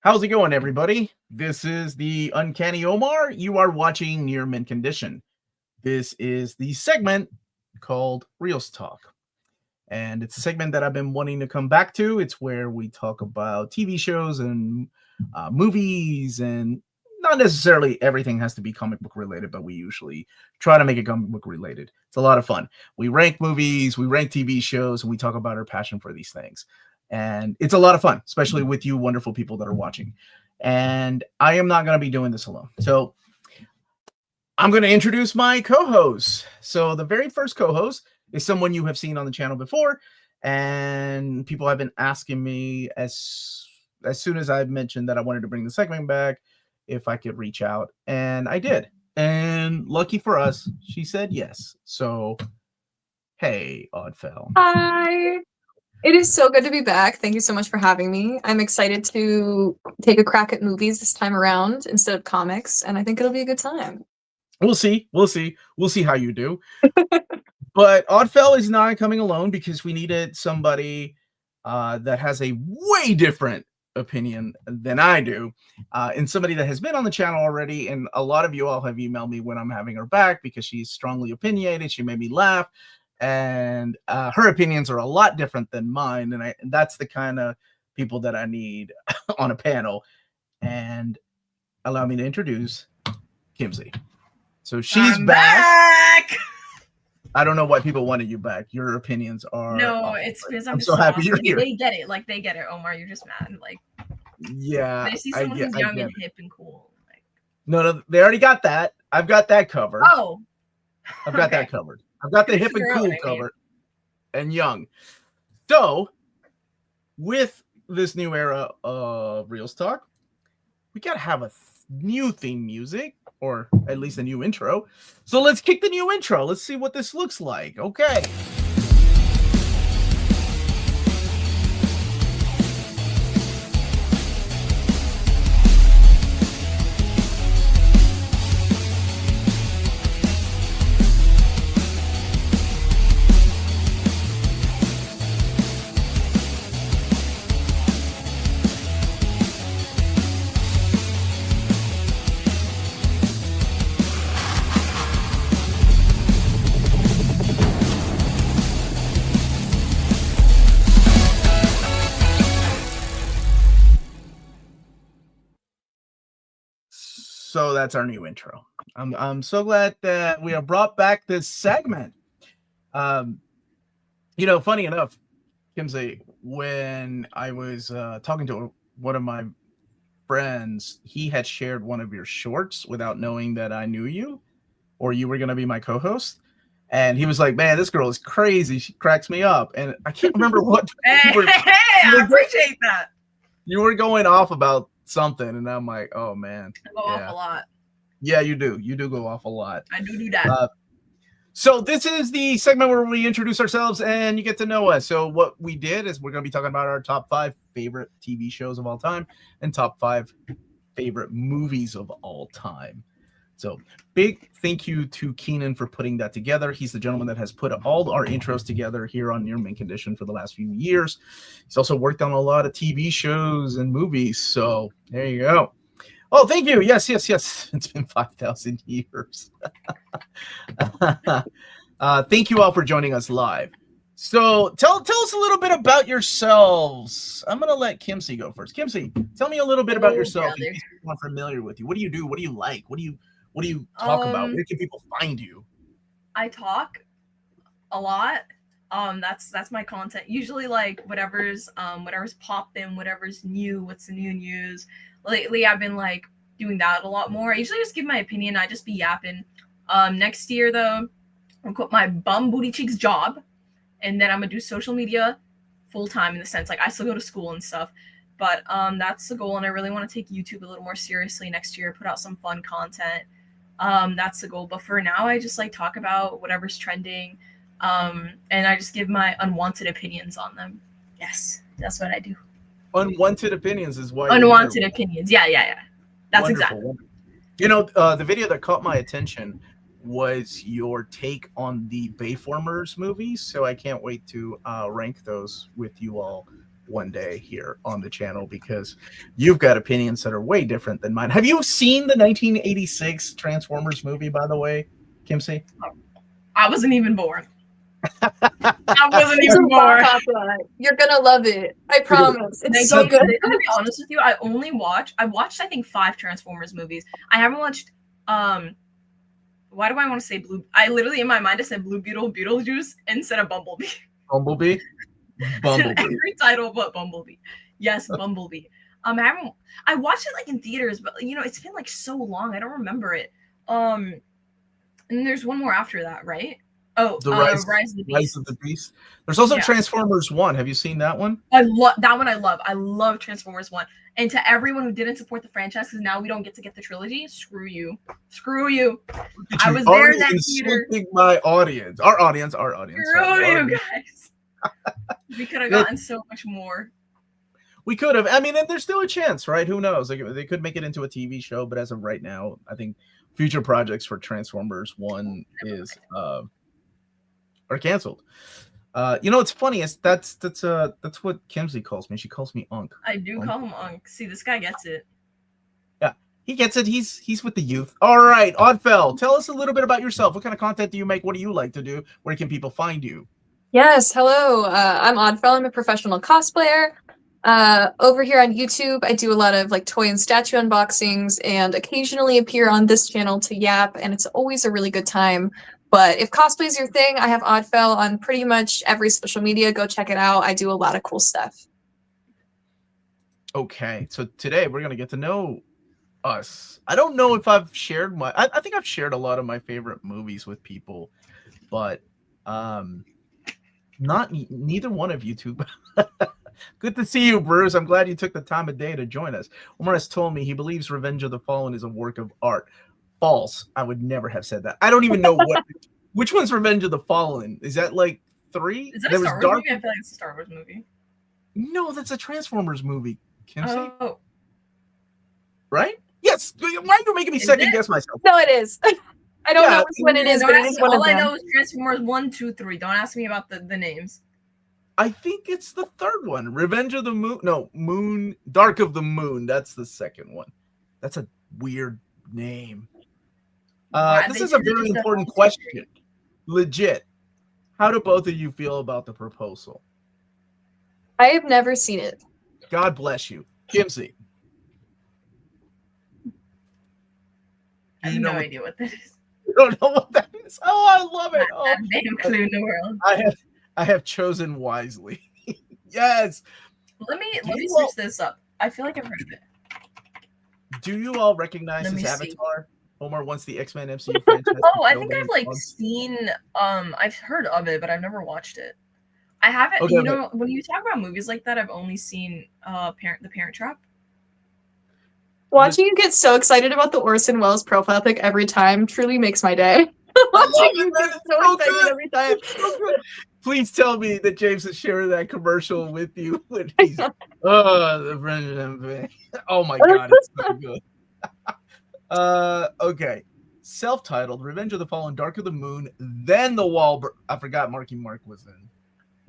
How's it going, everybody? This is the Uncanny Omar. You are watching Near Mint Condition. This is the segment called Reelz Talk. And it's a segment that I've been wanting to come back to. It's where we talk about TV shows and movies, and not necessarily everything has to be comic book related, but we usually try to make it comic book related. It's a lot of fun. We rank movies, we rank TV shows, and we talk about our passion for these things. And it's a lot of fun, especially with you wonderful people that are watching. And I am not going to be doing this alone. So I'm going to introduce my co-host. So the very first co-host is someone you have seen on the channel before. And people have been asking me as soon as I mentioned that I wanted to bring the segment back, if I could reach out. And I did. And lucky for us, she said yes. So, hey, Oddfell. Hi. It is so good to be back. Thank you so much for having me. I'm excited to take a crack at movies this time around instead of comics, and I think it'll be a good time. We'll see. We'll see how you do. But Oddfell is not coming alone because we needed somebody that has a way different opinion than I do, and somebody that has been on the channel already. And a lot of you all have emailed me when I'm having her back because she's strongly opinionated. She made me laugh. And her opinions are a lot different than mine, and that's the kind of people that I need on a panel. And allow me to introduce Kimsey. So she's back. I don't know why people wanted you back. Your opinions are it's because I'm so happy you're here. They get it, they get it. Omar, you're just mad. Yeah, they see someone who's young and hip and cool. No, they already got that. I've got that covered. Oh, I've got that covered. I've got the hip and cool covered and young. So, with this new era of Reelz Talk, we got to have a new theme music, or at least a new intro. So let's kick the new intro. Let's see what this looks like. Okay. So that's our new intro. I'm so glad that we have brought back this segment. Funny enough, Kimsey, when I was talking to one of my friends, he had shared one of your shorts without knowing that I knew you or you were going to be my co-host. And he was like, man, this girl is crazy. She cracks me up. And I can't remember what. I appreciate that. You were going off about something, and I'm like, oh man, I go off a lot. Yeah, you do go off a lot. I do that. So this is the segment where we introduce ourselves and you get to know us. So what we did is we're going to be talking about our top 5 favorite TV shows of all time and top 5 favorite movies of all time. So big thank you to Keenan for putting that together. He's the gentleman that has put all our intros together here on Near Mint Condition for the last few years. He's also worked on a lot of TV shows and movies. So there you go. Oh, thank you. Yes. It's been 5,000 years. Thank you all for joining us live. So tell us a little bit about yourselves. I'm going to let Kimsey go first. Kimsey, tell me a little bit about yourself. In case people aren't familiar with you. What do you do? What do you like? What do you talk about? Where can people find you? I talk a lot. That's my content. Usually whatever's popping, whatever's new, what's the new news. Lately I've been doing that a lot more. I usually just give my opinion. I just be yapping. Next year though, I'll quit my bum booty cheeks job, and then I'm gonna do social media full time in the sense I still go to school and stuff. But that's the goal, and I really want to take YouTube a little more seriously next year, put out some fun content. That's the goal. But for now, I just talk about whatever's trending, and I just give my unwanted opinions on them. Yes, that's what I do. Unwanted opinions is why. Unwanted opinions. Yeah. That's wonderful. Exactly. The video that caught my attention was your take on the Bayformers movies, so I can't wait to rank those with you all one day here on the channel because you've got opinions that are way different than mine. Have you seen the 1986 Transformers movie, by the way, Kimsey? I wasn't even born. I wasn't It's a even rock born. opera. You're gonna love it. I promise. It's Like, so good. to be honest with you, I watched I think 5 Transformers movies. I haven't watched why do I want to say blue? I literally in my mind I said Blue Beetle, Beetlejuice instead of Bumblebee. Bumblebee? Bumblebee. Every title but Bumblebee. Yes, Bumblebee. I watched it like in theaters, but you know, it's been like so long, I don't remember it. And there's one more after that, right? Oh, The Rise of the Beast. There's also Yeah. Transformers 1. Have you seen that one? I love that one. I love Transformers 1. And to everyone who didn't support the franchise because now we don't get to get the trilogy, screw you. Screw you. I was there in that theater. My audience. Our audience. Screw you guys. We could have gotten so much more. We could have. I mean, and there's still a chance, right? Who knows? Like, they could make it into a TV show, but as of right now, I think future projects for Transformers 1 are canceled. You know, it's funny. That's what Kimsey calls me. She calls me Unk. I do call him Unk. See, this guy gets it. Yeah, he gets it. He's with the youth. All right, Oddfell, tell us a little bit about yourself. What kind of content do you make? What do you like to do? Where can people find you? Yes, hello. I'm Oddfell. I'm a professional cosplayer. Over here on YouTube, I do a lot of like toy and statue unboxings and occasionally appear on this channel to yap, and it's always a really good time. But if cosplay is your thing, I have Oddfell on pretty much every social media. Go check it out. I do a lot of cool stuff. Okay, so today we're gonna get to know us. I don't know if I've shared I think I've shared a lot of my favorite movies with people, but neither one of you two. Good to see you, Bruce. I'm glad you took the time of day to join us. Omar has told me he believes Revenge of the Fallen is a work of art. False. I would never have said that. I don't even know which one's Revenge of the Fallen. Is that like 3? Is that a Star Wars movie? I feel like it's a Star Wars movie. No, that's a Transformers movie. Kimsey? Oh. Right? Yes. Why are you making me second guess myself? No, it is. I don't know which one it is, but it is one of them. All I know is Transformers 1, 2, 3. Don't ask me about the names. I think it's the third one. Revenge of the Moon. No, Dark of the Moon. That's the second one. That's a weird name. This is a very important question. Legit. How do both of you feel about the proposal? I have never seen it. God bless you. Kimsey. I have no idea what that is. You don't know what that is? Oh, I love it. Not that damn clue in the world. I have chosen wisely. Yes. Let me switch this up. I feel like I've heard of it. Do you all recognize his avatar? Omar wants the X-Men MCU franchise. Oh, I think I've like seen I've heard of it, but I've never watched it. I haven't. Okay, you know, when you talk about movies like that, I've only seen The Parent Trap. Watching you get so excited about the Orson Welles profile pic every time truly makes my day. Watching you get so excited every time. Please tell me that James is sharing that commercial with you when he's the friend. Oh my god, it's so good. Okay. Self-titled, Revenge of the Fallen, Dark of the Moon, then The Wall. I forgot Marky Mark was in.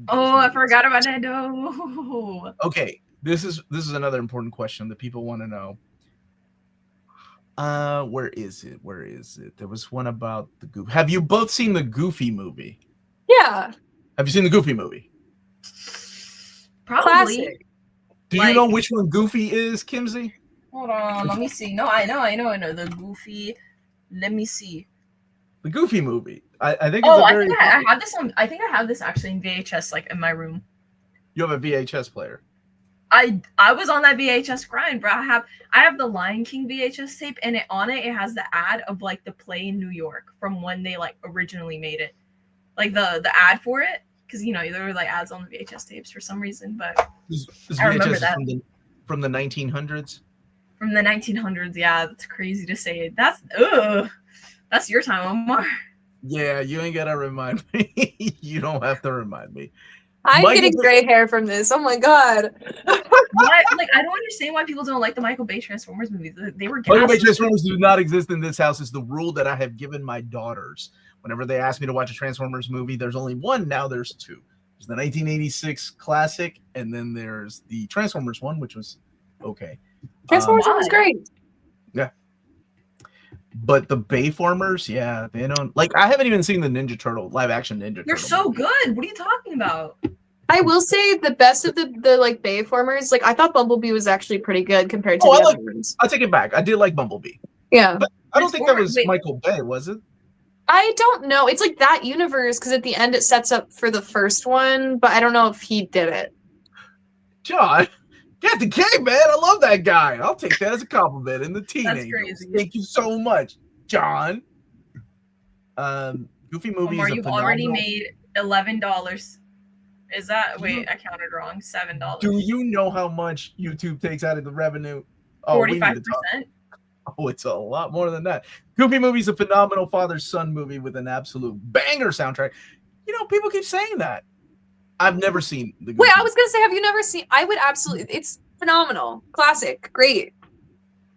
Oh, I forgot about that. No. Okay, this is another important question that people want to know. Where is it? There was one about the Goofy. Have you both seen the Goofy movie? Yeah. Have you seen the Goofy movie? Probably. Classic. Do you know which one Goofy is, Kimsey? Hold on, let me see. No, I know. The Goofy. Let me see. The Goofy movie. I think. Oh, I think I have this on. I think I have this actually in VHS, like in my room. You have a VHS player. I was on that VHS grind, bro. I have the Lion King VHS tape, and on it has the ad of like the play in New York from when they like originally made it, like the ad for it, because you know there were like ads on the VHS tapes for some reason. But this I remember that from the 1900s. From the 1900s, yeah, that's crazy to say. That's your time, Omar. Yeah, you ain't gotta remind me. You don't have to remind me. I'm getting gray hair from this. Oh my god. Like I don't understand why people don't like the Michael Bay Transformers movies. They were Michael Bay Transformers do not exist in this house. Is the rule that I have given my daughters. Whenever they ask me to watch a Transformers movie, there's only one. Now there's 2. There's the 1986 classic, and then there's the Transformers one, which was okay. Transformers was great. Yeah. But the Bayformers, yeah, they don't like. I haven't even seen the live action Ninja Turtle. They're so movie. good. What are you talking about? I will say the best of the like Bayformers, like I thought Bumblebee was actually pretty good compared to Oh, the other ones. I'll take it back. I did like Bumblebee. Yeah. But I don't think that was Wait. Michael Bay, was it? I don't know. It's like that universe because at the end it sets up for the first one, but I don't know if he did it. John, get the K, man. I love that guy. I'll take that as a compliment. And the teenagers. crazy. Thank you so much, John. Goofy movie Omar, is a you've phenomenal. already made $11. Is that wait? I counted wrong. $7. Do you know how much YouTube takes out of the revenue? Oh, 45%. Oh, it's a lot more than that. Goofy movie is a phenomenal father-son movie with an absolute banger soundtrack. You know, people keep saying that. I've never seen the Goofy. Wait, I was gonna say, have you never seen? I would absolutely. It's phenomenal, classic, great.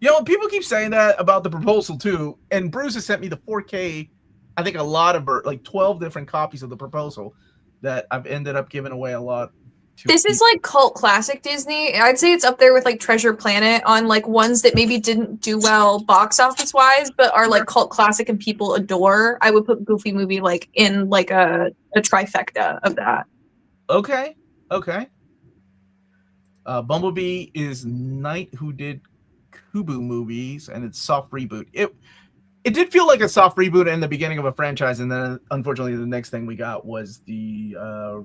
You know, people keep saying that about The Proposal too. And Bruce has sent me the 4K. I think a lot of like 12 different copies of The Proposal that I've ended up giving away a lot. This is like cult classic Disney. I'd say it's up there with like Treasure Planet on like ones that maybe didn't do well box office wise, but are like cult classic and people adore. I would put Goofy movie like in like a trifecta of that. Okay. Bumblebee is Knight who did Kubo movies, and it's soft reboot. It did feel like a soft reboot in the beginning of a franchise, and then unfortunately the next thing we got was the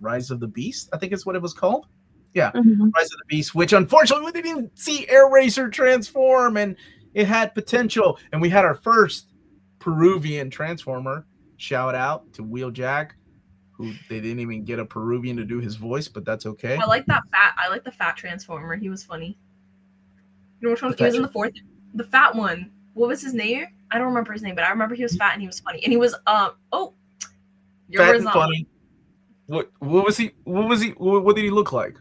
Rise of the Beast, I think is what it was called. Yeah, Rise of the Beast, which unfortunately we didn't even see Air Racer transform, and it had potential. And we had our first Peruvian Transformer. Shout out to Wheeljack, who they didn't even get a Peruvian to do his voice, but that's okay. I like the fat Transformer. He was funny. You know which one? He was in the fourth. The fat one. What was his name? I don't remember his name, but I remember he was fat and he was funny. And he was fat and funny. What was he? What did he look like?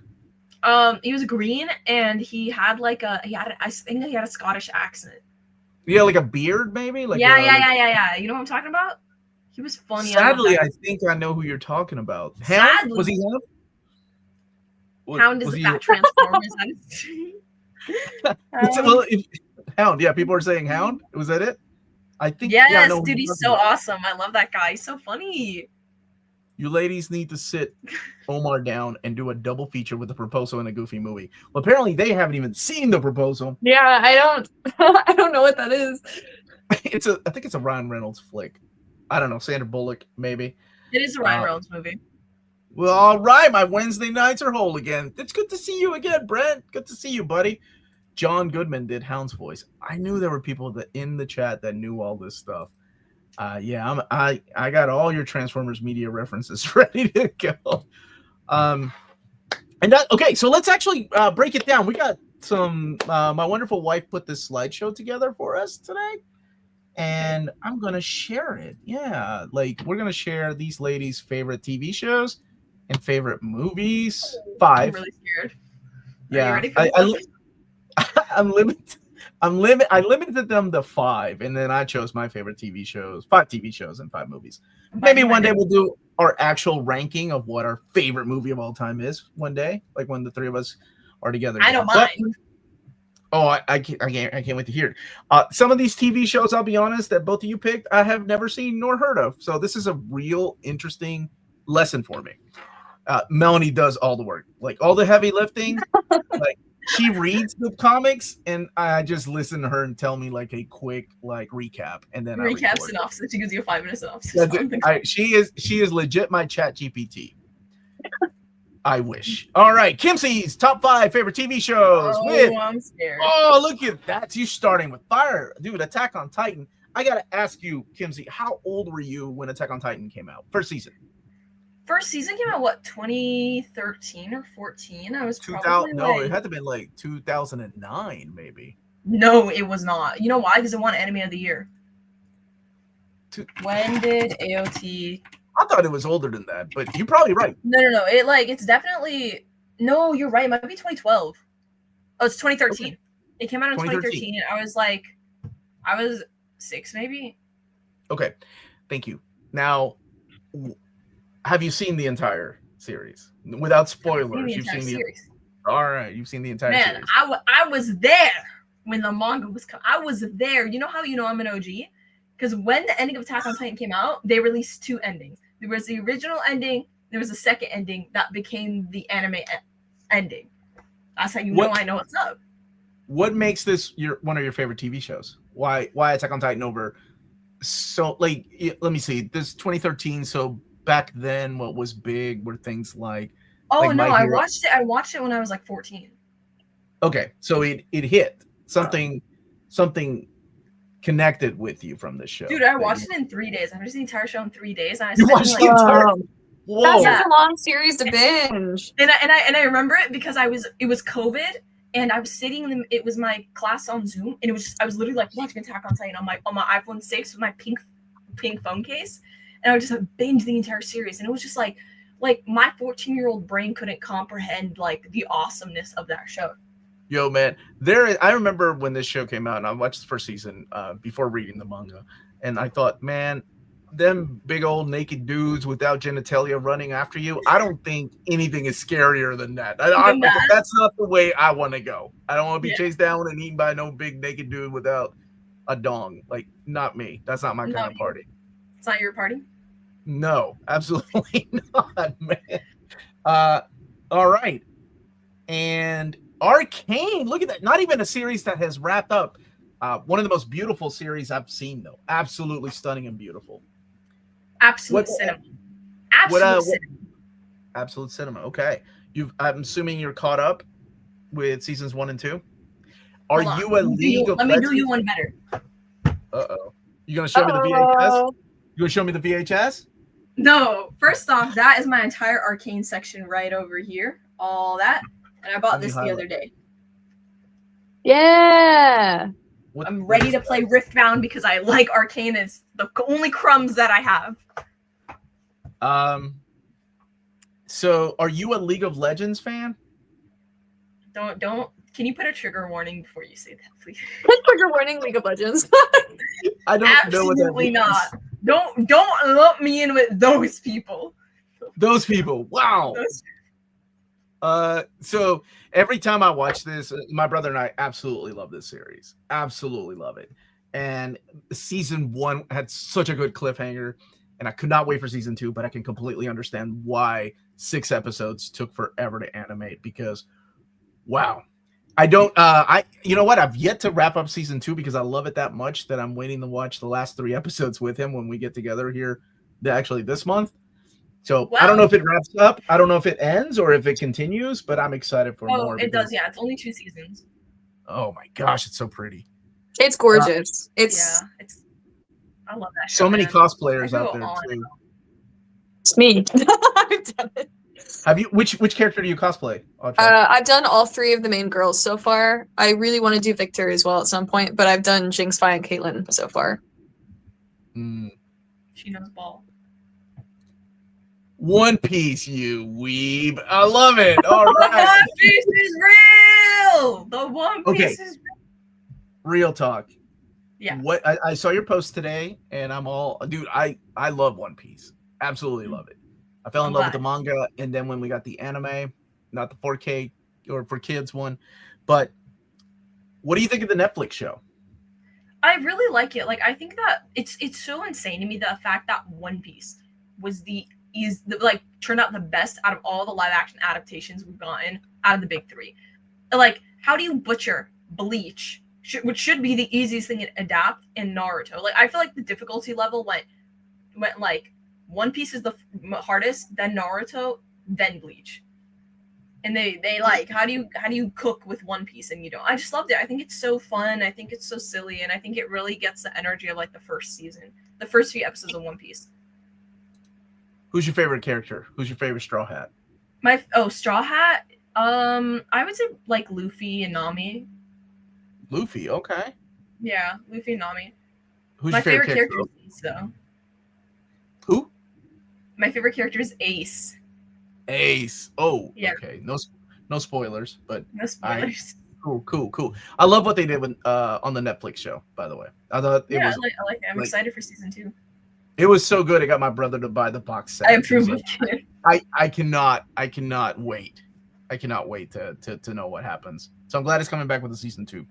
He was green and he had I think he had a Scottish accent. Yeah, like a beard maybe? Like yeah. You know what I'm talking about? He was funny. Sadly, I think I know who you're talking about. Hound? Sadly. Was he Hound? Hound is a fat Transformer. Hound, yeah, people are saying Hound. Was that it? I think. Yes, yeah, dude, he's so awesome. I love that guy. He's so funny. You ladies need to sit Omar down and do a double feature with The Proposal and a Goofy movie. Well, apparently they haven't even seen The Proposal. Yeah, I don't know what that is. I think it's a Ryan Reynolds flick. I don't know, Sandra Bullock maybe. It is a Ryan Reynolds movie. Well, all right, my Wednesday nights are whole again. It's good to see you again, Brent. Good to see you, buddy. John Goodman did Hound's voice. I knew there were people in the chat that knew all this stuff. I got all your Transformers media references ready to go. Okay, so let's actually break it down. We got some. My wonderful wife put this slideshow together for us today, and I'm gonna share it. Yeah, like we're gonna share these ladies' favorite TV shows and favorite movies. 5. I'm really scared. Yeah, are you ready for this? I limited them to 5, and then I chose my favorite TV shows, 5 TV shows and 5 movies. Maybe one day we'll do our actual ranking of what our favorite movie of all time is. One day, like when the 3 of us are together. I don't mind. I can't wait to hear it. Some of these TV shows, I'll be honest, that both of you picked, I have never seen nor heard of. So this is a real interesting lesson for me. Melanie does all the work, like all the heavy lifting. Like she reads the comics, and I just listen to her and tell me like a quick like recap, and then recap synopsis. She gives you a 5-minute synopsis. She is legit my Chat GPT. I wish. All right, Kimsey's top 5 favorite TV shows. I'm scared. Oh, look at that! You starting with fire, dude. Attack on Titan. I gotta ask you, Kimsey, how old were you when Attack on Titan came out? First season. First season came out, what, 2013 or 14? I was 2000. No, it had to have been like 2009, maybe. No, it was not. You know why? Because it won Anime of the Year. When did AOT? I thought it was older than that, but you're probably right. No. It's definitely. No, you're right. It might be 2012. Oh, it's 2013. Okay. It came out in 2013. And I was 6, maybe. Okay, thank you. Now, have you seen the entire series without I've seen spoilers. the You've entire seen the series. all right. You've seen the entire Man, series. I was there when the manga was coming. I was there. You know how you know I'm an OG? Because when the ending of Attack on Titan came out, they released 2 endings. There was the original ending. There was a second ending that became the anime ending. That's how you know I know what's up. What makes this one of your favorite TV shows? Why Attack on Titan over? So like, let me see. This 2013. So back then, what was big were things like. Oh like no, My I Hero. watched it. I watched it when I was like 14. Okay, so it hit something connected with you from this show. Dude, I watched it in 3 days. I watched the entire show in 3 days, and I You spent watched like, the entire. Wow. Whoa! That's Yeah. such a long series to binge. and I remember it because it was COVID, and I was sitting in it was my class on Zoom, and I was literally like watching Attack on Titan on my iPhone 6 with my pink phone case, and I would just binge the entire series, and it was just like my 14-year-old brain couldn't comprehend like the awesomeness of that show. Yo, man, I remember when this show came out, and I watched the first season before reading the manga, and I thought, man, them big old naked dudes without genitalia running after you, I don't think anything is scarier than that. That's not the way I want to go. I don't want to be chased down and eaten by no big naked dude without a dong. Like, not me. That's not my kind of party. It's not your party? No, absolutely not, man. All right. And Arcane, look at that. Not even a series that has wrapped up. One of the most beautiful series I've seen, though. Absolutely stunning and beautiful. Absolute cinema. Absolute cinema. Absolute cinema. Okay. I'm assuming you're caught up with seasons 1 and 2. Are you a League of Legends? Let me do you one better. Uh-oh. You going to show me the VHS? You going to show me the VHS? No. First off, that is my entire Arcane section right over here. All that. And I bought this the other day. Yeah. I'm ready to play Riftbound because I like Arcane. It's the only crumbs that I have. So are you a League of Legends fan? Don't. Can you put a trigger warning before you say that, please? Trigger warning, League of Legends. I don't know what that means. Absolutely not. Don't lump me in with those people. Those people. Wow. So every time I watch this, my brother and I absolutely love this series. Absolutely love it. And season 1 had such a good cliffhanger, and I could not wait for season 2, but I can completely understand why 6 episodes took forever to animate, because wow. You know what? I've yet to wrap up season 2 because I love it that much that I'm waiting to watch the last 3 episodes with him when we get together here actually this month. So I don't know if it wraps up. I don't know if it ends or if it continues, but I'm excited for more. Oh, it does. Yeah, it's only 2 seasons. Oh my gosh, it's so pretty. It's gorgeous. I love that. So many cosplayers out there too. It's me. I've done it. Have you? Which character do you cosplay? I've done all 3 of the main girls so far. I really want to do Victor as well at some point, but I've done Jinx, Vi, and Caitlyn so far. She knows ball. One Piece, you weeb. I love it. All right. One Piece is real. The One Piece is real. Real talk. Yeah. What I saw your post today, and I'm all, dude. I love One Piece. Absolutely love it. I fell in love with the manga, and then when we got the anime, not the 4K or for kids one, but what do you think of the Netflix show? I really like it. Like, I think that it's so insane to me, the fact that One Piece turned out the best out of all the live action adaptations we've gotten out of the big 3. Like, how do you butcher Bleach, which should be the easiest thing to adapt, in Naruto? Like, I feel like the difficulty level went like One Piece is the hardest, then Naruto, then Bleach. And they like, how do you cook with One Piece and you don't? I just loved it. I think it's so fun. I think it's so silly, and I think it really gets the energy of like the first season, the first few episodes of One Piece. Who's your favorite character? Who's your favorite Straw Hat? Straw Hat. I would say like Luffy and Nami. Luffy, okay. Yeah, Luffy and Nami. Who's my your favorite character? Is Ace, though. Who? My favorite character is Ace. Ace. Oh, yeah. Okay. No spoilers, but no spoilers. Cool. I love what they did with on the Netflix show, by the way. I thought it was. I like it. I'm excited for season 2. It was so good. I got my brother to buy the box set. I approve of it. I cannot wait. I cannot wait to know what happens. So I'm glad it's coming back with a season 2.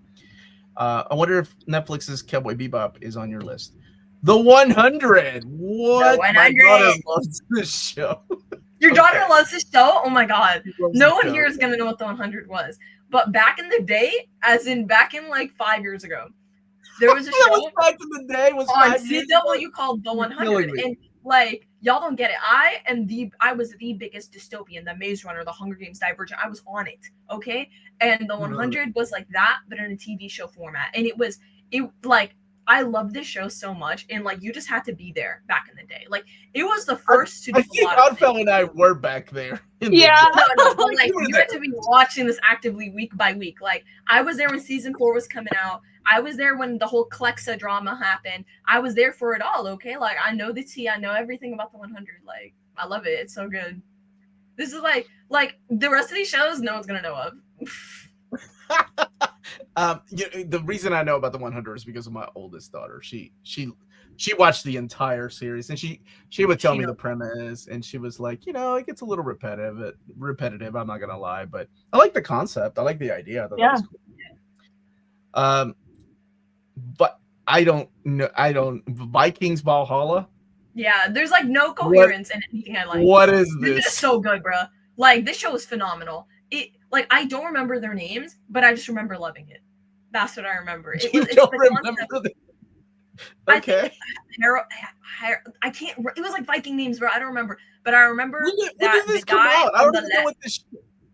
I wonder if Netflix's Cowboy Bebop is on your list. The 100. What? The 100. My daughter loves this show. Your daughter loves this show? Oh my god. No one show. here is gonna know what the 100 was. But back in the day, as in back in like 5 years ago, there was a show was back in the day was on 5 years ago. CW called The 100. And like y'all don't get it. I was the biggest dystopian, the Maze Runner, the Hunger Games Divergent. I was on it. Okay. And the 100 was like that, but in a TV show format. And it like I love this show so much, and like you just had to be there back in the day. Like it was the first to do I think Oddfell and I were back there. Yeah. No, but like you had to be watching this actively week by week. Like I was there when season 4 was coming out. I was there when the whole Clexa drama happened. I was there for it all. Okay, like I know the tea. I know everything about the 100. Like I love it. It's so good. This is like the rest of these shows no one's gonna know of. The reason I know about the 100 is because of my oldest daughter. She watched the entire series, and she would tell me the premise, and she was like, it gets a little repetitive. I'm not gonna lie, but I like the concept. I like the idea. I thought that was cool. But I don't know. Vikings Valhalla. Yeah, there's like no coherence in anything I like. What is this? This is so good, bro. Like this show is phenomenal. Like I don't remember their names, but I just remember loving it. That's what I remember. It's don't remember the... Okay. I can't. It was like Viking names, bro. I don't remember, but I remember when did this come out? I don't even know what this.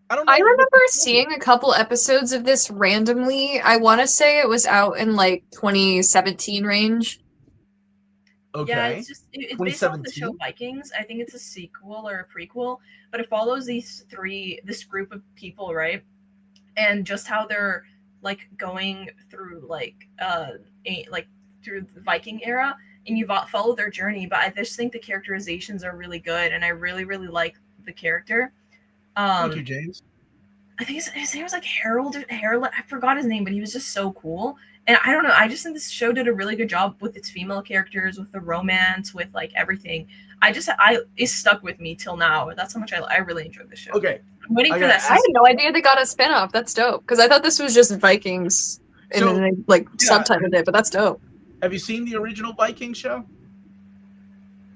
I remember seeing a couple episodes of this randomly. I want to say it was out in like 2017 range. Okay. Yeah, it's based off the show Vikings. I think it's a sequel or a prequel, but it follows this group of people, right? And just how they're like going through through the Viking era, and you follow their journey. But I just think the characterizations are really good, and I really, really like the character. Thank you, James. I think his name was like Harold. I forgot his name, but he was just so cool. And I don't know. I just think this show did a really good job with its female characters, with the romance, with like everything. It stuck with me till now. That's how much I really enjoyed this show. Okay. I'm waiting for that. I had no idea they got a spinoff. That's dope. Because I thought this was just Vikings and then they subtitled it, but that's dope. Have you seen the original Viking show?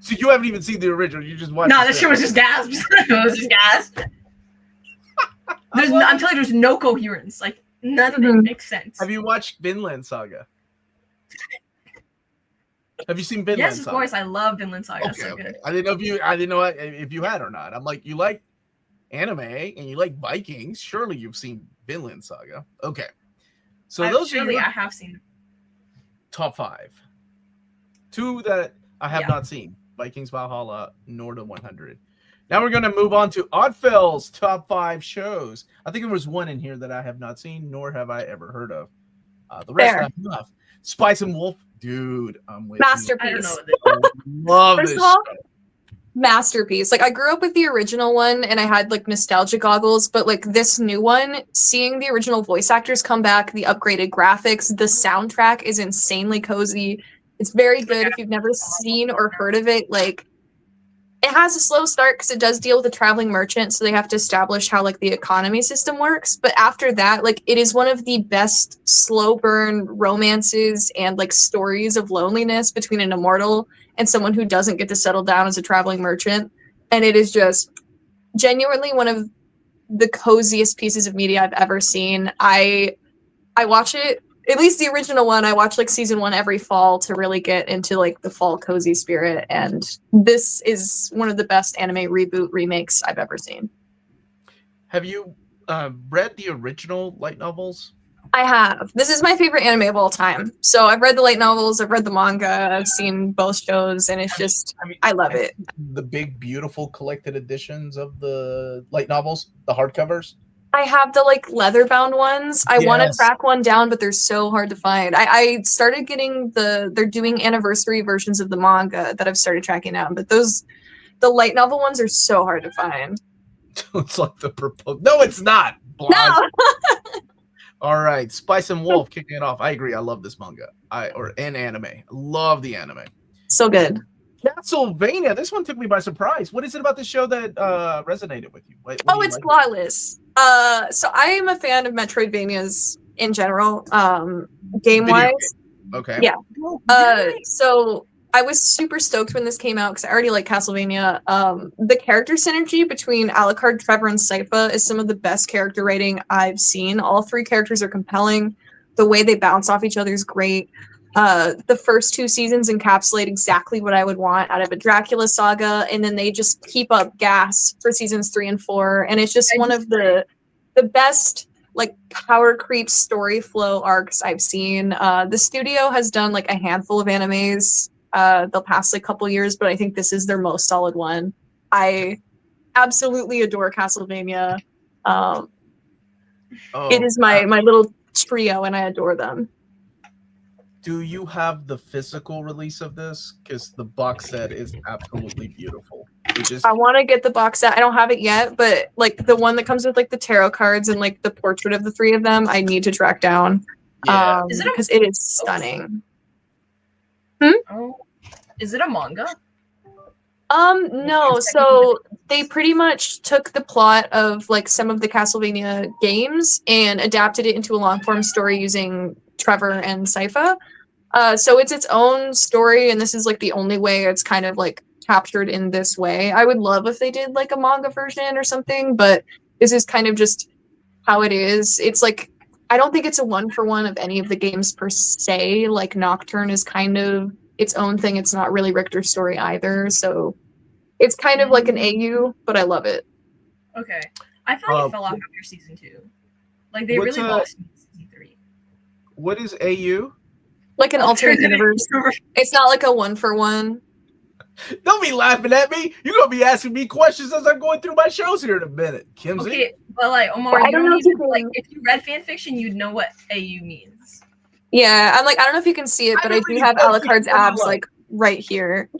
So you haven't even seen the original. You just watched. No, that shit was just gasps. It was just gasps. I'm telling you, there's no coherence. Like nothing makes sense. Have you watched Vinland Saga? Have you seen Vinland Yes, Saga? Of course. I love Vinland Saga. Okay, so good. I didn't know if you had or not. I'm like, you like anime and you like Vikings. Surely you've seen Vinland Saga. Okay. So I have seen top 5. 2 that I have not seen: Vikings Valhalla, nor the 100. Now we're going to move on to Oddfell's top 5 shows. I think there was one in here that I have not seen, nor have I ever heard of. The rest I have. Spice and Wolf, dude, I'm with Masterpiece. You. I don't know. Love this show. Masterpiece. Like I grew up with the original one and I had like nostalgia goggles, but like this new one, seeing the original voice actors come back, the upgraded graphics, the soundtrack is insanely cozy. It's very good. If you've never seen or heard of it, like it has a slow start because it does deal with a traveling merchant, so they have to establish how like the economy system works. But after that, like it is one of the best slow burn romances and like stories of loneliness between an immortal and someone who doesn't get to settle down as a traveling merchant. And it is just genuinely one of the coziest pieces of media I've ever seen. I watch it, at least the original one, I watch like season 1 every fall to really get into like the fall cozy spirit. And this is one of the best anime reboot remakes I've ever seen. Have you read the original light novels? I have. This is my favorite anime of all time. So I've read the light novels, I've read the manga, I've seen both shows, and it's just, I love it. The big, beautiful collected editions of the light novels, the hardcovers? I have the like leather bound ones. I want to track one down, but they're so hard to find. I started getting they're doing anniversary versions of the manga that I've started tracking down, but the light novel ones are so hard to find. It's like the proposal. No, it's not. No. All right, Spice and Wolf kicking it off. I agree. I love this manga. And anime. I love the anime. So good. Castlevania. This one took me by surprise. What is it about the show that resonated with you? What do you It's like? flawless. So I am a fan of Metroidvanias in general, game Video wise. Okay. Yeah. So I was super stoked when this came out because I already like Castlevania. The character synergy between Alucard, Trevor, and Sypha is some of the best character writing I've seen. All three characters are compelling. The way they bounce off each other is great. The first 2 seasons encapsulate exactly what I would want out of a Dracula saga, and then they just keep up gas for seasons 3 and 4, and it's just one of the best like power creep story flow arcs I've seen. The studio has done like a handful of animes the past like couple years, but I think this is their most solid one. I absolutely adore Castlevania. It is my little trio, and I adore them. Do you have the physical release of this? Because the box set is absolutely beautiful. I want to get the box set. I don't have it yet, but like the one that comes with like the tarot cards and like the portrait of the 3 of them, I need to track down. Yeah. Because it is stunning. Oh, is it a manga? No. So they pretty much took the plot of like some of the Castlevania games and adapted it into a long form story using Trevor and Sypha. So it's its own story, and this is like the only way it's kind of like captured in this way. I would love if they did like a manga version or something, but this is kind of just how it is. It's like, I don't think it's a 1-for-1 of any of the games per se. Like Nocturne is kind of its own thing. It's not really Richter's story either. So it's kind of like an AU, but I love it. Okay. I feel like it fell off after season 2. Like they really lost me in season 3. What is AU? Like an alternate universe. It's not like a 1-for-1. Don't be laughing at me. You're gonna be asking me questions as I'm going through my shows here in a minute, Kimsey. Okay, but like Omar, I don't know if you can... like if you read fan fiction, you'd know what AU means. Yeah, I'm like, I don't know if you can see it, but I do have Alucard's abs like right here.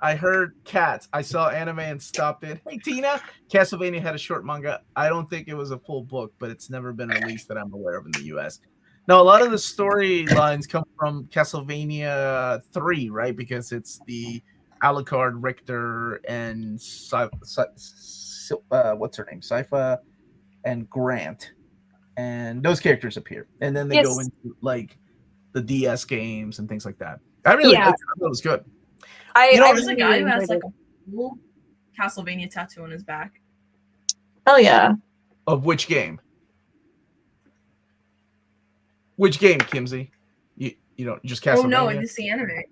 I heard cats. I saw anime and stopped it. Hey Tina, Castlevania had a short manga. I don't think it was a full book, but it's never been released that I'm aware of in the US. Now, a lot of the storylines come from Castlevania 3, right? Because it's the Alucard, Richter, and what's her name? Sypha and Grant. And those characters appear. And then they go into like the DS games and things like that. I thought it was good. There's a guy who has like a cool Castlevania tattoo on his back. Oh yeah. Of which game? Which game, Kimsey? You don't just Castlevania? Oh no, it's the anime.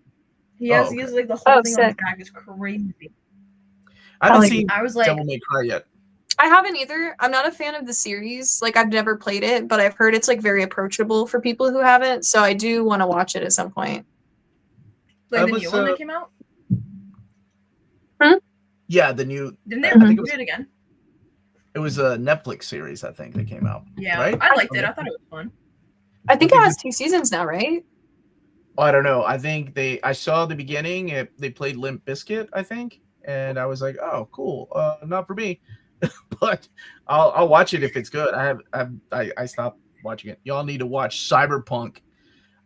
He has like the whole thing on his back is crazy. I haven't seen Devil May Cry yet. I haven't either. I'm not a fan of the series. Like I've never played it, but I've heard it's like very approachable for people who haven't. So I do want to watch it at some point. Like the new one that came out? Yeah, the new. Didn't they do it again? It was a Netflix series, I think, that came out. Yeah, right? I liked it. I thought it was fun. I think it has 2 seasons now, right? I don't know. I think I saw the beginning. They played Limp Bizkit, I think, and I was like, "Oh, cool." Not for me, but I'll watch it if it's good. I stopped watching it. Y'all need to watch Cyberpunk.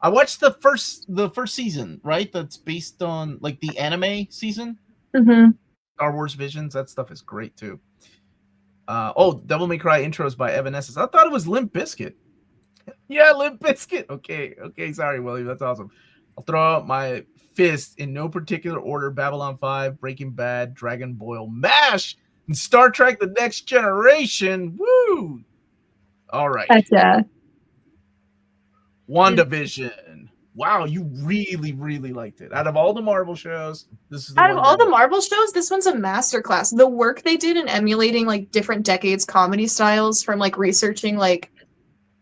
I watched the first season, right? That's based on like the anime season. Mm-hmm. Star Wars Visions. That stuff is great too. Devil May Cry intros by Evanescence. I thought it was Limp Bizkit. Yeah, Limp Bizkit. Okay, sorry, William. That's awesome. I'll throw out my fist in no particular order: Babylon 5, Breaking Bad, Dragon Ball, MASH, and Star Trek: The Next Generation. Woo! All right. Gotcha. WandaVision. Wow, you really, really liked it. Out of all the Marvel shows, this is out of all the Marvel shows, this one's a masterclass. The work they did in emulating like different decades comedy styles, from like researching like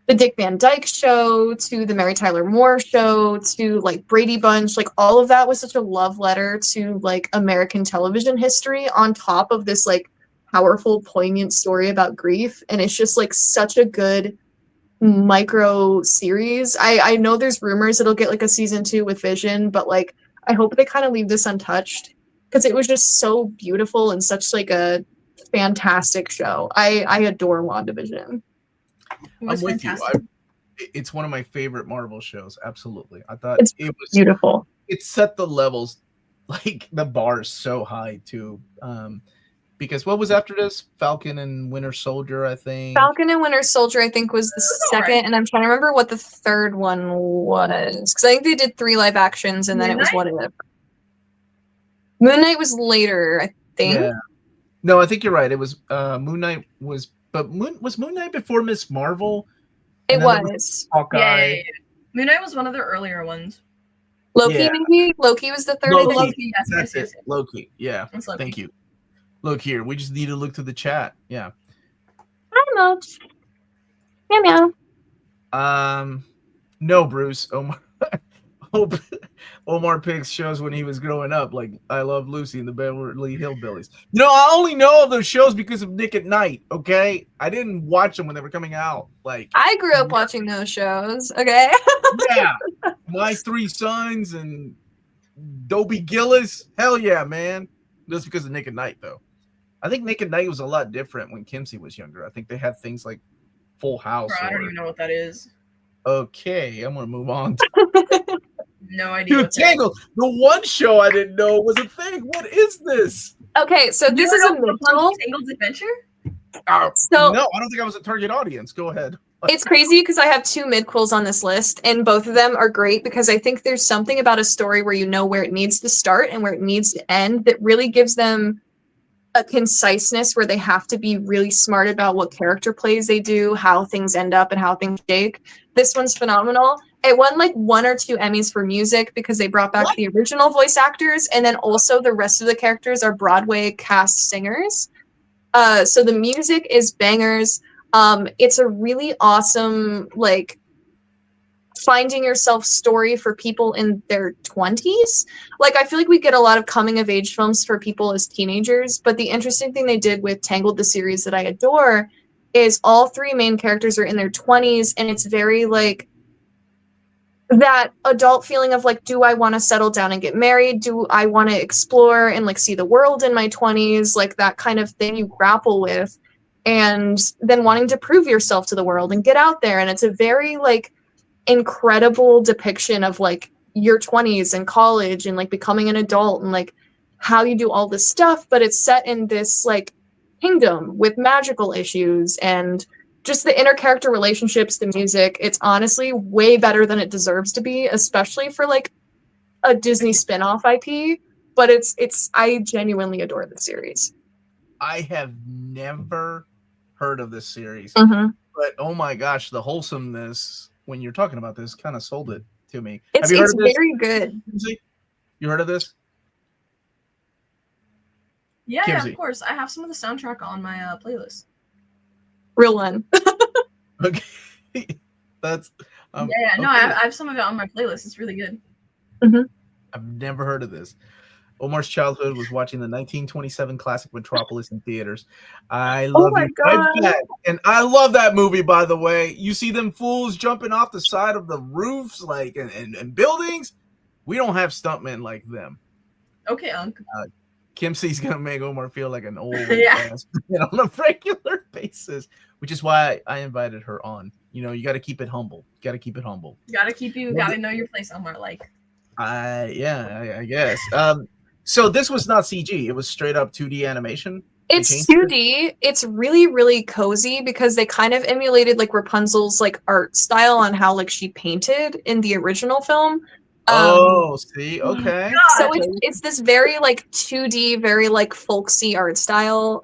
the Dick Van Dyke Show to the Mary Tyler Moore Show to like Brady Bunch, like all of that was such a love letter to like American television history on top of this like powerful, poignant story about grief. And it's just like such a good micro series. I know there's rumors it'll get like a season 2 with Vision, but like I hope they kind of leave this untouched because it was just so beautiful and such like a fantastic show. I adore WandaVision. I'm with you. It's one of my favorite Marvel shows. Absolutely. I thought it was beautiful. it set the levels, like the bar is so high too. Because what was after this? Falcon and Winter Soldier, I think. Falcon and Winter Soldier, I think, was the second, and I'm trying to remember what the third one was. Because I think they did 3 live actions, and then it was What If. Moon Knight was later, I think. Yeah. No, I think you're right. It was Moon Knight was, but was Moon Knight before Miss Marvel? It was. Hawkeye. Yeah. Moon Knight was one of the earlier ones. Loki, maybe? Loki was the third. Loki, yes, That's yes. it. Loki. Yeah. Thank you. Look here. We just need to look through the chat. Yeah. Hi, much. Meow meow. No, Bruce. Omar picks shows when he was growing up, like I Love Lucy and the Beverly Hillbillies. You know, I only know of those shows because of Nick at Night. Okay, I didn't watch them when they were coming out. Like I grew up watching those shows. Okay. Yeah, My Three Sons and Dobie Gillis. Hell yeah, man. Just because of Nick at Night, though. I think Nick at Night was a lot different when Kimsey was younger. I think they had things like Full House. Bro, I don't even know what that is. Okay, I'm gonna move on. No idea. Dude, Tangled. The one show I didn't know was a thing. What is this? Okay, so this is a mid-roll. Tangled's Adventure? So no, I don't think I was a target audience. Go ahead. It's crazy because I have 2 mid-quills on this list, and both of them are great because I think there's something about a story where you know where it needs to start and where it needs to end that really gives them a conciseness where they have to be really smart about what character plays they do, how things end up, and how things shake. This one's phenomenal. It won like 1 or 2 Emmys for music because they brought back the original voice actors, and then also the rest of the characters are Broadway cast singers. So the music is bangers. It's a really awesome, like, finding yourself story for people in their 20s. Like, I feel like we get a lot of coming of age films for people as teenagers, but the interesting thing they did with Tangled, the series that I adore, is all 3 main characters are in their 20s, and it's very like that adult feeling of like, do I want to settle down and get married? Do I want to explore and like see the world in my 20s? Like that kind of thing you grapple with, and then wanting to prove yourself to the world and get out there. And it's a very like incredible depiction of like your 20s and college and like becoming an adult and like how you do all this stuff, but it's set in this like kingdom with magical issues and just the inter-character relationships, the music. It's honestly way better than it deserves to be, especially for like a Disney spin-off IP, but I genuinely adore the series. I have never heard of this series, but oh my gosh, the wholesomeness when you're talking about this kind of sold it to me. It's very good. You heard of this? Yeah, of course. I have some of the soundtrack on my playlist. Real one. Okay. That's I have some of it on my playlist. It's really good. I've never heard of this. Omar's childhood was watching the 1927 classic Metropolis in theaters. I love that. And I love that movie, by the way. You see them fools jumping off the side of the roofs, like and buildings. We don't have stuntmen like them. Okay, Unc. Kim C's gonna make Omar feel like an old ass on a regular basis, which is why I invited her on. You know, you got to keep it humble. Got to know your place, Omar. Like, I guess. So this was not CG. It was straight up 2D animation. It's 2D. It's really, really cozy because they kind of emulated like Rapunzel's like art style on how like she painted in the original film. See, okay. So it's this very like 2D, very like folksy art style.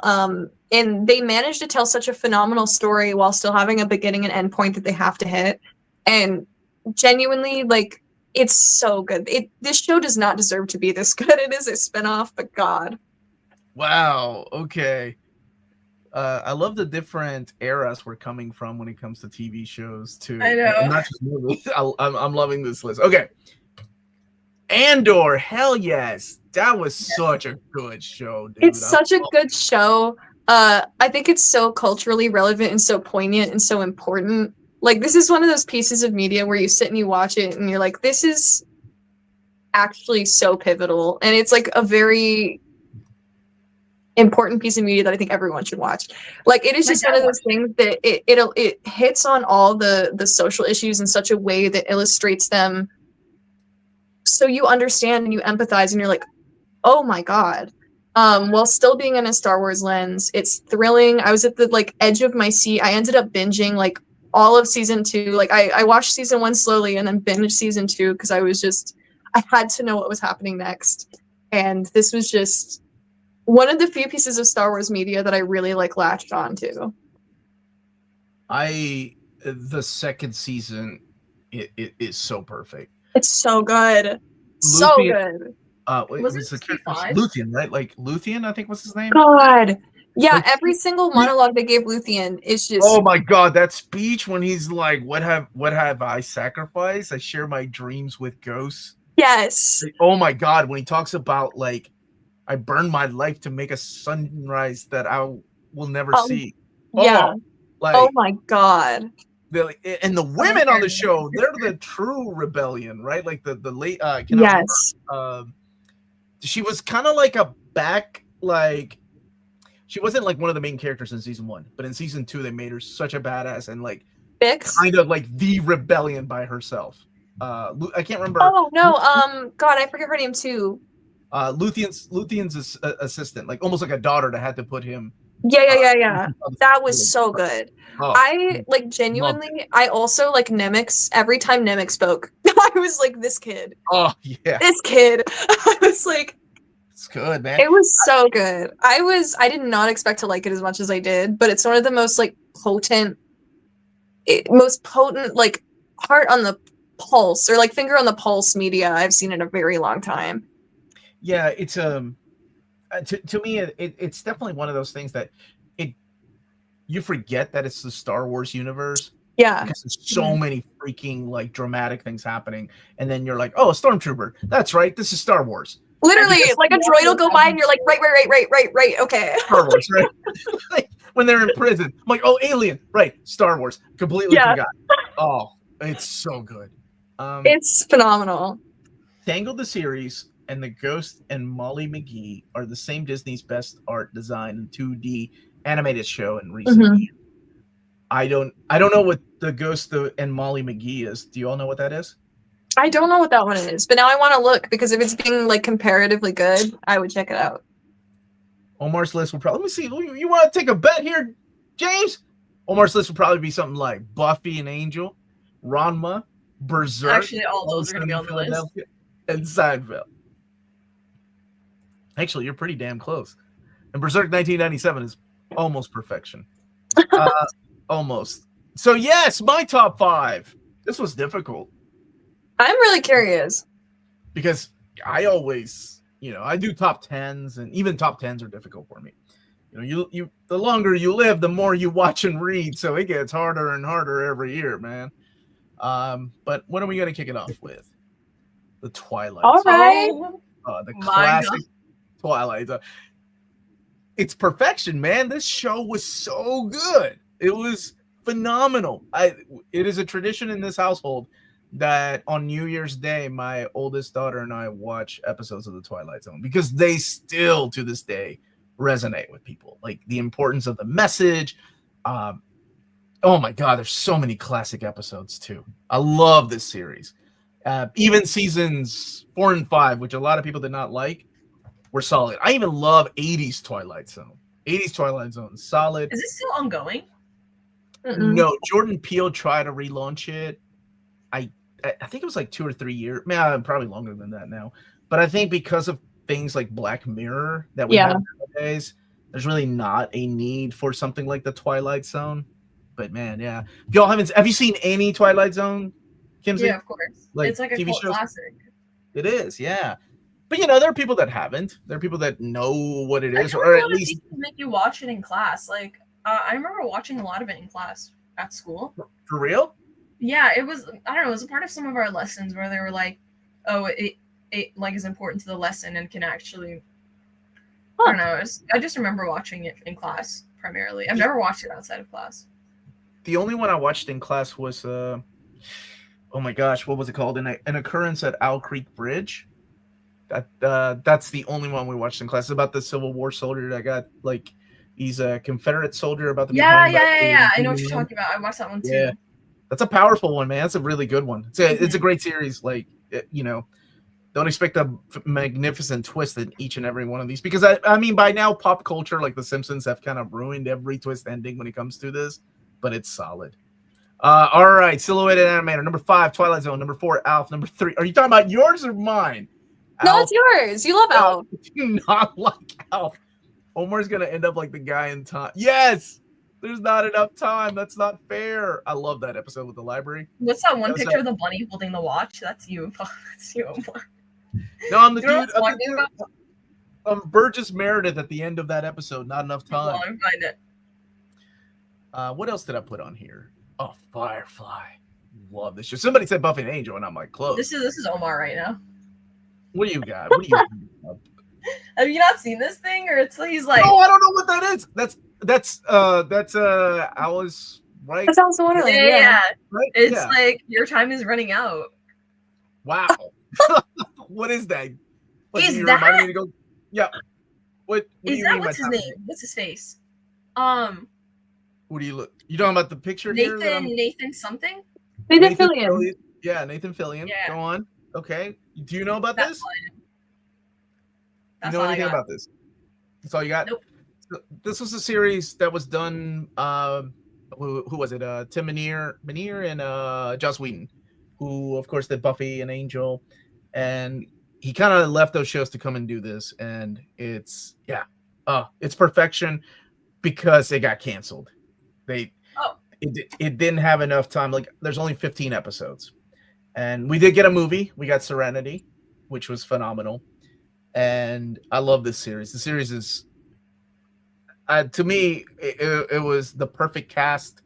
And they managed to tell such a phenomenal story while still having a beginning and end point that they have to hit. And genuinely, like, it's so good. This show does not deserve to be this good. It is a spinoff, but God. Wow. Okay. I love the different eras we're coming from when it comes to TV shows too. I know. And not just movies. I'm loving this list. Okay. Andor, hell yes. That was such a good show, dude. It's such a good show. I think it's so culturally relevant and so poignant and so important. Like, this is one of those pieces of media where you sit and you watch it and you're like, this is actually so pivotal. And it's like a very important piece of media that I think everyone should watch. Like, it is just one of those things that it hits on all the social issues in such a way that illustrates them so you understand and you empathize and you're like, oh my god. While still being in a Star Wars lens, it's thrilling. I was at the like edge of my seat. I ended up binging like all of season 2. Like I watched season 1 slowly and then binged season 2 because I had to know what was happening next. And this was just one of the few pieces of Star Wars media that I really like latched onto. The second season it is so perfect. It's so good. So good. Was it it the character 65? Luthien, right? Like Luthien, I think was his name. God. Yeah, Like, every single monologue they gave Luthien is just oh my god, that speech when he's like, what have I sacrificed? I share my dreams with ghosts. yes. Like, oh my god, when he talks about like, I burned my life to make a sunrise that I will never see. Yeah. Oh, like, Oh my god. and the women on the show, they're the true rebellion, right? Like the late Yes. she was kind of like a like she wasn't like one of the main characters in season 1, but in season 2 they made her such a badass and like Bix? kind of like the rebellion by herself. I can't remember. Oh no, god, I forget her name too. Luthien's assistant, like almost like a daughter that had to put him. Yeah. That was so good. Oh, I like genuinely, I also like Nemix. Every time Nemix spoke, I was like, this kid. Oh yeah. This kid. I was like, it's good, man. it was so good. I did not expect to like it as much as I did, but it's one of the most like most potent like heart on the pulse or like finger on the pulse media I've seen in a very long time. Yeah, it's to me it's definitely one of those things that you forget that it's the Star Wars universe. Yeah, because there's so many freaking like dramatic things happening, and then you're like, oh, a stormtrooper, that's right, this is Star Wars. Literally, like a droid will go by and you're like, right, okay. Star Wars, right? Like, when they're in prison, I'm like, oh, alien, right? Star Wars, completely forgot. Oh, it's so good. It's phenomenal. Tangled the series and The Ghost and Molly McGee are the same Disney's best art design and 2D animated show in recent years. I don't know what The Ghost and Molly McGee is. Do you all know what that is? I don't know what that one is, but now I want to look because if it's being like comparatively good, I would check it out. Omar's list will probably, let me see. You want to take a bet here, James? Omar's list will probably be something like Buffy and Angel, Ranma, Berserk. Actually, all those are going to be on the list. And Seinfeld. Actually, you're pretty damn close. And Berserk 1997 is almost perfection. Almost. So yes, my top 5. This was difficult. I'm really curious. Because I always, I do top 10s, and even top 10s are difficult for me. You the longer you live, the more you watch and read, so it gets harder and harder every year, man. But when are we going to kick it off with? The Twilight. All right. The classic Twilight. It's perfection, man. This show was so good. It was phenomenal. It is a tradition in this household that on New Year's Day, my oldest daughter and I watch episodes of The Twilight Zone because they still, to this day, resonate with people. Like the importance of the message. Oh my God, there's so many classic episodes too. I love this series. Even seasons 4 and 5, which a lot of people did not like, were solid. I even love 80s Twilight Zone. 80s Twilight Zone, solid. Is it still ongoing? No, Jordan Peele tried to relaunch it. I think it was like 2 or 3 years. Probably longer than that now. But I think because of things like Black Mirror that we have nowadays, there's really not a need for something like the Twilight Zone. But man, yeah. If y'all have you seen any Twilight Zone, Kimsey? Yeah, of course. Like it's like a cult classic. It is, yeah. But there are people that haven't. There are people that know what it is, or at least make you watch it in class. Like I remember watching a lot of it in class at school. For real? Yeah, it was. I don't know. It was a part of some of our lessons where they were like, "Oh, it like is important to the lesson and can actually." I don't know. I just remember watching it in class primarily. I've never watched it outside of class. The only one I watched in class was oh my gosh, what was it called? An Occurrence at Owl Creek Bridge. That's the only one we watched in class. It's about the Civil War soldier that got like he's a Confederate soldier about to be yeah. I know what you're talking about. I watched that one too. Yeah. That's a powerful one, man. That's a really good one. It's a great series. Like don't expect a magnificent twist in each and every one of these, because I mean, by now pop culture like The Simpsons have kind of ruined every twist ending when it comes to this, but it's solid. All right, Silhouetted Animator, number 5, Twilight Zone, number 4, Alf, number 3. Are you talking about yours or mine? No, Alf, it's yours. You love Alf. do not like Alf. Omar's gonna end up like the guy in time. Yes, there's not enough time. That's not fair. I love that episode with the library. What's that one That was picture of the bunny holding the watch? That's you. That's you. No, I'm the Do you know dude. what I'm talking about? Burgess Meredith at the end of that episode. Not enough Hold time. on, let me find it. What else did I put on here? Oh, Firefly. Love this show. Somebody said Buffy and Angel, and I'm like, close. This is Omar right now. What do you got? What do you got? Have you not seen this thing? Or he's like, No, I don't know what that is. That's Alice, right? That sounds Wonderland. yeah. Right? It's Yeah. like your time is running out. Wow. What is that? What, Is you that- remind me to go? Yeah. What do Is you that mean by what's his time? name? What's his face? What do you look? You talking about the picture here? that I'm- Nathan something? Nathan Fillion. Yeah, Nathan Fillion. Yeah. Go on. Okay. Do you know about That's this? all I know. You That's know all I anything got. about this? That's all you got? Nope. So, this was a series that was done. Who was it? Tim Minear and Joss Whedon, who of course did Buffy and Angel, and he kind of left those shows to come and do this, and it's perfection because it got canceled. It didn't have enough time. Like there's only 15 episodes, and we did get a movie. We got Serenity, which was phenomenal. And I love this series. The series is, to me, it was the perfect cast,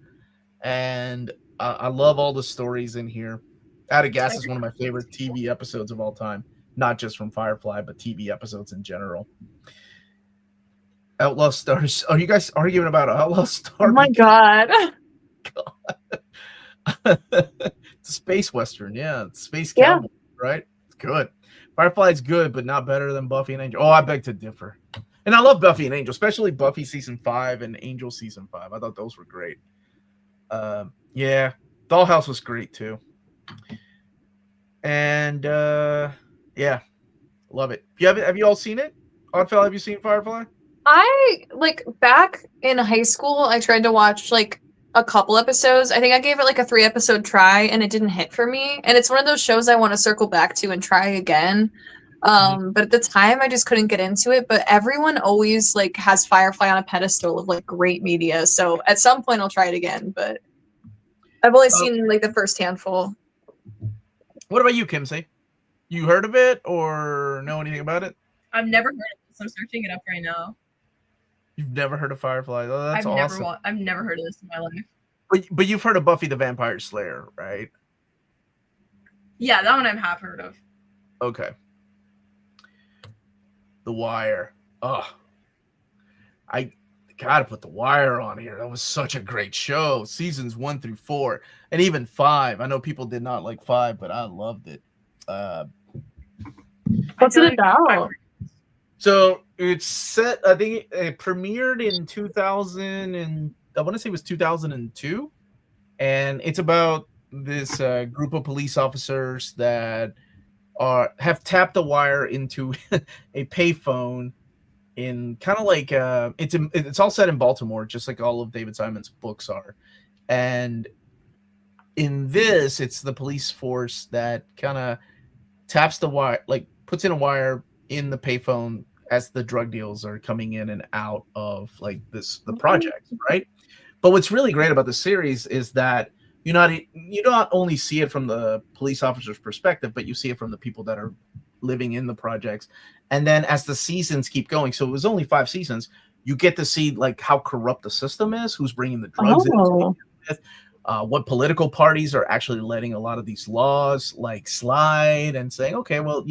and I love all the stories in here. Out of Gas is one of my favorite TV episodes of all time, not just from Firefly, but TV episodes in general. Outlaw Stars. Are you guys arguing about Outlaw Stars? Oh my god. It's a space western, yeah. It's space cowboy, right? It's good. Firefly's good, but not better than Buffy and Angel. Oh, I beg to differ. And I love Buffy and Angel, especially Buffy season 5 and Angel season 5. I thought those were great. Yeah, Dollhouse was great too. And yeah, love it. Have you all seen it? Oddfellow, have you seen Firefly? I back in high school, I tried to watch a couple episodes. I think I gave it a 3-episode try and it didn't hit for me. And it's one of those shows I want to circle back to and try again. But at the time I just couldn't get into it. But everyone always has Firefly on a pedestal of great media. So at some point I'll try it again. But I've only seen the first handful. What about you, Kimsey? You heard of it or know anything about it? I've never heard of this. I'm searching it up right now. You've never heard of Firefly? Oh, that's awesome. I've never heard of this in my life. But you've heard of Buffy the Vampire Slayer, right? Yeah, that one I have heard of. Okay. The Wire. Oh, I gotta put The Wire on here. That was such a great show. Seasons 1 through 4, and even 5. I know people did not like 5, but I loved it. What's it about? So it's set. I think it premiered in 2000, and I want to say it was 2002, and it's about this group of police officers that have tapped the wire into a payphone in kind of it's all set in Baltimore, just like all of David Simon's books are, and in this, it's the police force that kind of taps the wire, puts in a wire in the payphone as the drug deals are coming in and out of the project, right? But what's really great about the series is that you not only see it from the police officer's perspective, but you see it from the people that are living in the projects. And then as the seasons keep going, so it was only 5 seasons, you get to see how corrupt the system is, who's bringing the drugs in, what political parties are actually letting a lot of these laws slide and saying, okay, well,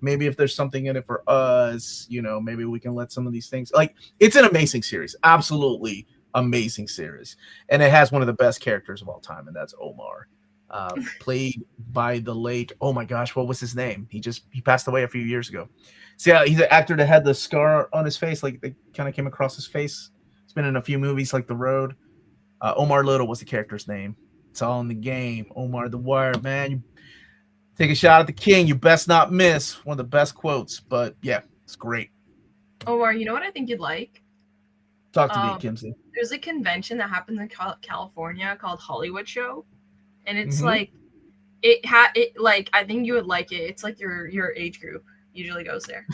maybe if there's something in it for us, maybe we can let some of these things. It's an amazing series, absolutely amazing series, and it has one of the best characters of all time, and that's Omar, played by the late, oh my gosh, what was his name? He passed away a few years ago. So yeah, he's an actor that had the scar on his face, they kind of came across his face. He's been in a few movies like The Road. Omar Little was the character's name. It's all in the game. Omar the Wire, man. Take a shot at the king. You best not miss. One of the best quotes. But yeah, it's great. Omar, you know what I think you'd like? Talk to me, Kimsey. There's a convention that happens in California called Hollywood Show, and it's Mhm. like like I think you would like it. It's like your age group usually goes there.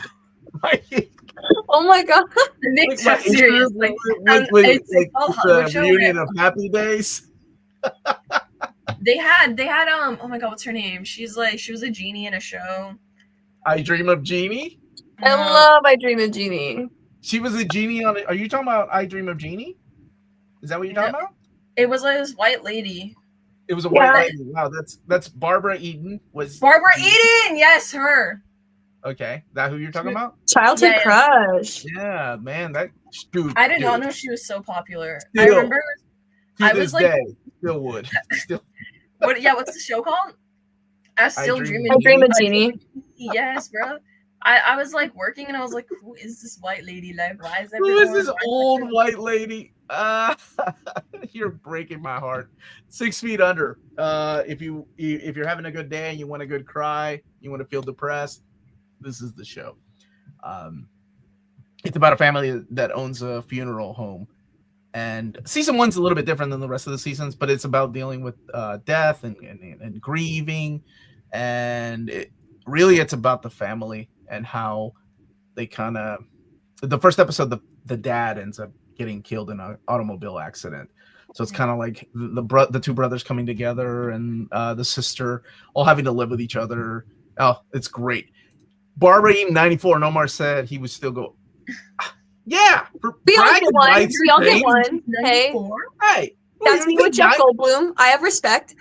Oh my god. Nick's My so serious. age Like, group it's it's called the Hollywood Show. reunion of Happy Days. They had oh my god, what's her name? She was a genie in a show. I Dream of Jeannie. I love I Dream of Jeannie. She was a genie on it. Are you talking about I Dream of Jeannie? Is that what you're talking about? It was like this white lady. It was a white lady. Wow, that's Barbara Eden. Was Barbara Eden, yes, her. Okay, that who you're talking about? Childhood crush. Yeah, man, that dude. I did not know she was so popular. Still, I remember to I this was like, day, still would. Still. What's the show called? I still dream I Dream of Jeannie. Yes, bro. I was like working and I was like, who is this white lady? Like, why is Who is this old white lady? You're breaking my heart. 6 feet under. If you're having a good day and you want a good cry, you want to feel depressed, this is the show. It's about a family that owns a funeral home, and season 1's a little bit different than the rest of the seasons, but it's about dealing with death and grieving, and it's about the family and how they kind of. The first episode, the dad ends up getting killed in an automobile accident. So it's kind of like the two brothers coming together and the sister all having to live with each other. Oh, it's great. Barbara Eden 94. And Omar said he would still go. Yeah, we all get one. We all get one. Hey, hey, that's me with Jeff Goldblum. I have respect.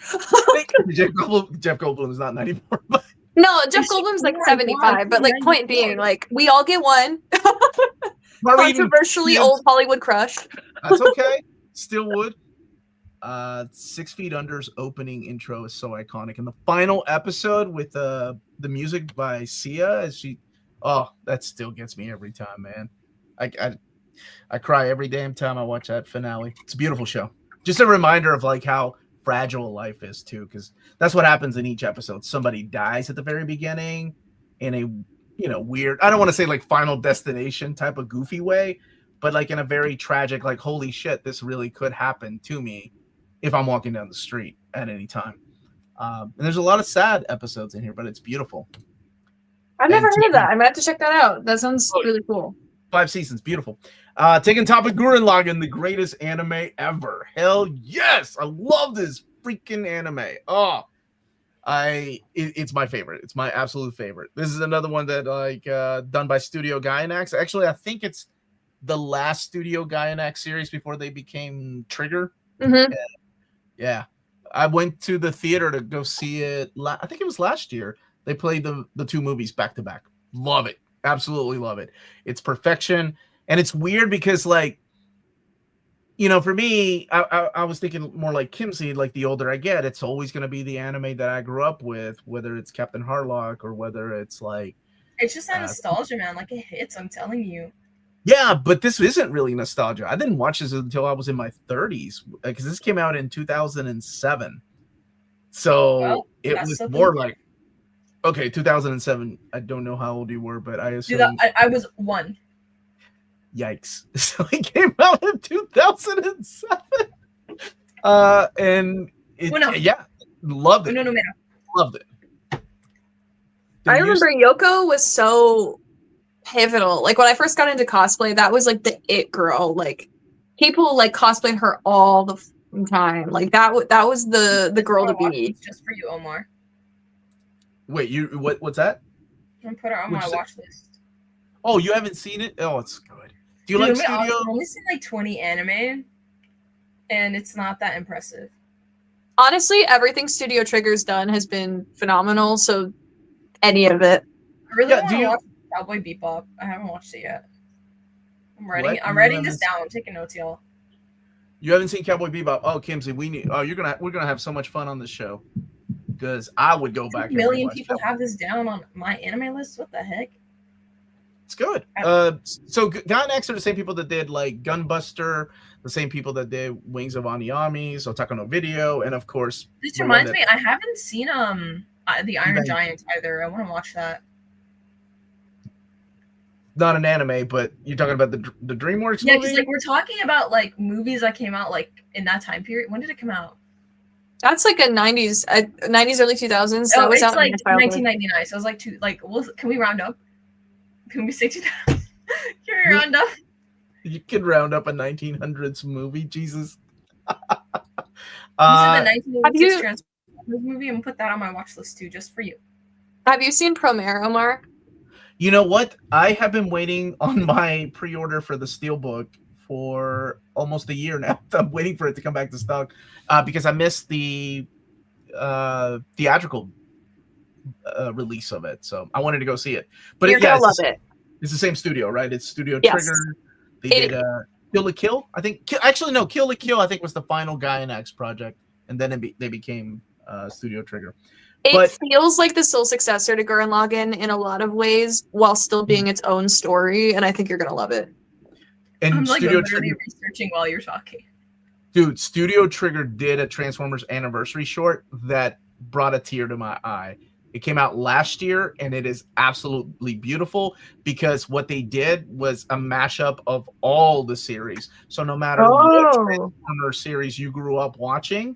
Jeff Goldblum is not 94, but no, Jeff Goldblum's like 75. But like, point being, like, we all get one. Controversially old Hollywood crush. That's okay. Still would. 6 Feet Under's opening intro is so iconic, and the final episode with the music by Sia as she, that still gets me every time, man. I cry every damn time I watch that finale. It's a beautiful show. Just a reminder of like how fragile life is too, because that's what happens in each episode. Somebody dies at the very beginning in a weird, I don't want to say like Final Destination type of goofy way, but like in a very tragic, like, holy shit, this really could happen to me if I'm walking down the street at any time. And there's a lot of sad episodes in here, but it's beautiful. I've never heard of that. I'm gonna have to check that out. That sounds really cool. 5 seasons, beautiful. Taking Topic Gurren Lagann, the greatest anime ever. Hell yes, I love this freaking anime. It's my favorite. It's my absolute favorite. This is another one that done by Studio Gainax. Actually, I think it's the last Studio Gainax series before they became Trigger. Mm-hmm. Yeah, I went to the theater to go see it. I think it was last year. They played the two movies back to back. Love it. Absolutely love it. It's perfection. And it's weird because, like, for me, I was thinking more like Kimsey, like the older I get, it's always going to be the anime that I grew up with, whether it's Captain Harlock or whether it's like... It's just that nostalgia, man. Like, it hits, I'm telling you. Yeah, but this isn't really nostalgia. I didn't watch this until I was in my 30s, because this came out in 2007. So it was more like... Okay, 2007. I don't know how old you were, but I assume... Dude, I was 1. Yikes. So it came out in 2007. And loved it. No. Loved it. I remember Yoko was so pivotal. Like, when I first got into cosplay, that was like the it girl. Like, people like cosplayed her all the time. Like, that was the girl to be. Just for you, Omar. Wait, what's that? I'm gonna put her on my watch list. Oh, you haven't seen it? Oh, it's good. Do you like Studio? I've only seen like 20 anime, and it's not that impressive. Honestly, everything Studio Trigger's done has been phenomenal. So, any of it. I really want to watch Cowboy Bebop. I haven't watched it yet. I'm writing this down. I'm taking notes, y'all. You haven't seen Cowboy Bebop? Oh, Kimsey, we're gonna have so much fun on this show. Because I would go back. 2 million people have this down on my anime list. What the heck? It's good. So Gainax are the same people that did like Gunbuster, the same people that did Wings of Aniami, so Otaka no Video, and of course. This reminds me, I haven't seen the Iron Even- Giant either. I want to watch that. Not an anime, but you're talking about the DreamWorks Yeah, movie? because like we're talking about like movies that came out like in that time period. When did it come out? That's like a 90s, early 2000s. That Oh, was it's out like in my childhood. 1999. So it was like can we round up? Can we say 2000? Can we round up? You could round up a 1900s movie, Jesus. You said the Have 1986 you- Transformers movie. I'm gonna put that on my watch list too, just for you. Have you seen Promare, Omar? You know what? I have been waiting on my pre-order for the Steelbook for almost a year now. I'm waiting for it to come back to stock because I missed the theatrical release of it. So I wanted to go see it. But You're gonna love it. It's the same studio, right? It's Studio Yes. Trigger. They It- did Kill la Kill. I think actually no, Kill la Kill. I think was the final Gainax X project, and then they became Studio Trigger. It But- feels like the sole successor to Gurren Lagann in a lot of ways, while still being its own story, and I think you're gonna love it. And I'm like Studio literally Trigger, researching while you're talking. dude, Studio Trigger did a Transformers anniversary short that brought a tear to my eye. It came out last year, and it is absolutely beautiful because what they did was a mashup of all the series. So no matter what Transformer series you grew up watching,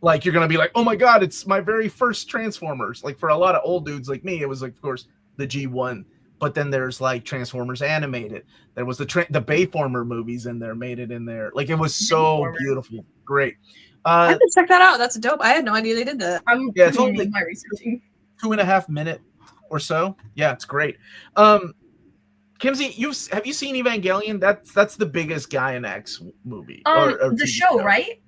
like you're gonna be like, oh my god, it's my very first Transformers. Like for a lot of old dudes like me, it was like, of course, the G1. But then there's like Transformers animated. There was the Bayformer movies in there, made it in there. Like it was so Bayformer. beautiful, great. I have to check that out. That's dope. I had no idea they did that. I'm Yeah, it's doing only- my researching. 2.5 minute or so. Yeah, it's great. Kimsey, have you seen Evangelion? That's the biggest Gainax X movie. or The TV show, right?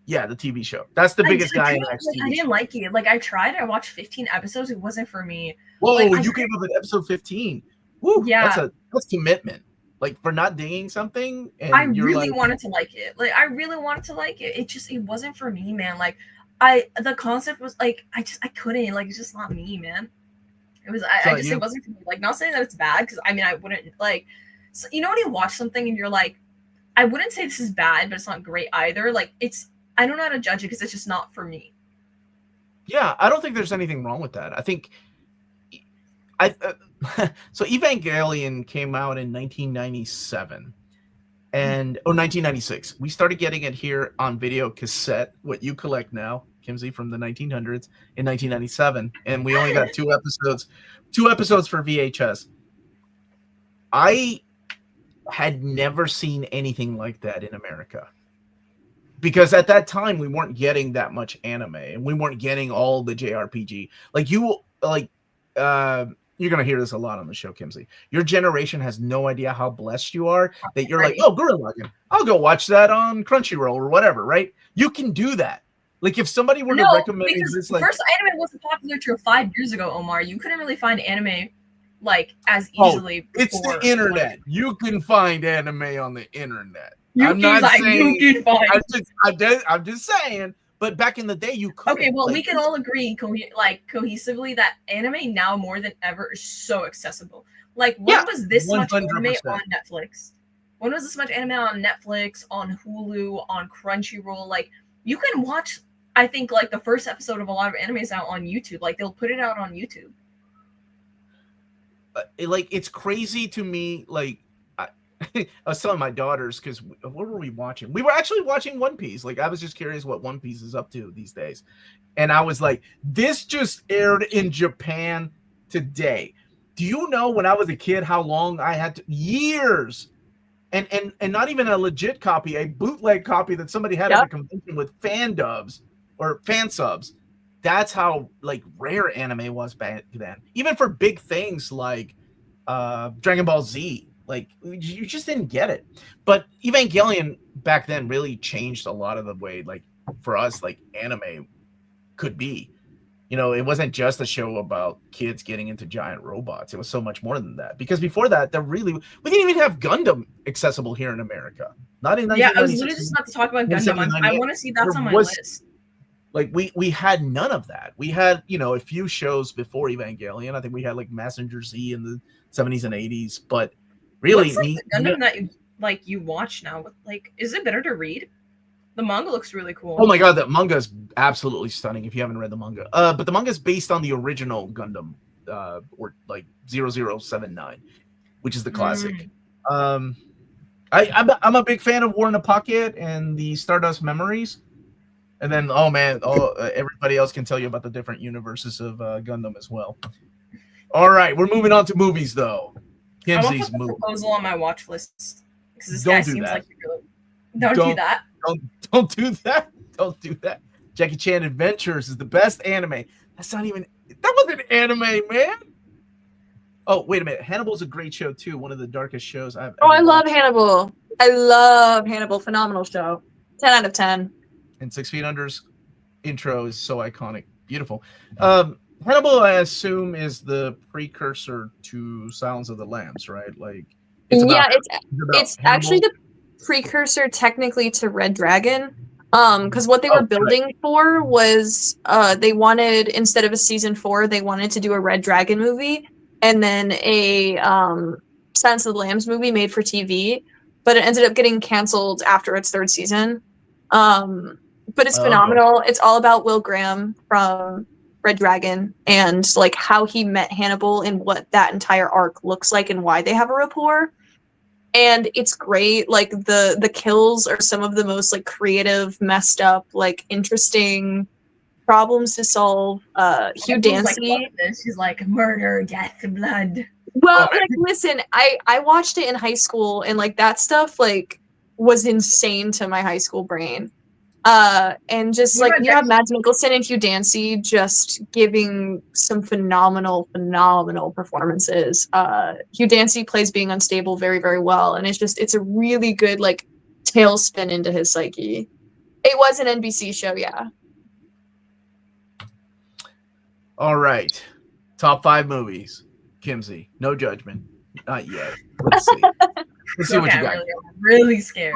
Yeah, the TV show. That's the biggest I Gainax couldn't- X TV I didn't show. like it. Like I tried. I watched 15 episodes. It wasn't for me. Whoa, like, I you gave up at episode 15. Woo, Yeah. that's commitment. Like for not digging something, and I you're really like, wanted to like it. Like I really wanted to like it. It wasn't for me, man. Like the concept was like I couldn't. Like it's just not me, man. It was it wasn't for me. Like not saying that it's bad because I mean I wouldn't like. So, you know when you watch something and you're like, I wouldn't say this is bad, but it's not great either. Like I don't know how to judge it because it's just not for me. yeah, I don't think there's anything wrong with that. I think so Evangelion came out in 1997 and 1996. We started getting it here on video cassette, what you collect now, Kimsey, from the 1900s in 1997, and we only got two episodes for VHS. I had never seen anything like that in America. Because at that time we weren't getting that much anime and we weren't getting all the JRPG. You're gonna hear this a lot on the show, Kimsey. Your generation has no idea how blessed you are that you're like, oh, Gurren Lagann, I'll go watch that on Crunchyroll or whatever, right? You can do that. Like if somebody were to recommend because this, like first anime wasn't popular till 5 years ago, Omar. You couldn't really find anime like as easily. It's the internet. Like, you can find anime on the internet. I'm just saying. But back in the day, you could. Okay, well, we can all agree cohesively that anime now more than ever is so accessible. Like, when was this much anime 100%. on Netflix? When was this much anime on Netflix, on Hulu, on Crunchyroll? Like, you can watch, I think, like, the first episode of a lot of animes out on YouTube. Like, they'll put it out on YouTube. It's crazy to me. Like, I was telling my daughters, because what were we watching? We were actually watching One Piece. Like, I was just curious what One Piece is up to these days. And I was like, this just aired in Japan today. Do you know when I was a kid how long I had to? Years. And not even a legit copy, a bootleg copy that somebody had at a convention with fan dubs or fan subs. That's how like rare anime was back then. Even for big things like Dragon Ball Z. Like, you just didn't get it. But Evangelion back then really changed a lot of the way, like, for us, like, anime could be. You know, it wasn't just a show about kids getting into giant robots. It was so much more than that. Because before that, we didn't even have Gundam accessible here in America. Not in 1996. Yeah, I was literally just about to talk about Gundam. I want to see that's on my list. Like, we had none of that. We had, you know, a few shows before Evangelion. I think we had, like, Messenger Z in the 70s and 80s. But really, what's, like, the Gundam that you watch now? Like, is it better to read? The manga looks really cool. Oh my god, that manga is absolutely stunning if you haven't read the manga. But the manga is based on the original Gundam, or like 0079, which is the classic. I'm a big fan of War in a Pocket and the Stardust Memories. And then, everybody else can tell you about the different universes of Gundam as well. All right, we're moving on to movies, though. I want to Kimsey's put the movie. proposal on my watch list because this Don't guy do seems that. like really... Don't do that. Don't do that. Don't do that. Jackie Chan Adventures is the best anime. That's not even... That wasn't anime, man. Oh, wait a minute. Hannibal's a great show, too. One of the darkest shows I've ever I love watched. Hannibal. I love Hannibal. Phenomenal show. 10 out of 10. And 6 Feet Under's intro is so iconic. Beautiful. Hannibal, I assume, is the precursor to Silence of the Lambs, right? Like, it's actually the precursor technically to Red Dragon. Because what they were building for was they wanted, instead of a season 4, they wanted to do a Red Dragon movie and then a Silence of the Lambs movie made for TV, but it ended up getting canceled after its 3rd season. But it's phenomenal. It's all about Will Graham from Red Dragon and like how he met Hannibal and what that entire arc looks like and why they have a rapport. And it's great. Like the kills are some of the most like creative, messed up, like interesting problems to solve. Hugh Dancy. She's like murder, death, blood. Well, like listen, I watched it in high school and like that stuff like was insane to my hugh school brain. And just like you have Mads Mikkelsen and Hugh Dancy just giving some phenomenal performances. Hugh Dancy plays being unstable very, very well, and it's a really good like tailspin into his psyche. It was an NBC show, yeah. All right, top 5 movies. Kimsey, no judgment, not yet. Let's see. Let's see what you got. I'm really scared.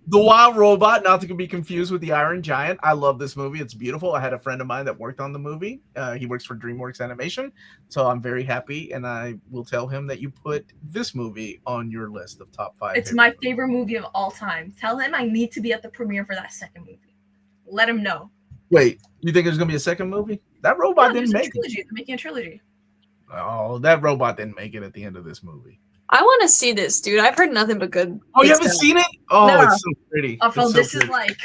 The Wild Robot, not to be confused with the Iron Giant. I love this movie. It's beautiful. I had a friend of mine that worked on the movie. He works for DreamWorks Animation. So I'm very happy. And I will tell him that you put this movie on your list of top 5. It's my favorite movie of all time. Tell him I need to be at the premiere for that second movie. Let him know. Wait, you think there's going to be a second movie? That robot didn't make it. They're making a trilogy. Oh, that robot didn't make it at the end of this movie. I want to see this, dude. I've heard nothing but good. Oh, you haven't seen it? Oh, no. It's so pretty. Oh, Phil, this is like,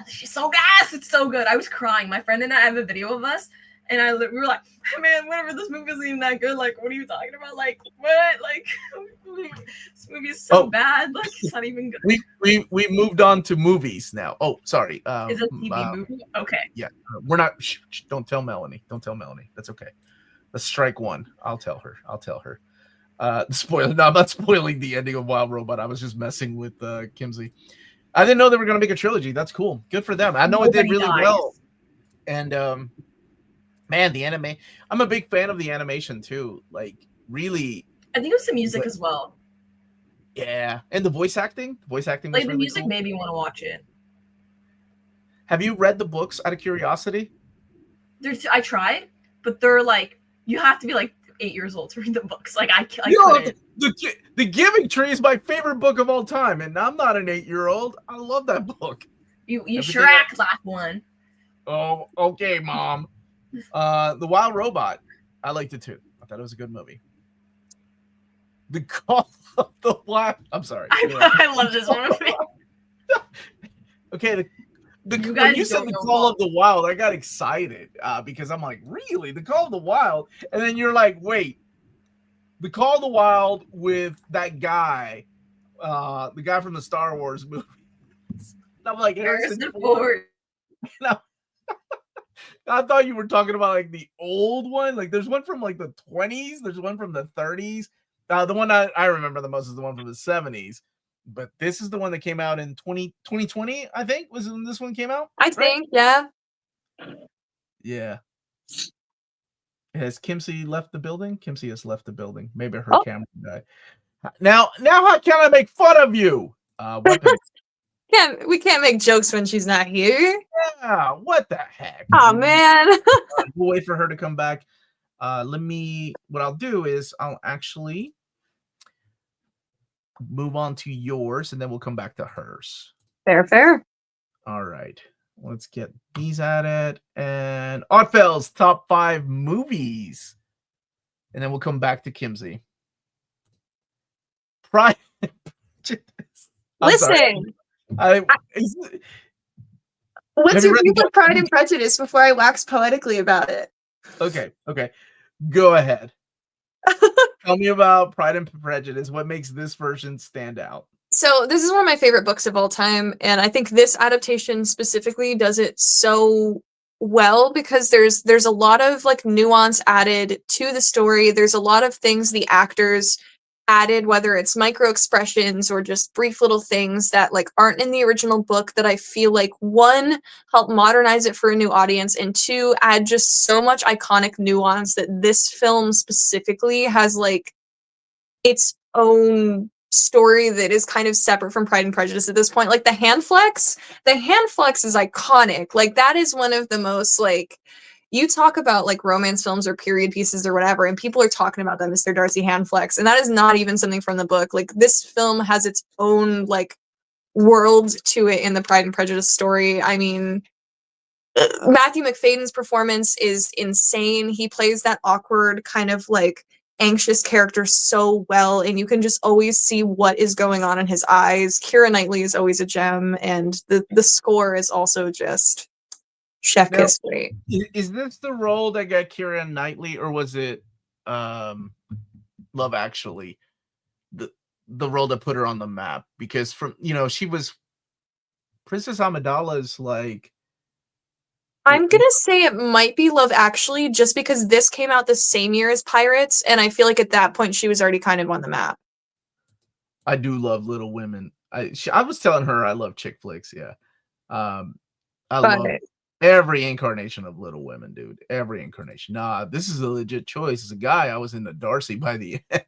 she's so gas. It's so good. I was crying. My friend and I have a video of us, and we were like, man, whatever. This movie isn't even that good. Like, what are you talking about? Like, what? Like, this movie is so bad. Like, it's not even good. We moved on to movies now. Oh, sorry. Is it a TV movie? Okay. Yeah, we're not. Don't tell Melanie. Don't tell Melanie. That's okay. Let's strike one. I'll tell her. Spoiler. No, I'm not spoiling the ending of Wild Robot. I was just messing with Kimsey. I didn't know they were going to make a trilogy. That's cool. Good for them. I know it did really well. And man, the anime. I'm a big fan of the animation too. Like, really. I think it was the music as well. Yeah, and the voice acting. Was like really the music cool. made me want to watch it. Have you read the books out of curiosity? I tried, but they're like you have to be like 8 years old to read the books. Like I couldn't. The Giving Tree is my favorite book of all time, and I'm not an 8-year-old. I love that book. You sure act like one. Oh, okay, Mom. The Wild Robot. I liked it too. I thought it was a good movie. The Call of the Wild. I'm sorry. I love this movie. Okay, when you said the Call of the Wild, I got excited because I'm like, really? The Call of the Wild? And then you're like, wait, the Call of the Wild with that guy, the guy from the Star Wars movies. I'm like, Harrison Ford. I thought you were talking about like the old one. Like there's one from like the 20s. There's one from the 30s. The one I remember the most is the one from the 70s. But this is the one that came out in 2020, I think, was when this one came out? I think, yeah. Yeah. Has Kimsey left the building? Kimsey has left the building. Maybe her camera died. Now how can I make fun of you? We can't make jokes when she's not here. Yeah, what the heck? Oh, man. We'll wait for her to come back. What I'll do is I'll actually move on to yours, and then we'll come back to hers. Fair. All right. Let's get these at it. And Oddfells top 5 movies. And then we'll come back to Kimsey. Pride. Listen, have you what's your read view the of Pride and Prejudice before I wax poetically about it? Okay. Go ahead. Tell me about Pride and Prejudice. What makes this version stand out? So this is one of my favorite books of all time, and I think this adaptation specifically does it so well because there's a lot of like nuance added to the story. There's a lot of things the actors added, whether it's micro expressions or just brief little things that like aren't in the original book that I feel like one, help modernize it for a new audience, and two, add just so much iconic nuance that this film specifically has like its own story that is kind of separate from Pride and Prejudice at this point. Like the hand flex is iconic. Like that is one of the most like, you talk about like romance films or period pieces or whatever, and people are talking about them as their Darcy hand flex, and that is not even something from the book. Like this film has its own like world to it in the Pride and Prejudice story. I mean, Matthew McFadden's performance is insane. He plays that awkward kind of like anxious character so well, and you can just always see what is going on in his eyes. Keira Knightley is always a gem, and the score is also just chef kiss great. Is this the role that got Keira Knightley, or was it Love Actually, the role that put her on the map? Because from she was Princess Amidala's like. I'm gonna say it might be Love Actually, just because this came out the same year as Pirates, and I feel like at that point she was already kind of on the map. I do love Little Women. I was telling her I love chick flicks. Yeah, I love every incarnation of Little Women, dude. Every incarnation. Nah, this is a legit choice. As a guy, I was into Darcy by the end.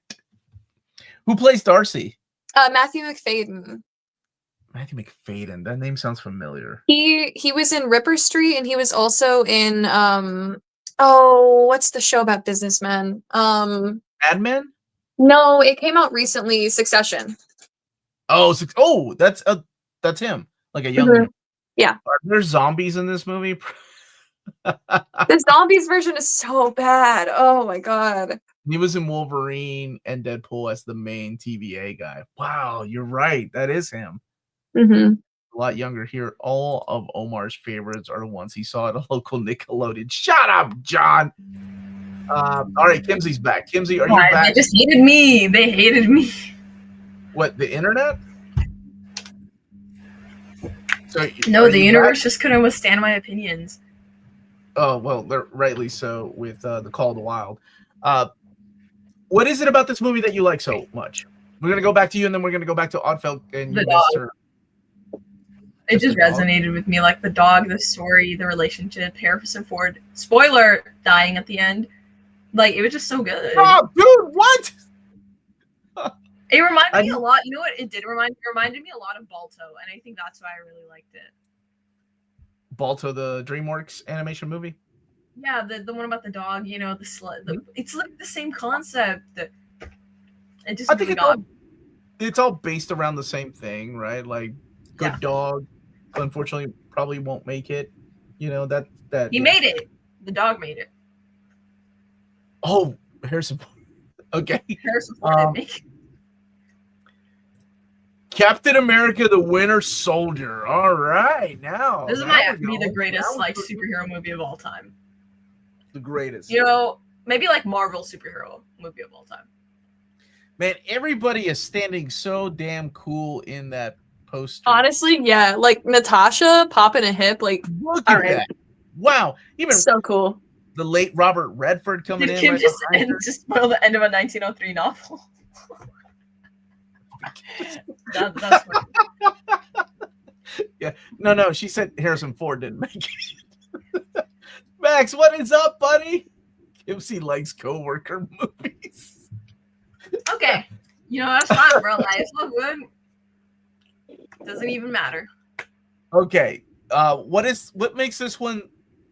Who plays Darcy? Matthew McFadden. Matthew McFadden. That name sounds familiar. He was in Ripper Street, and he was also in what's the show about businessmen? Mad Men? No, it came out recently. Succession. Oh, that's him. Like a young. Yeah. Are there zombies in this movie? The zombies version is so bad. Oh my god. He was in Wolverine and Deadpool as the main TVA guy. Wow, you're right. That is him. Mm-hmm. A lot younger here. All of Omar's favorites are the ones he saw at a local Nickelodeon. Shut up, John. All right, Kimsey's back. Kimsey, are you back? They just hated me. They hated me. What, the internet? So no, the universe just couldn't withstand my opinions. Oh, well, they're rightly so with the Call of the Wild. What is it about this movie that you like so much? We're going to go back to you, and then we're going to go back to Oddfeld and the dog. It just resonated with me, like the dog, the story, the relationship, Harrison Ford. Spoiler, dying at the end. Like, it was just so good. Oh, dude, what? It reminded me a lot. You know what it did remind me? It reminded me a lot of Balto, and I think that's why I really liked it. Balto, the DreamWorks animation movie? Yeah, the one about the dog, it's like the same concept. It just it's all based around the same thing, right? Like, good dog, unfortunately, probably won't make it. That he made it. The dog made it. Oh, Harrison Ford. Okay. Harrison Ford didn't make it. Captain America: The Winter Soldier. All right, now this might be the greatest superhero movie of all time. The greatest. Maybe like Marvel superhero movie of all time. Man, everybody is standing so damn cool in that poster. Honestly, yeah, like Natasha popping a hip, like look at that. Wow, even so cool. The late Robert Redford coming in. Kim just spoil the end of a 1903 novel. That's yeah, no. She said Harrison Ford didn't make it. Max, what is up, buddy? Kimsey likes coworker movies. Okay, that's fine, bro. It's all good. Doesn't even matter. Okay, what makes this one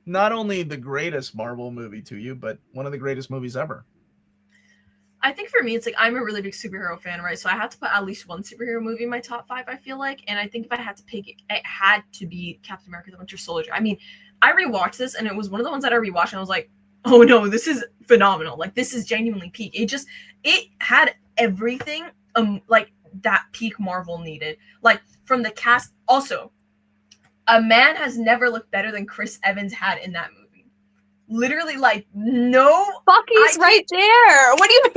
not only the greatest Marvel movie to you, but one of the greatest movies ever? I think for me, it's like I'm a really big superhero fan, right? So I had to put at least one superhero movie in my top 5, I feel like. And I think if I had to pick it, it had to be Captain America: The Winter Soldier. I mean, I rewatched this and it was one of the ones that I rewatched and I was like, oh no, this is phenomenal. Like, this is genuinely peak. It had everything like that peak Marvel needed. Like, from the cast. Also, a man has never looked better than Chris Evans had in that movie. Literally, like, no. Bucky's right there. What do you mean?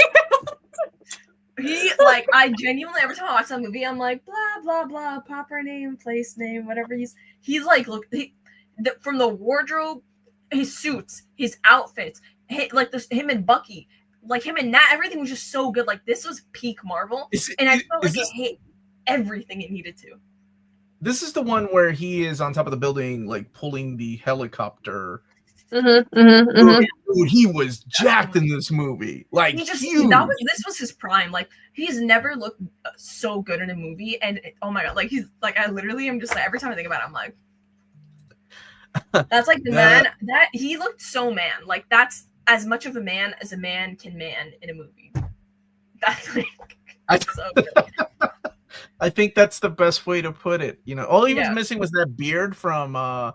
He, like, I genuinely, every time I watch that movie, I'm like, blah, blah, blah, proper name, place name, whatever. He's like, look, from the wardrobe, his suits, his outfits, him and Bucky, like him and Nat, everything was just so good. Like, this was peak Marvel. And I felt like it hit everything it needed to. This is the one where he is on top of the building, like pulling the helicopter. Dude, he was jacked in this movie. Like, this was his prime. Like, he's never looked so good in a movie. And oh my god, like, he's like, I literally am just like, every time I think about it, I'm like, that's like the man that he looked so man. Like, that's as much of a man as a man can man in a movie. That's like so good. I think that's the best way to put it. You know, all he was missing was that beard from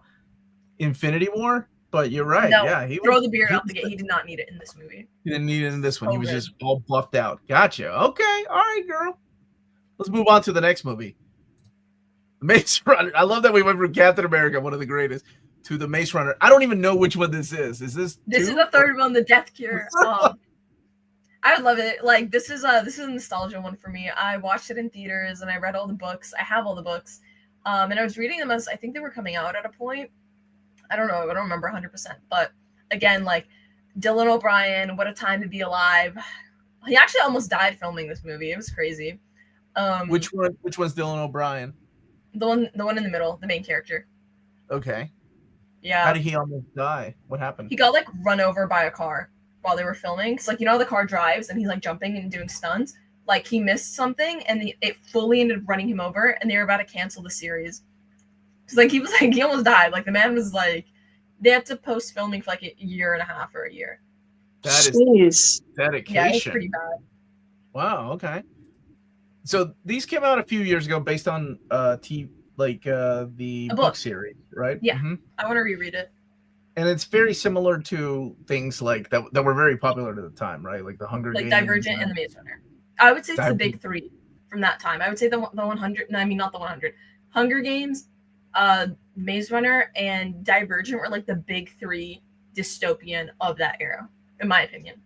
Infinity War. But you're right. No, yeah, the beard out the gate. He did not need it in this movie. He didn't need it in this one. He was just all buffed out. Gotcha. Okay. All right, girl. Let's move on to the next movie. Maze Runner. I love that we went from Captain America, one of the greatest, to the Maze Runner. I don't even know which one this is. Is this? This is the third one, the Death Cure. I love it. Like, this is a nostalgia one for me. I watched it in theaters and I read all the books. I have all the books. And I was reading them as I think they were coming out at a point. I don't know. I don't remember 100%. But again, like, Dylan O'Brien, what a time to be alive. He actually almost died filming this movie. It was crazy. Which one's Dylan O'Brien? The one in the middle, the main character. Okay. Yeah. How did he almost die? What happened? He got, like, run over by a car while they were filming. Cause, like, you know how the car drives and he's like jumping and doing stunts? Like, he missed something and it fully ended up running him over and they were about to cancel the series. Cause, like, he was like, he almost died. Like, the man was like, they had to post filming for like a year and a half or a year. That is dedication. Yeah, it's pretty bad. Wow. Okay. So these came out a few years ago, based on the book series, right? Yeah. Mm-hmm. I want to reread it. And it's very similar to things like that were very popular at the time, right? Like the Hunger Games, Divergent, and the Maze Runner. I would say it's the big three from that time. I would say the 100. No, I mean not the 100. Hunger Games, Maze Runner, and Divergent were like the big three dystopian of that era, in my opinion.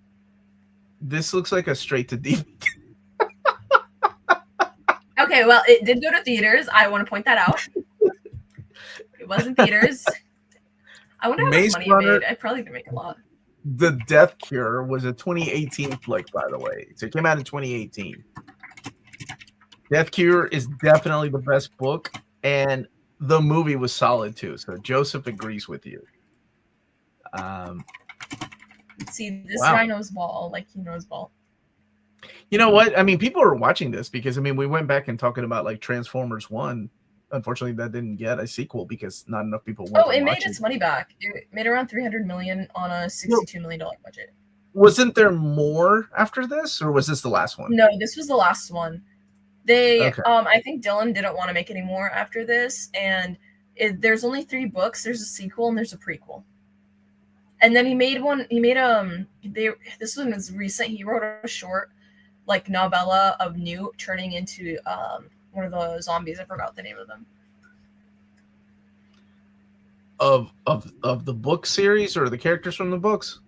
This looks like a straight to DVD. Okay, well, it did go to theaters. I want to point that out. It was in theaters. I wonder how much money it made. I probably didn't make a lot. The Death Cure was a 2018 flick, by the way. So it came out in 2018. Death Cure is definitely the best book, and the movie was solid too. So Joseph agrees with you. See, this guy knows ball. Like, he knows ball. You know what? I mean, people are watching this because, I mean, we went back and talking about like Transformers 1. Unfortunately, that didn't get a sequel because not enough people went. Oh, it made its money back. It made around $300 million on a $62 million budget. Wasn't there more after this, or was this the last one? No, this was the last one. They, I think Dylan didn't want to make any more after this, and there's only 3 books. There's a sequel and there's a prequel. And then he made one. This one was recent. He wrote a short, like, novella of Newt turning into one of the zombies. I forgot the name of them. Of the book series or the characters from the books?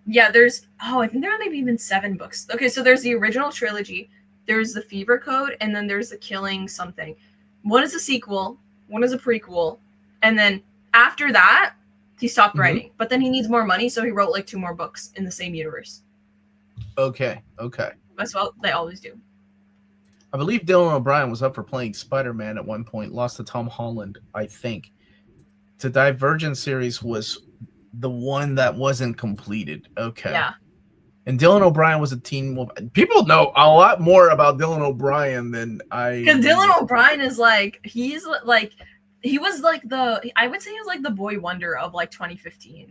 Yeah, I think there are maybe even 7 books. Okay, so there's the original trilogy, there's the Fever Code, and then there's the Killing something. One is a sequel, one is a prequel, and then after that, he stopped writing. But then he needs more money, so he wrote like 2 more books in the same universe. Okay. That's what they always do. I believe Dylan O'Brien was up for playing Spider-Man at one point, lost to Tom Holland, I think. The Divergent series was the one that wasn't completed. Okay. Yeah. And Dylan O'Brien was a Teen Wolf. People know a lot more about Dylan O'Brien than I. Because Dylan O'Brien is like, he was like I would say he was like the boy wonder of like 2015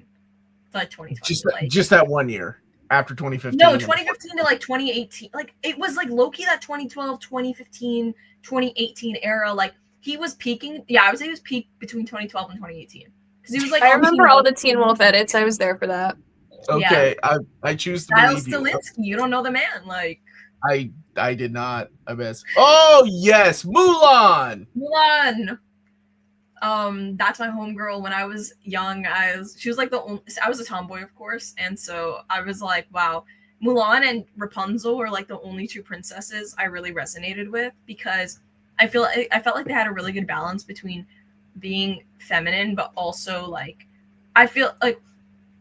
to like 2020. Just that one year. after 2015? No, 2015 to like 2018. Like it was like low-key that 2012, 2015, 2018 era. Like he was peaking. Yeah, I would say he was peak between 2012 and 2018. Because he was like I on remember Teen all Wolf. the Teen Wolf edits. I was there for that. Okay, I choose to Giles believe you. Stilinski, you don't know the man. Like I did not. I miss. Oh yes, Mulan. Mulan. That's my homegirl. When I was young, she was like I was a tomboy, of course, and so I was like, wow, Mulan and Rapunzel were like the only two princesses I really resonated with, because I felt like they had a really good balance between being feminine, but also like I feel like,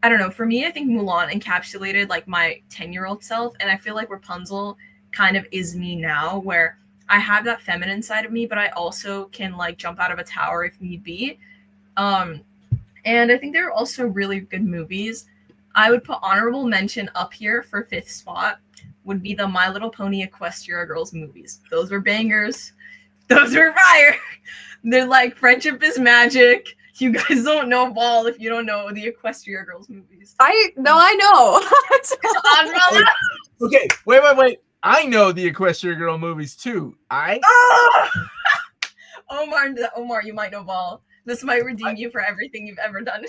I don't know, for me, I think Mulan encapsulated like my 10-year-old self, and I feel like Rapunzel kind of is me now, where I have that feminine side of me, but I also can like jump out of a tower if need be. And I think they're also really good movies. I would put honorable mention up here for 5th spot would be the My Little Pony Equestria Girls movies. Those were bangers. Those were fire. They're like Friendship is Magic. You guys don't know Ball if you don't know the Equestria Girls movies. I know. Okay, wait. I know the Equestria Girl movies too. Omar, you might know Ball. This might redeem you for everything you've ever done.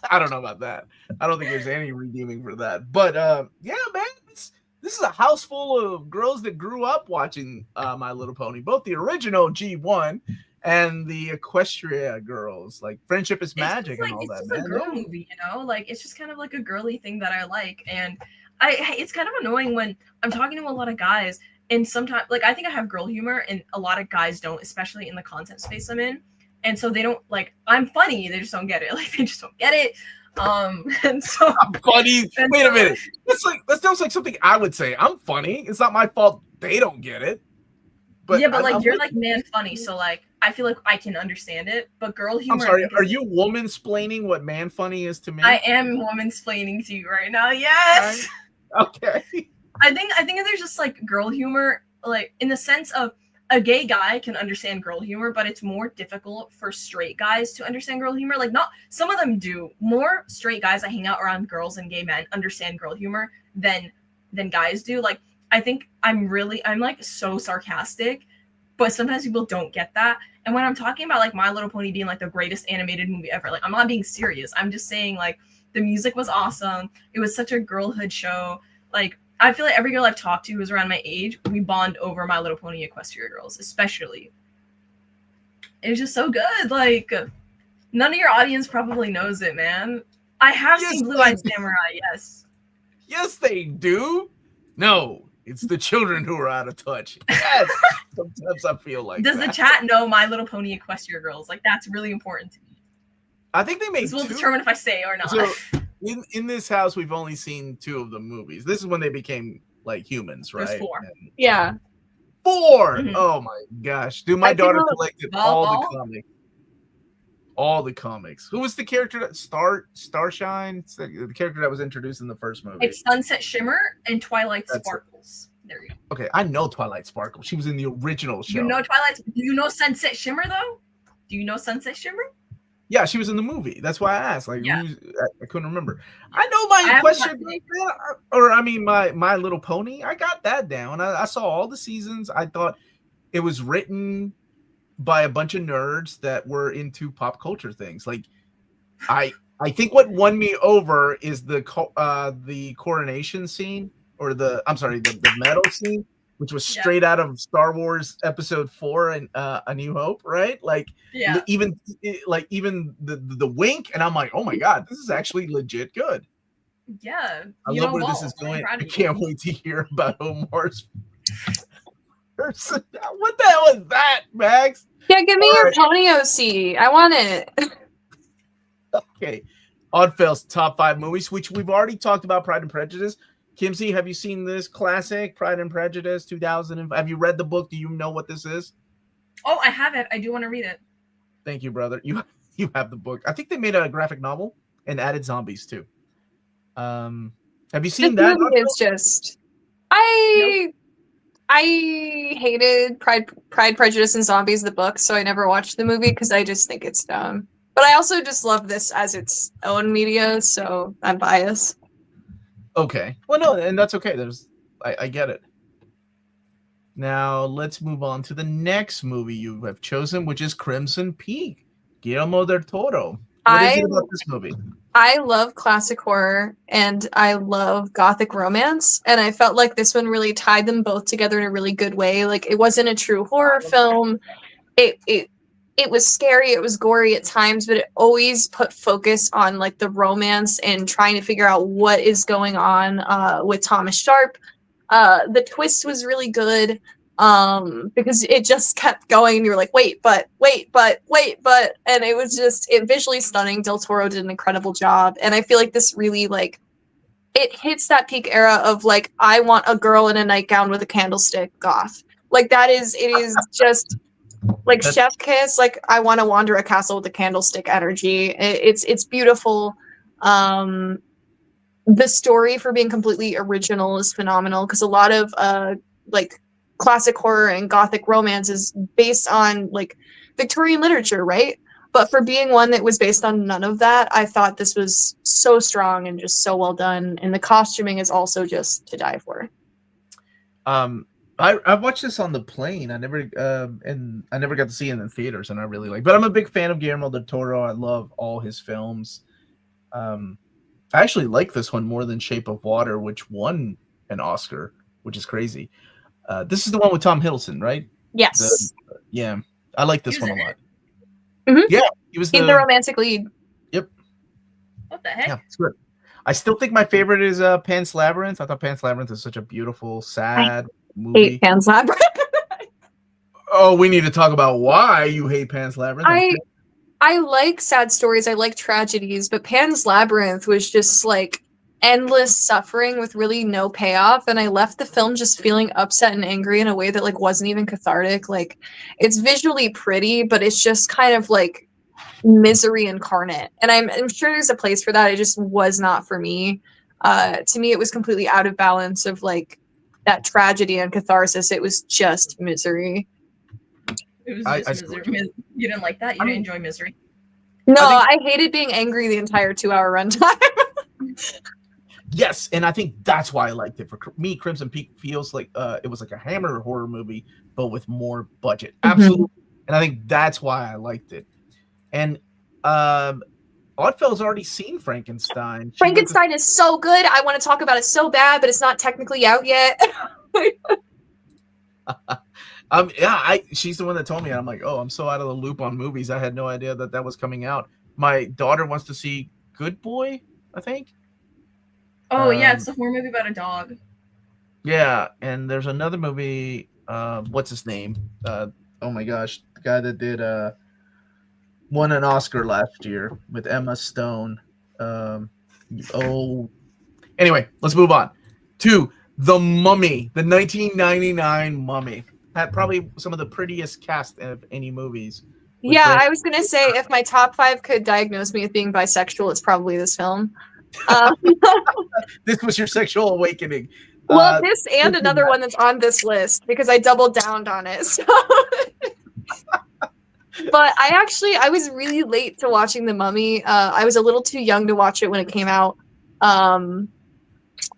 I don't know about that. I don't think there's any redeeming for that. But yeah, man, this is a house full of girls that grew up watching My Little Pony, both the original G1 and the Equestria Girls, like Friendship is Magic and all that. It's just a girl movie, you know? Like it's just kind of like a girly thing that I like, and it's kind of annoying when I'm talking to a lot of guys, and sometimes like I think I have girl humor and a lot of guys don't, especially in the content space I'm in. And so they don't like, I'm funny, they just don't get it. Like they just don't get it. And so I'm funny. Wait a minute. That sounds like something I would say. I'm funny. It's not my fault they don't get it. But yeah, but like you're like man funny, so like I feel like I can understand it. But girl humor. I'm sorry. Are you woman-splaining what man funny is to me? I am woman-splaining to you right now. Yes. Right? Okay. I think there's just like girl humor, like in the sense of a gay guy can understand girl humor, but it's more difficult for straight guys to understand girl humor. Like not some of them do. More straight guys that hang out around girls and gay men understand girl humor than guys do. Like I think I'm like so sarcastic, but sometimes people don't get that. And when I'm talking about like My Little Pony being like the greatest animated movie ever, like I'm not being serious. I'm just saying like the music was awesome. It was such a girlhood show. Like I feel like every girl I've talked to who's around my age, we bond over My Little Pony Equestria Girls, especially. It's just so good. Like none of your audience probably knows it, man. I have seen Blue Eyed Samurai, yes. Yes, they do. No, it's the children who are out of touch. Yes. Sometimes I feel like Does the chat know My Little Pony Equestria Girls? Like that's really important to me. I think they made this will determine if I say or not. So in this house, we've only seen 2 of the movies. This is when they became like humans, right? There's 4. And Yeah. 4. Mm-hmm. Oh my gosh, dude! My daughter collected all the comics. All the comics. Who was the character that Starshine? It's the character that was introduced in the first movie. It's Sunset Shimmer and Twilight Sparkles. There you go. Okay, I know Twilight Sparkle. She was in the original show. You know Twilight? Do you know Sunset Shimmer though? Do you know Sunset Shimmer? Yeah, she was in the movie. That's why I asked. Like, yeah. I couldn't remember. I know my question, My Little Pony. I got that down. I saw all the seasons. I thought it was written by a bunch of nerds that were into pop culture things. Like, I think what won me over is the coronation scene, or the medal scene, which was straight out of Star Wars Episode 4 and A New Hope, right? Like, even the wink, and I'm like, oh my god, this is actually legit good. Yeah, I love where this is going. I can't wait to hear about Omar's person. What the hell is that, Max? Yeah, give me your Pony OC. I want it. Okay, Oddfellas top 5 movies, which we've already talked about. Pride and Prejudice. Kimsey, have you seen this classic, Pride and Prejudice, 2000? Have you read the book? Do you know what this is? Oh, I have it. I do want to read it. Thank you, brother. You have the book. I think they made a graphic novel and added zombies too. Have you seen that? It's just I hated Pride, Prejudice, and Zombies, the book, so I never watched the movie because I just think it's dumb. But I also just love this as its own media, so I'm biased. Okay. Well, no, and that's okay. I get it. Now let's move on to the next movie you have chosen, which is Crimson Peak. Guillermo del Toro. What is I it about this movie? I love classic horror and I love gothic romance, and I felt like this one really tied them both together in a really good way. Like it wasn't a true horror film. It was scary, it was gory at times, but it always put focus on like the romance and trying to figure out what is going on with Thomas Sharp. The twist was really good because it just kept going and you were like, wait, but, and it was just visually stunning. Del Toro did an incredible job, and I feel like this really like it hits that peak era of like I want a girl in a nightgown with a candlestick goth. Like it is just like That's- chef kiss, like I want to wander a castle with a candlestick energy. It's beautiful. The story, for being completely original, is phenomenal because a lot of like classic horror and gothic romance is based on like Victorian literature, right? But for being one that was based on none of that, I thought this was so strong and just so well done, and the costuming is also just to die for. I watched this on the plane. I never got to see it in the theaters, and I really like. But I'm a big fan of Guillermo del Toro. I love all his films. I actually like this one more than Shape of Water, which won an Oscar, which is crazy. This is the one with Tom Hiddleston, right? Yes. Yeah, I like this He was one a in lot. Mhm. Yeah, he was He's the romantic lead. Yep. What the heck? Yeah, it's good. I still think my favorite is Pan's Labyrinth. I thought Pan's Labyrinth is such a beautiful, sad movie. Hate Pan's Labyrinth. Oh, we need to talk about why you hate Pan's Labyrinth. I like sad stories, I like tragedies, but Pan's Labyrinth was just like endless suffering with really no payoff, and I left the film just feeling upset and angry in a way that like wasn't even cathartic. Like it's visually pretty, but it's just kind of like misery incarnate. And I'm sure there's a place for that. It just was not for me. To me it was completely out of balance of like that tragedy and catharsis. It was just misery. It was I just misery. You didn't like that? You didn't enjoy misery? No, I I hated being angry the entire 2-hour runtime. Yes, and I think that's why I liked it. For me, Crimson Peak feels like it was like a Hammer horror movie, but with more budget. Absolutely, and I think that's why I liked it. And Oddfell's already seen Frankenstein. Frankenstein is so good. I want to talk about it so bad, but it's not technically out yet. Yeah, she's the one that told me. I'm like, oh, I'm so out of the loop on movies. I had no idea that was coming out. My daughter wants to see Good Boy, I think. Oh yeah, it's a horror movie about a dog. Yeah, and there's another movie. What's his name? Oh my gosh, the guy that did won an Oscar last year with Emma Stone. Anyway, let's move on to The Mummy, the 1999 Mummy. Had probably some of the prettiest cast of any movies. Yeah, I was gonna say if my top 5 could diagnose me as being bisexual, it's probably this film. This was your sexual awakening. Well, this and another one that's on this list because I doubled down on it. So. But I was really late to watching The Mummy. I was a little too young to watch it when it came out.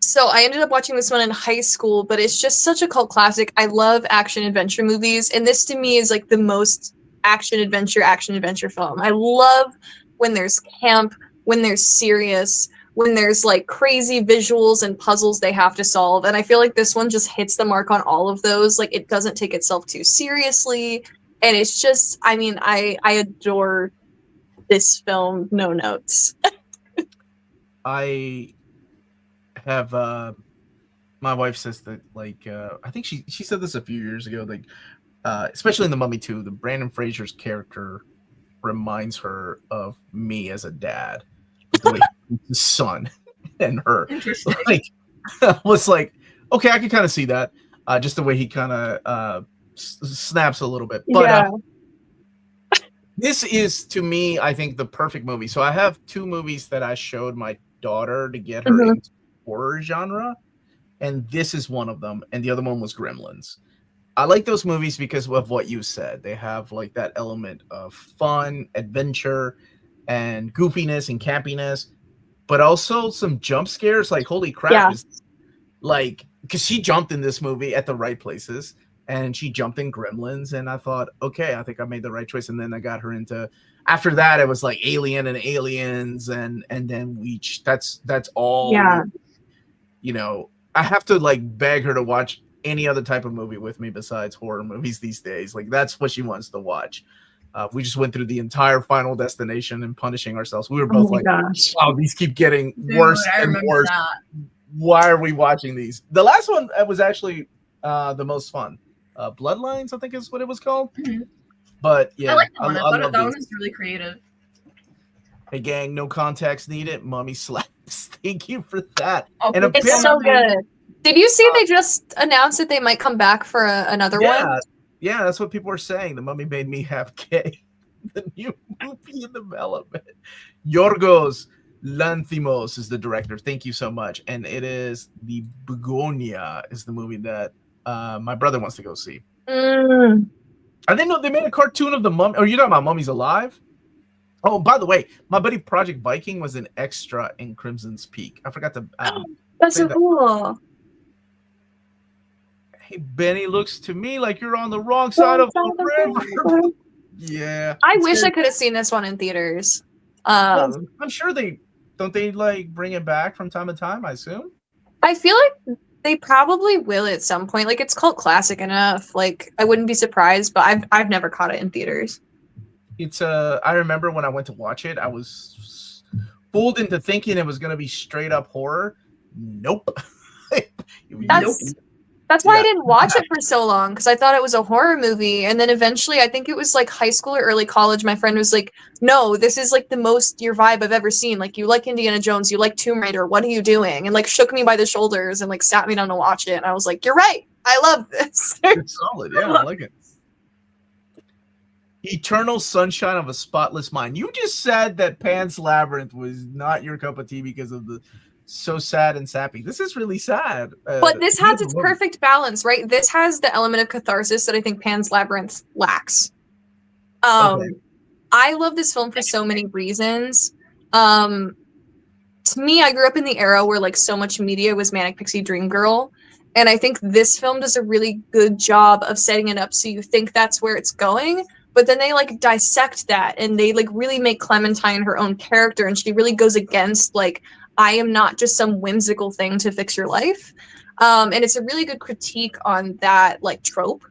So I ended up watching this one in high school, but it's just such a cult classic. I love action adventure movies, and this to me is like the most action adventure film. I love when there's camp, when there's serious, when there's like crazy visuals and puzzles they have to solve. And I feel like this one just hits the mark on all of those. Like it doesn't take itself too seriously. And it's just, I mean, I adore this film. No notes. I have my wife says that like I think she said this a few years ago, like especially in The Mummy 2, the Brandon Fraser's character reminds her of me as a dad, the way his son and her. Interesting. Like was like, okay, I can kind of see that. Just the way he kind of snaps a little bit. But Yeah. this is, to me, I think the perfect movie. So I have 2 movies that I showed my daughter to get her into horror genre, and this is one of them, and the other one was Gremlins. I like those movies because of what you said. They have like that element of fun, adventure, and goofiness and campiness. but also some jump scares. Like, holy crap! Yeah. Like, because she jumped in this movie at the right places, and she jumped in Gremlins, and I thought, okay, I think I made the right choice. And then I got her into. After that, it was like Alien and Aliens, and then that's all. Yeah. You know, I have to like beg her to watch any other type of movie with me besides horror movies these days. Like, that's what she wants to watch. We just went through the entire Final Destination and punishing ourselves. We were both like, gosh. wow, these keep getting Dude, worse I and remember worse. that. Why are we watching these? The last one was actually the most fun. Bloodlines, I think is what it was called. Mhm. But yeah, I like that one. I thought love that these. one was really creative. Hey gang, no context needed. Mummy slaps. Thank you for that. I'll And put It's this so on my- good. Did you see they just announced that they might come back for another one? Yeah, that's what people are saying. The Mummy made me half gay. The new movie in development. Yorgos Lanthimos is the director. Thank you so much. And it is the Begonia is the movie that my brother wants to go see. Mm. I didn't know they made a cartoon of the Mummy. Or you talking about Mummy's Alive? Oh, by the way, my buddy Project Viking was an extra in Crimson's Peak. I forgot to. That's say so that. cool. Hey, Benny, looks to me like you're on the wrong side of the river. Yeah. I it's wish very- I could have seen this one in theaters. Well, I'm sure they like bring it back from time to time, I assume. I feel like they probably will at some point. Like, it's cult classic enough. Like, I wouldn't be surprised, but I've never caught it in theaters. It's I remember when I went to watch it, I was fooled into thinking it was gonna be straight up horror. Nope. That's why I Yeah. didn't watch it for so long, because I thought it was a horror movie. And then eventually, I think it was like high school or early college, my friend was like, no, this is like the most your vibe I've ever seen. Like, you like Indiana Jones, you like Tomb Raider, what are you doing? And like shook me by the shoulders and like sat me down to watch it. And I was like, you're right. I love this. It's solid. Yeah, I like it. Eternal Sunshine of a Spotless Mind. You just said that Pan's Labyrinth was not your cup of tea because of the so sad and sappy. This is really sad. But this has its perfect balance, right? This has the element of catharsis that I think Pan's Labyrinth lacks. Okay. I love this film for so many reasons. To me, I grew up in the era where like so much media was Manic Pixie Dream Girl. And I think this film does a really good job of setting it up so you think that's where it's going. But then they like dissect that and they like really make Clementine her own character. And she really goes against like, I am not just some whimsical thing to fix your life. And it's a really good critique on that like trope.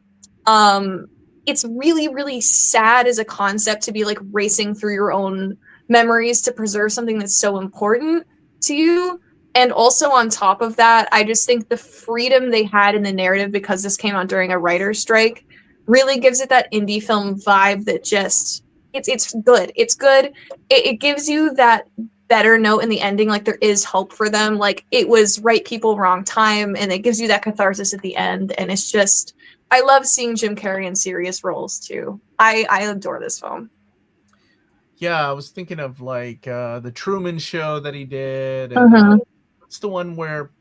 It's really, really sad as a concept to be like racing through your own memories to preserve something that's so important to you. And also on top of that, I just think the freedom they had in the narrative, because this came out during a writer's strike, really gives it that indie film vibe that just it's good. It's good. It gives you that better note in the ending, like there is hope for them, like it was right people wrong time, and it gives you that catharsis at the end. And it's just, I love seeing Jim Carrey in serious roles too. I adore this film. Yeah, I was thinking of like the Truman Show that he did. And, it's the one where,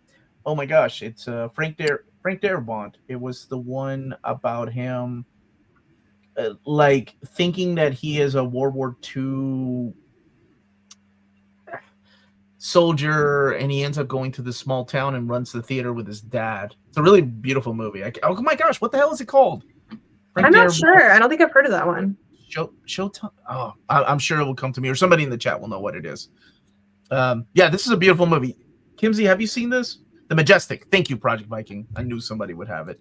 oh my gosh, it's Frank Darabont. It was the one about him like thinking that he is a World War II soldier, and he ends up going to this small town and runs the theater with his dad. It's a really beautiful movie. Oh my gosh, what the hell is it called? I'm not sure. I don't think I've heard of that one. Showtime. Oh, I'm sure it will come to me, or somebody in the chat will know what it is. Yeah, this is a beautiful movie. Kimsey, have you seen this? The Majestic. Thank you, Project Viking. I knew somebody would have it.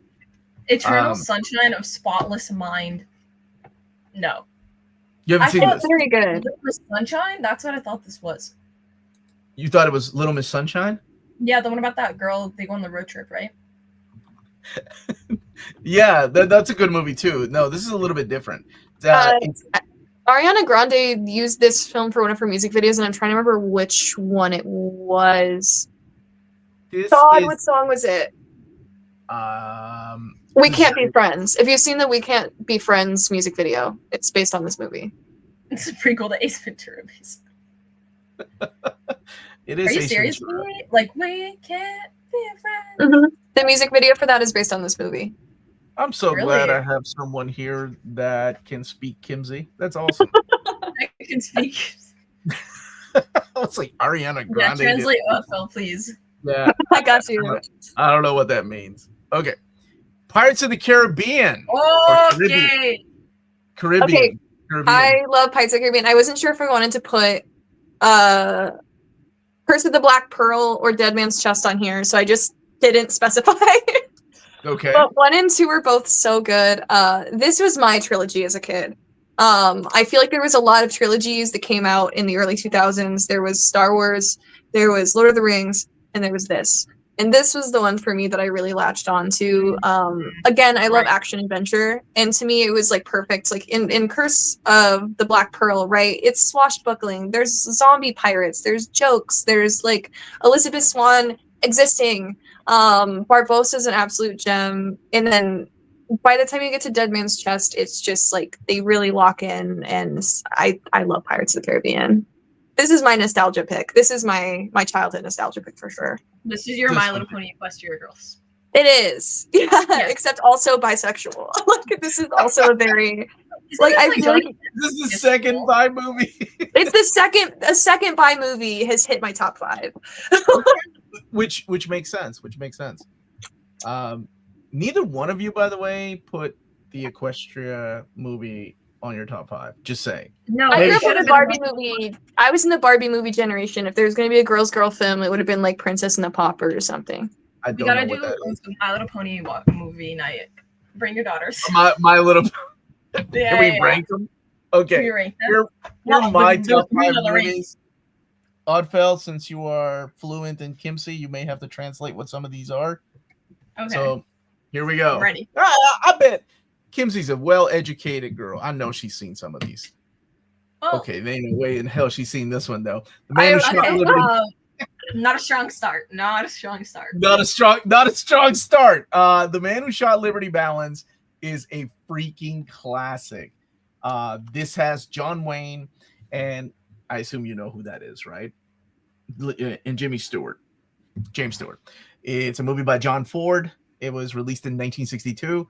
Eternal Sunshine of Spotless Mind. No. You haven't seen this? Very good. Little Miss Sunshine? That's what I thought this was. You thought it was Little Miss Sunshine? Yeah, the one about that girl. They go on the road trip, right? Yeah, that's a good movie too. No, this is a little bit different. Ariana Grande used this film for one of her music videos, and I'm trying to remember which one it was. What song was it? We Can't Be Friends. If you've seen the We Can't Be Friends music video, it's based on this movie. It's a prequel to Ace Ventura, basically. It is. Are you Ace serious? Ventura. Like, we can't be friends. The music video for that is based on this movie. I'm so Really? glad I have someone here that can speak Kimsey. That's awesome. I can speak. was like Ariana Yeah, Grande. translate Phil, please. Yeah, I got you. I don't know what that means. Okay, Pirates of the Caribbean. Okay. Caribbean. I love Pirates of the Caribbean. I wasn't sure if I wanted to put Curse of the Black Pearl or Dead Man's Chest on here, so I just didn't specify. Okay. But 1 and 2 were both so good. This was my trilogy as a kid. I feel like there was a lot of trilogies that came out in the early 2000s. There was Star Wars, there was Lord of the Rings, and there was this. And this was the one for me that I really latched on to. Again, I love action adventure, and to me it was like perfect. Like in Curse of the Black Pearl, right? It's swashbuckling. There's zombie pirates. There's jokes. There's like Elizabeth Swann existing. Barbossa's an absolute gem, and then by the time you get to Dead Man's Chest, it's just like they really lock in, and I love Pirates of the Caribbean. This is my nostalgia pick. This is my childhood nostalgia pick for sure. This is your My Little Pony Equestria Girls. It is, yeah. Except also bisexual. Like this is also a very like I feel like this is the second bi movie. It's the second bi movie has hit my top 5. which makes sense. Neither one of you, by the way, put the Equestria movie on your top 5. Just saying. No, I grew up should in have the Barbie movie. I was in the Barbie movie generation. If there was going to be a girls' girl film, it would have been like Princess and the Pauper or something. I We don't gotta know do what that is. My Little Pony movie night. Bring your daughters. My Little. Yeah, Can we rank them? Okay. Can we rank them? Here Well, are my there's top 3 5 other movies. Oddfell, since you are fluent in Kimsey, you may have to translate what some of these are. Okay. So here we go. I'm ready. I bet Kimsey's a well-educated girl. I know she's seen some of these. Oh, Okay, there ain't no way in hell she's seen this one though. The Man Who Shot okay. Liberty. Not a strong start. Not a strong start. Not a strong start. The Man Who Shot Liberty Balance is a freaking classic. This has John Wayne, and I assume you know who that is, right? And James Stewart. It's a movie by John Ford. It was released in 1962,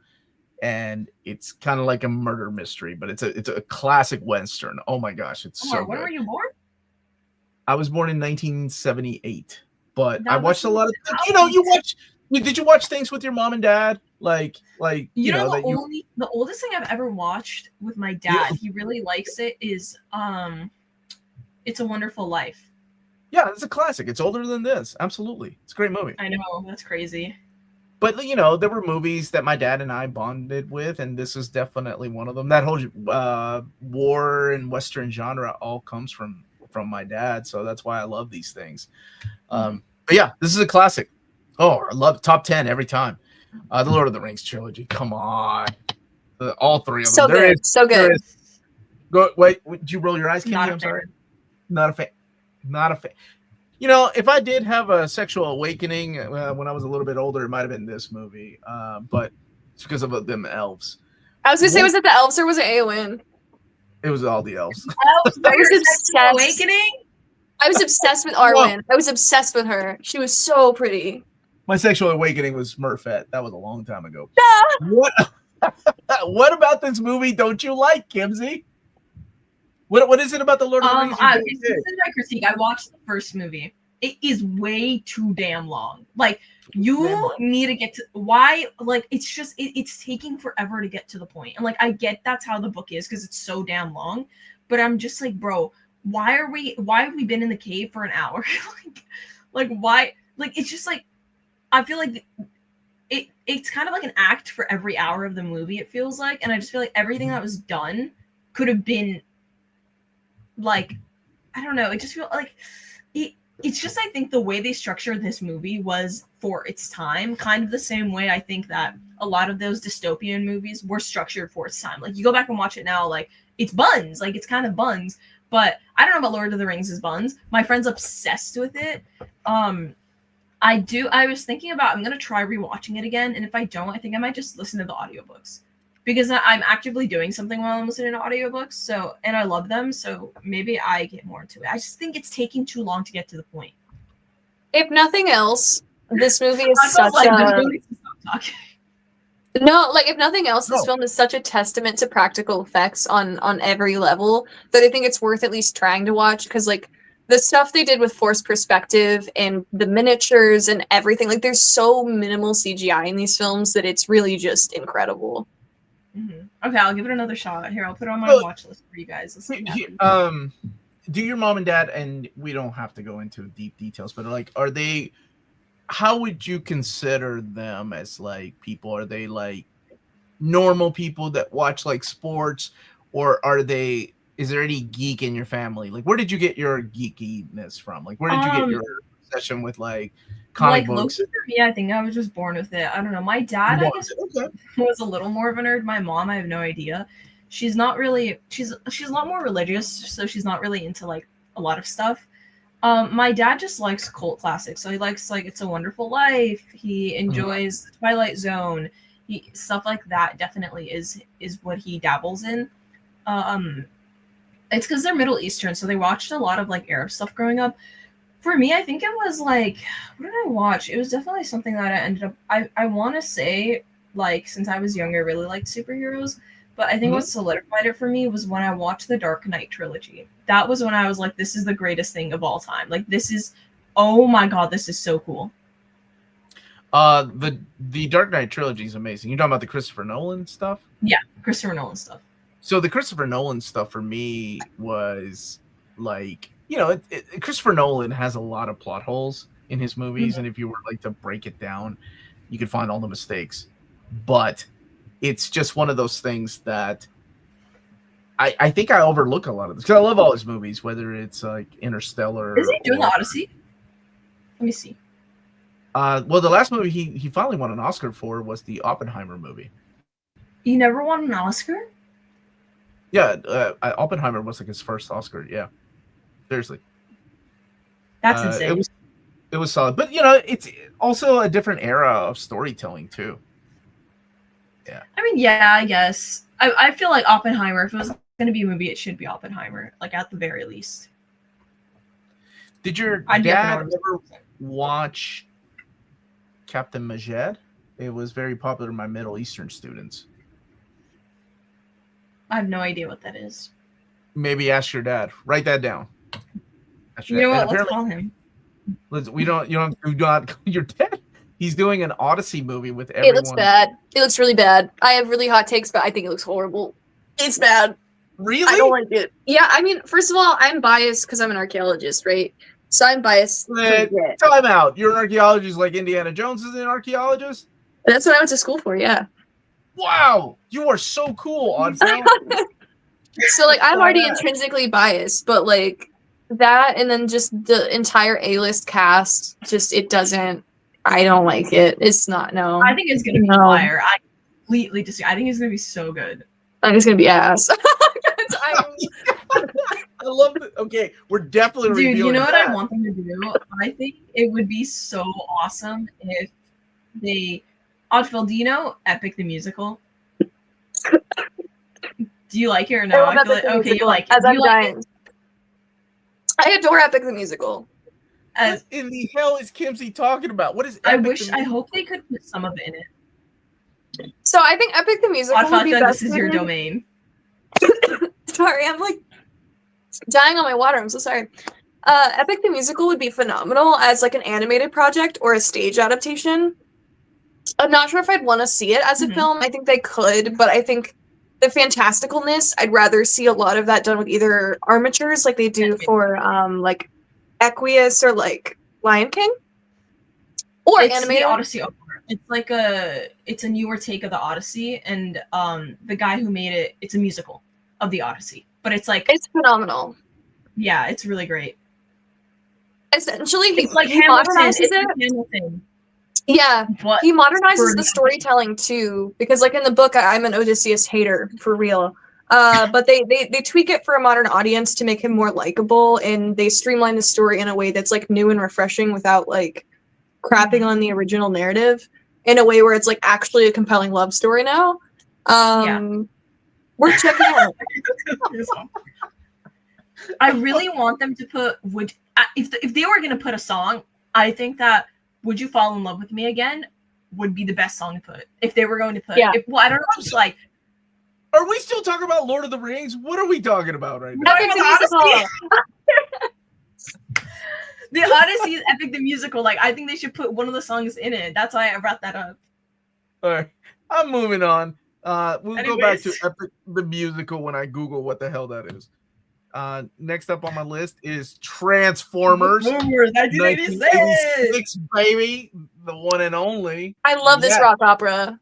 and it's kind of like a murder mystery, but it's a classic Western. Oh my gosh, it's so When good. were you born? I was born in 1978, but That I was watched a lot of. out. You know, did you watch things with your mom and dad? Like You know, that the oldest thing I've ever watched with my dad, he really likes it, is It's a Wonderful Life. Yeah, it's a classic. It's older than this. Absolutely, it's a great movie. I know, that's crazy. But you know, there were movies that my dad and I bonded with, and this is definitely one of them. That whole war and Western genre all comes from my dad, so that's why I love these things. But yeah, this is a classic. Oh, I love top 10 every time. The Lord of the Rings trilogy. Come on, all 3 of them. So good, so good. Go wait. Did you roll your eyes, Kim? Not a I'm fan. sorry. Not a fan. You know, if I did have a sexual awakening when I was a little bit older, it might have been this movie. But it's because of them elves. I was gonna say, was it the elves or was it Eowyn? It was all the elves. I was obsessed. Awakening? I was obsessed with Arwen. I was obsessed with her. She was so pretty. My sexual awakening was Smurfette. That was a long time ago. Yeah. What about this movie don't you like, Kimsey? What is it about the Lord of the Rings? This is my critique. I watched the first movie. It is way too damn long. Like, you need to get to why, like, it's just it's taking forever to get to the point. And like, I get that's how the book is because it's so damn long, but I'm just like, bro, why have we been in the cave for an hour? like why? Like, it's just like, I feel like it's kind of like an act for every hour of the movie, it feels like, and I just feel like everything that was done could have been, like, I don't know, it just feels like it's just, I think the way they structured this movie was for its time, kind of the same way I think that a lot of those dystopian movies were structured for its time. Like, you go back and watch it now, like, it's buns, like, it's kind of buns, but I don't know about Lord of the Rings is buns. My friend's obsessed with it. I was thinking about, I'm gonna try rewatching it again, and if I don't, I think I might just listen to the audiobooks. Because I'm actively doing something while I'm listening to audiobooks, so, and I love them, so maybe I get more into it. I just think it's taking too long to get to the point. If nothing else, this movie is Stop talking. No, like, if nothing else, this film is such a testament to practical effects on every level that I think it's worth at least trying to watch, because, like, the stuff they did with forced perspective and the miniatures and everything, like there's so minimal CGI in these films that it's really just incredible. Okay, I'll give it another shot. Here, I'll put it on my watch list for you guys. Let's see what happens. Do your mom and dad, and we don't have to go into deep details, but like, are they, how would you consider them as like people? Are they like normal people that watch like sports, or are they, is there any geek in your family? Like, where did you get your geekiness from? Like, where did you get your obsession with like comic books? For me, I think I was just born with it. I don't know. My dad, I guess, was a little more of a nerd. My mom, I have no idea. She's not really, she's a lot more religious, so she's not really into like a lot of stuff. My dad just likes cult classics. So he likes like It's a Wonderful Life. He enjoys The Twilight Zone. Stuff like that definitely is what he dabbles in. It's because they're Middle Eastern, so they watched a lot of like Arab stuff growing up. For me, I think it was like, what did I watch? It was definitely something that I ended up, I want to say, like, since I was younger, I really liked superheroes. But I think what solidified it for me was when I watched the Dark Knight trilogy. That was when I was like, this is the greatest thing of all time. Like, this is, oh my God, this is so cool. The Dark Knight trilogy is amazing. You're talking about the Christopher Nolan stuff? Yeah, Christopher Nolan stuff. So the Christopher Nolan stuff for me was like, you know, Christopher Nolan has a lot of plot holes in his movies, and if you were like to break it down, you could find all the mistakes. But it's just one of those things that I think I overlook a lot of this because I love all his movies, whether it's like Interstellar. Is he doing the Odyssey? Let me see. Well, the last movie he finally won an Oscar for was the Oppenheimer movie. He never won an Oscar? Yeah, Oppenheimer was like his first Oscar. Yeah, seriously. That's insane. It was solid, but you know, it's also a different era of storytelling too. Yeah. I mean, yeah, I guess. I feel like Oppenheimer, if it was going to be a movie, it should be Oppenheimer, like at the very least. Did your dad ever watch Captain Majed? It was very popular with my Middle Eastern students. I have no idea what that is. Maybe ask your dad. Write that down. You know what? Let's call him. We don't. You don't. Do not. Your dad. He's doing an Odyssey movie with everyone. It looks bad. It looks really bad. I have really hot takes, but I think it looks horrible. It's bad. Really? I don't like it. Yeah, I mean, first of all, I'm biased because I'm an archaeologist, right? So I'm biased. Time out. You're an archaeologist like Indiana Jones is an archaeologist? That's what I went to school for, yeah. Wow. You are so cool, Oddfell. So, like, I'm already intrinsically biased, but, like, that and then just the entire A-list cast, just, it doesn't, I don't like it. It's not, no. I think it's going to be fire. I completely disagree. I think it's going to be so good. I think it's going to be ass. I love it. Okay, we're definitely Dude, you know what that. I want them to do? I think it would be so awesome if they... Oddfell, do you know Epic the Musical? Do you like it or no? I feel like, okay, you like it. As I'm dying. I adore Epic the Musical. What in the hell is Kimsey talking about? What is Epic I hope they could put some of it in it. So I think Epic the Musical would be best. This is your domain. Sorry, I'm like dying on my water. I'm so sorry. Epic the Musical would be phenomenal as like an animated project or a stage adaptation. I'm not sure if I'd want to see it as a film. I think they could, but I think the fantasticalness, I'd rather see a lot of that done with either armatures like they do for like Equius or like Lion King, or it's animated. The Odyssey Opera. It's like it's a newer take of the Odyssey, and the guy who made it, it's a musical of the Odyssey, but it's like it's phenomenal. Yeah, it's really great. Essentially, it's like he modernizes it. Yeah, he modernizes the storytelling too, because like in the book, I'm an Odysseus hater for real. But they tweak it for a modern audience to make him more likable, and they streamline the story in a way that's like new and refreshing without like crapping on the original narrative in a way where it's like actually a compelling love story now. We're checking out. I really want them to put if they were going to put a song, I think that Would You Fall in Love with Me Again would be the best song to put. If they were going to put I don't know, just like, are we still talking about Lord of the Rings? What are we talking about right now? The Odyssey is epic. The musical, like I think they should put one of the songs in it. That's why I brought that up. All right, I'm moving on. We'll go back to Anyways. Epic the musical when I Google what the hell that is. Next up on my list is Transformers. 1986. 1986, baby, the one and only. I love this Yeah. rock opera.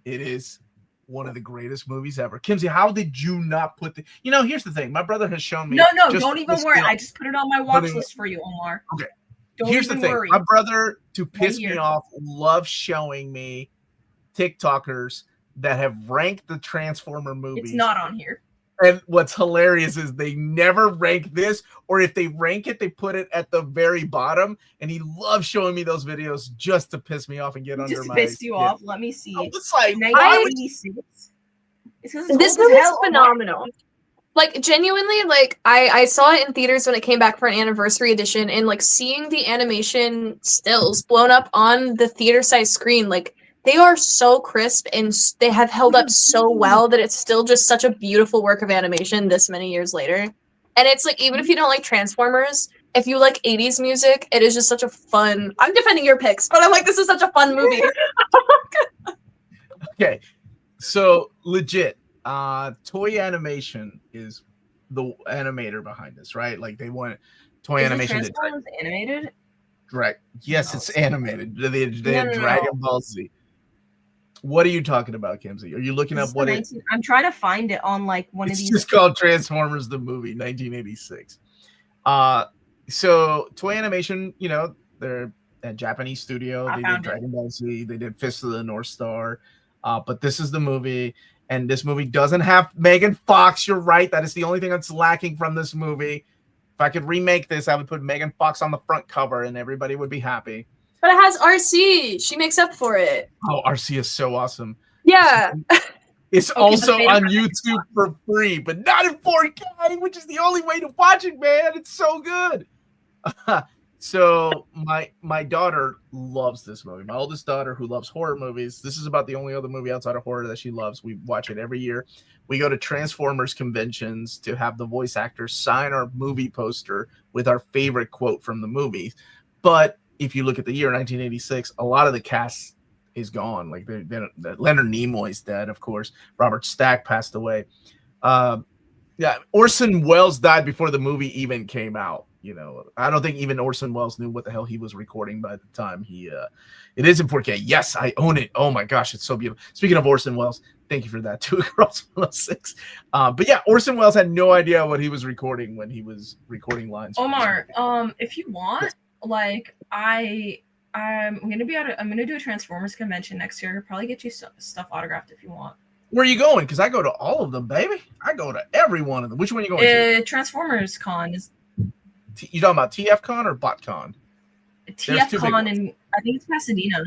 It is one of the greatest movies ever. Kimsey, how did you not put the? You know, here's the thing. My brother has shown me. No, just don't even this worry. film. I just put it on my watch Putting it- list for you, Omar. Okay. Don't Here's the even thing. worry. My brother, to piss me here. off, loves showing me TikTokers that have ranked the Transformer movies. It's not on here. And what's hilarious is they never rank this, or if they rank it, they put it at the very bottom. And he loves showing me those videos just to piss me off and get under Just my pissed you skin. off. Let me see. I was like, 1986. It's 'cause it's This old as movie is hell, Omar. phenomenal. Like genuinely, like I saw it in theaters when it came back for an anniversary edition, and like seeing the animation stills blown up on the theater size screen, like they are so crisp and they have held up so well that it's still just such a beautiful work of animation this many years later. And it's like, even if you don't like Transformers, if you like 80s music, it is just such a fun. I'm defending your picks, but I'm like, this is such a fun movie. okay, so legit, Toy Animation is the animator behind this, right? Like they want Toy Is it Animation to Transformers animated? direct. Yes, No, it's it's animated. They had No. Dragon Ball Z. What are you talking about, Kimsey? Are you looking Is up this what the it? 19 I'm trying to find it on like one of It's these. just called Transformers the movie, 1986. So Toy Animation, you know, they're a Japanese studio. I They did found it. Dragon Ball Z. They did Fist of the North Star. But this is the movie, and this movie doesn't have Megan Fox. You're right. That is the only thing that's lacking from this movie. If I could remake this, I would put Megan Fox on the front cover, and everybody would be happy. But it has RC. She makes up for it. Oh, RC is so awesome. Yeah. It's Okay, also but on YouTube for free, but not in 4K, which is the only way to watch it, man. It's so good. So my daughter loves this movie. My oldest daughter, who loves horror movies, this is about the only other movie outside of horror that she loves. We watch it every year. We go to Transformers conventions to have the voice actors sign our movie poster with our favorite quote from the movie. But if you look at the year 1986, a lot of the cast is gone. Like Leonard Nimoy's dead, of course. Robert Stack passed away. Yeah, Orson Welles died before the movie even came out. You know, I don't think even Orson Welles knew what the hell he was recording by the time it is in 4K. Yes, I own it. Oh my gosh, it's so beautiful. Speaking of Orson Welles, thank you for that too, Girls 106. But yeah, Orson Welles had no idea what he was recording when he was recording lines. Omar, if you want, like I'm gonna do a Transformers convention next year. Probably get you stuff autographed if you want. Where are you going? Because I go to all of them, baby. I go to every one of them. Which one are you going to? Transformers Con is You talking about TFCon or BotCon? TF two big Con, ones. and I think it's Pasadena.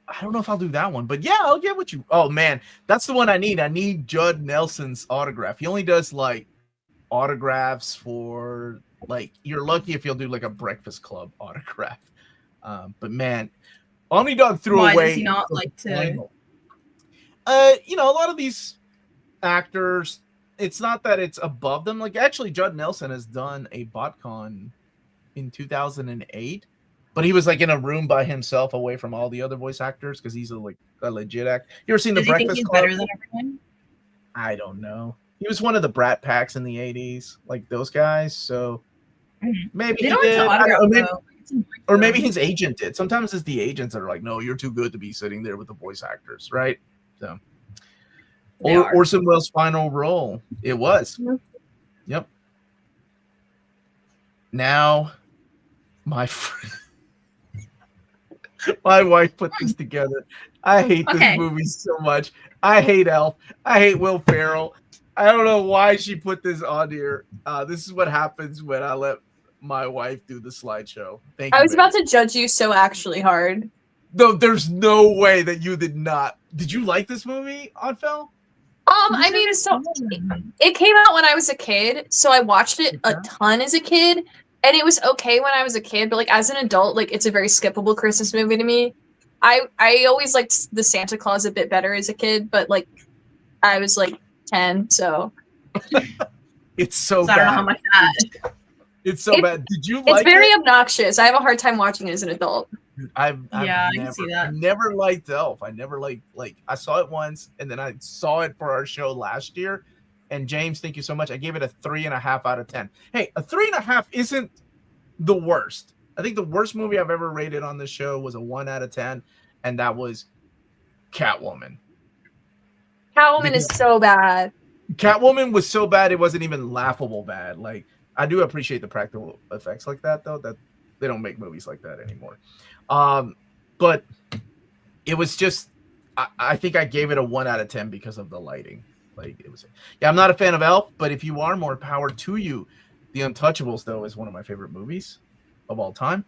I don't know if I'll do that one, but yeah, I'll get with you. Oh man, that's the one I need. I need Judd Nelson's autograph. He only does like autographs for like, you're lucky if he'll do like a Breakfast Club autograph. But man, Omni Dog threw Why away. does he not like to? You know, a lot of these actors, it's not that it's above them. Like actually, Judd Nelson has done a BotCon in 2008, but he was like in a room by himself, away from all the other voice actors, because he's a legit actor. You ever seen Does the he think Breakfast he's Club? better than everyone? I don't know. He was one of the Brat Packs in the 80s, like those guys. So maybe They he don't like did. to I don't know, autograph maybe, though. It's annoying or them. maybe his agent did. Sometimes it's the agents that are like, no, you're too good to be sitting there with the voice actors, right? So, They are. Orson Welles' final role. It was. Mhm. Yep. Now, my friend, my wife put this together. I hate this Okay. movie so much. I hate Elf. I hate Will Ferrell. I don't know why she put this on here. This is what happens when I let my wife do the slideshow. Thank you. I was about to judge you so actually hard. No, there's no way that you did not. Did you like this movie, Oddfell? I mean, so it came out when I was a kid, so I watched it a ton as a kid, and it was okay when I was a kid, but like as an adult, like it's a very skippable Christmas movie to me. I always liked the Santa Claus a bit better as a kid, but like I was like 10, so It's so So I don't know how bad. much that. It's so bad. Did you It's like very it? obnoxious. I have a hard time watching it as an adult. Yeah, I can see that. I never liked Elf. I never like I saw it once and then I saw it for our show last year. And James, thank you so much. I gave it a 3.5 out of 10. Hey, a 3.5 isn't the worst. I think the worst movie I've ever rated on this show was a 1 out of 10, and that was Catwoman. Catwoman is so bad. Catwoman was so bad it wasn't even laughable bad. Like, I do appreciate the practical effects like that though, that they don't make movies like that anymore. But it was just I think I gave it a 1 out of 10 because of the lighting. Like, it was, yeah, I'm not a fan of Elf, but if you are, more power to you. The Untouchables though is one of my favorite movies of all time,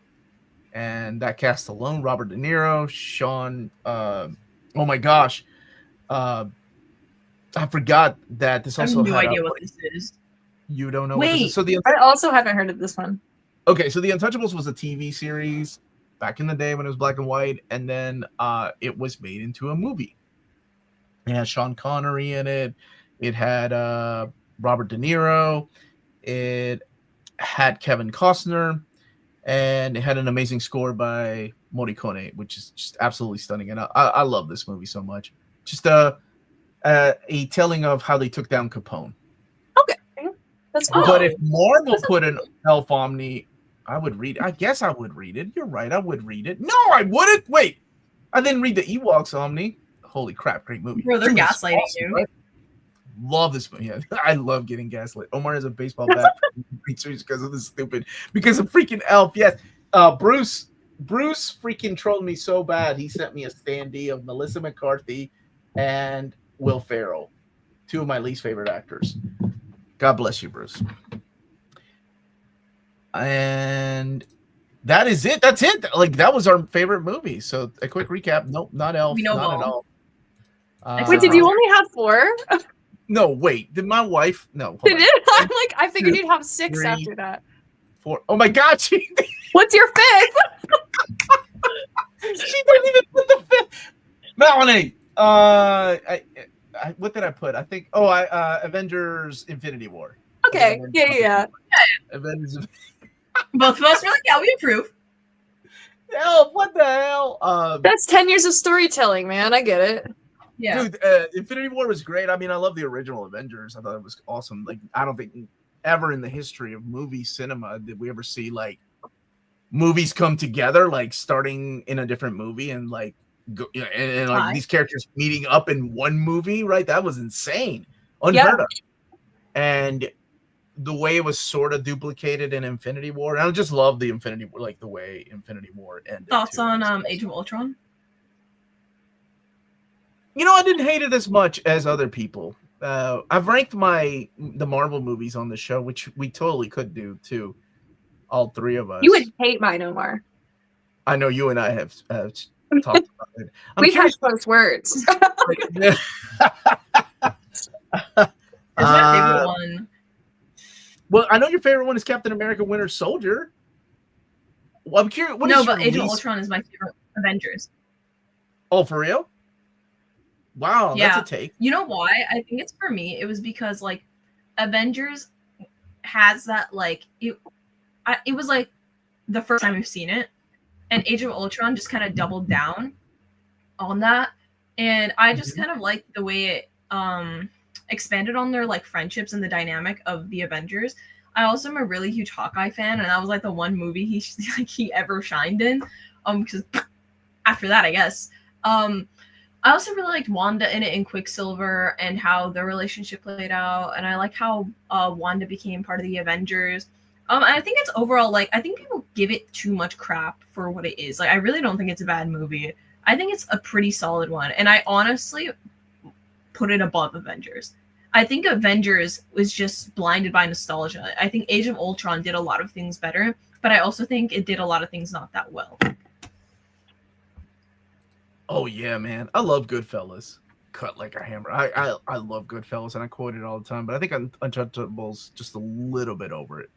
and that cast alone: Robert De Niro, Sean. Oh my gosh, I forgot that this I have also no had idea what this is. You don't know what this is. Wait. So I also haven't heard of this one. okay, so The Untouchables was a TV series back in the day when it was black and white, and then it was made into a movie. It had Sean Connery in it. It had Robert De Niro. It had Kevin Costner, and it had an amazing score by Morricone, which is just absolutely stunning. And I love this movie so much. Just a telling of how they took down Capone. Okay, that's cool. But if Marvel put an Elf Omni, I would read it. I guess I would read it. You're right. I would read it. No, I wouldn't. Wait. I didn't read the Ewoks Omni. Holy crap. Great movie. Bro, they're Dude, it's gaslighting awesome, you. right? Love this movie. Yeah, I love getting gaslit. Omar has a baseball bat because of this because of freaking Elf. Yes. Bruce freaking trolled me so bad. He sent me a standee of Melissa McCarthy and Will Ferrell, two of my least favorite actors. God bless you, Bruce. And that is it. That's it. Like, that was our favorite movie. So a quick recap. Nope, not Elf. We know not at all. Wait, did you only have 4? No, wait. Did my wife? No. Did it? I'm like, I figured you'd have 6 3, after that. 4. Oh my God, she What's your 5th? she didn't even put the 5th. Melanie. What did I put? I think. Oh, Avengers: Infinity War. Okay. Yeah. Avengers. Both of us were like, yeah, we approve. Hell, what the hell? That's 10 years of storytelling, man. I get it. Yeah. Dude, Infinity War was great. I mean, I love the original Avengers. I thought it was awesome. Like, I don't think ever in the history of movie cinema did we ever see like movies come together, like starting in a different movie and like go, and like these characters meeting up in one movie, right? That was insane, unheard of. And the way it was sort of duplicated in Infinity War, and I just love the Infinity War, like the way Infinity War ended. Thoughts on Age of Ultron? You know, I didn't hate it as much as other people. I've ranked the Marvel movies on the show, which we totally could do too. All 3 of us. You would hate mine, Omar. I know you and I have talked about it. We've had close words. Is my favorite one? Well, I know your favorite one is Captain America: Winter Soldier. Well, I'm curious. But Age of Ultron is my favorite Avengers. Oh, for real? Wow, yeah. That's a take. You know why? I think it's for me. It was because like Avengers has that like it was like the first time we've seen it, and Age of Ultron just kind of doubled down on that, and I just kind of like the way it expanded on their like friendships and the dynamic of the Avengers. I also am a really huge Hawkeye fan, and that was like the one movie he ever shined in. Because after that, I guess. I also really liked Wanda in it and Quicksilver and how their relationship played out, and I like how Wanda became part of the Avengers. I think it's overall like I think people give it too much crap for what it is. Like I really don't think it's a bad movie. I think it's a pretty solid one, and I honestly put it above Avengers. I think Avengers was just blinded by nostalgia. I think Age of Ultron did a lot of things better, but I also think it did a lot of things not that well. Oh yeah, man. I love Goodfellas. Cut like a hammer. I love Goodfellas, and I quote it all the time, but I think Untouchable's just a little bit over it.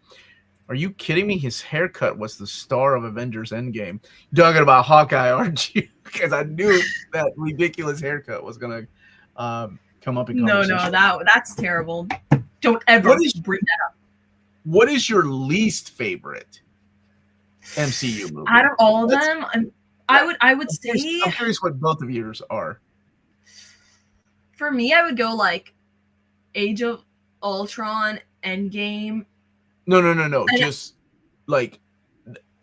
Are you kidding me? His haircut was the star of Avengers Endgame. You're talking about Hawkeye, aren't you? Because I knew that ridiculous haircut was going to come up in conversation. No, that's terrible. Don't ever bring that up. what is your least favorite MCU movie? Out of all of them, I would say I'm curious what both of yours are. for me, I would go like Age of Ultron, Endgame. No. Just like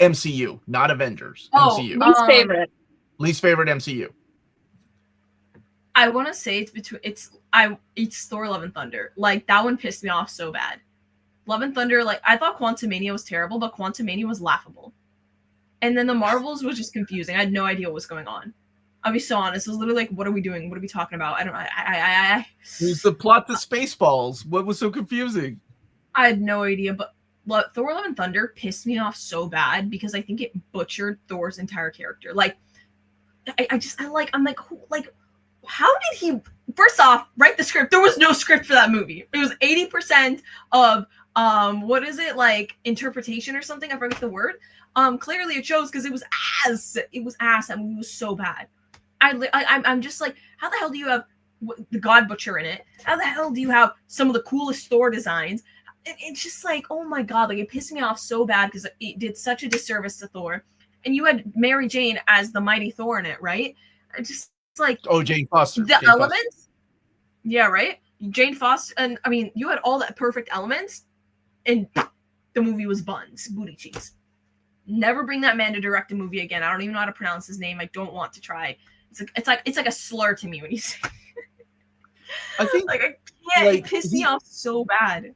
MCU, not Avengers. Oh, MCU. Least favorite. Least favorite MCU. I want to say it's Thor: Love and Thunder. Like that one pissed me off so bad. Love and Thunder, like I thought Quantumania was terrible, but Quantumania was laughable. And then the Marvels was just confusing. I had no idea what was going on. I'll be so honest. It was literally like, what are we doing? What are we talking about? I don't. It was the plot to Spaceballs. What was so confusing? I had no idea. But Thor: Love and Thunder pissed me off so bad because I think it butchered Thor's entire character. Like, I'm like, how did he? First off, write the script. There was no script for that movie. It was 80% of what is it, like interpretation or something? I forget the word. Clearly it shows because it was ass. That movie was so bad. I'm just like, how the hell do you have the God Butcher in it? How the hell do you have some of the coolest Thor designs? It's just like, oh my god, like it pissed me off so bad because it did such a disservice to Thor. And you had Mary Jane as the mighty Thor in it, right? It's like, oh, Jane Foster. The elements. Yeah, right. Jane Foster, and I mean, you had all that perfect elements, and the movie was buns, booty cheeks. Never bring that man to direct a movie again. I don't even know how to pronounce his name. I don't want to try. It's like a slur to me when you say. I think like I can't. Like, it pissed me off so bad.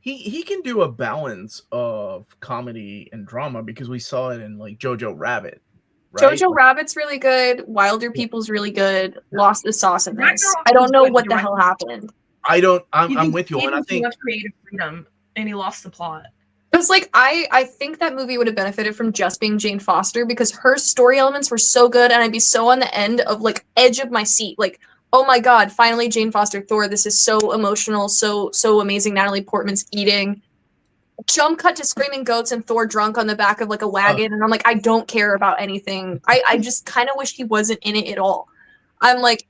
He can do a balance of comedy and drama because we saw it in like Jojo Rabbit. Right? Jojo Rabbit's really good. Wilder People's really good. Lost the sauce in this. I don't know what the hell happened. I'm with you. And I think too much creative freedom, and he lost the plot. Because like I think that movie would have benefited from just being Jane Foster because her story elements were so good, and I'd be so on the end of like edge of my seat, like, oh my god, finally Jane Foster Thor. This is so emotional, so amazing. Natalie Portman's eating. Jump cut to screaming goats and Thor drunk on the back of like a wagon, and I'm like, I don't care about anything. I just kind of wish he wasn't in it at all. I'm like,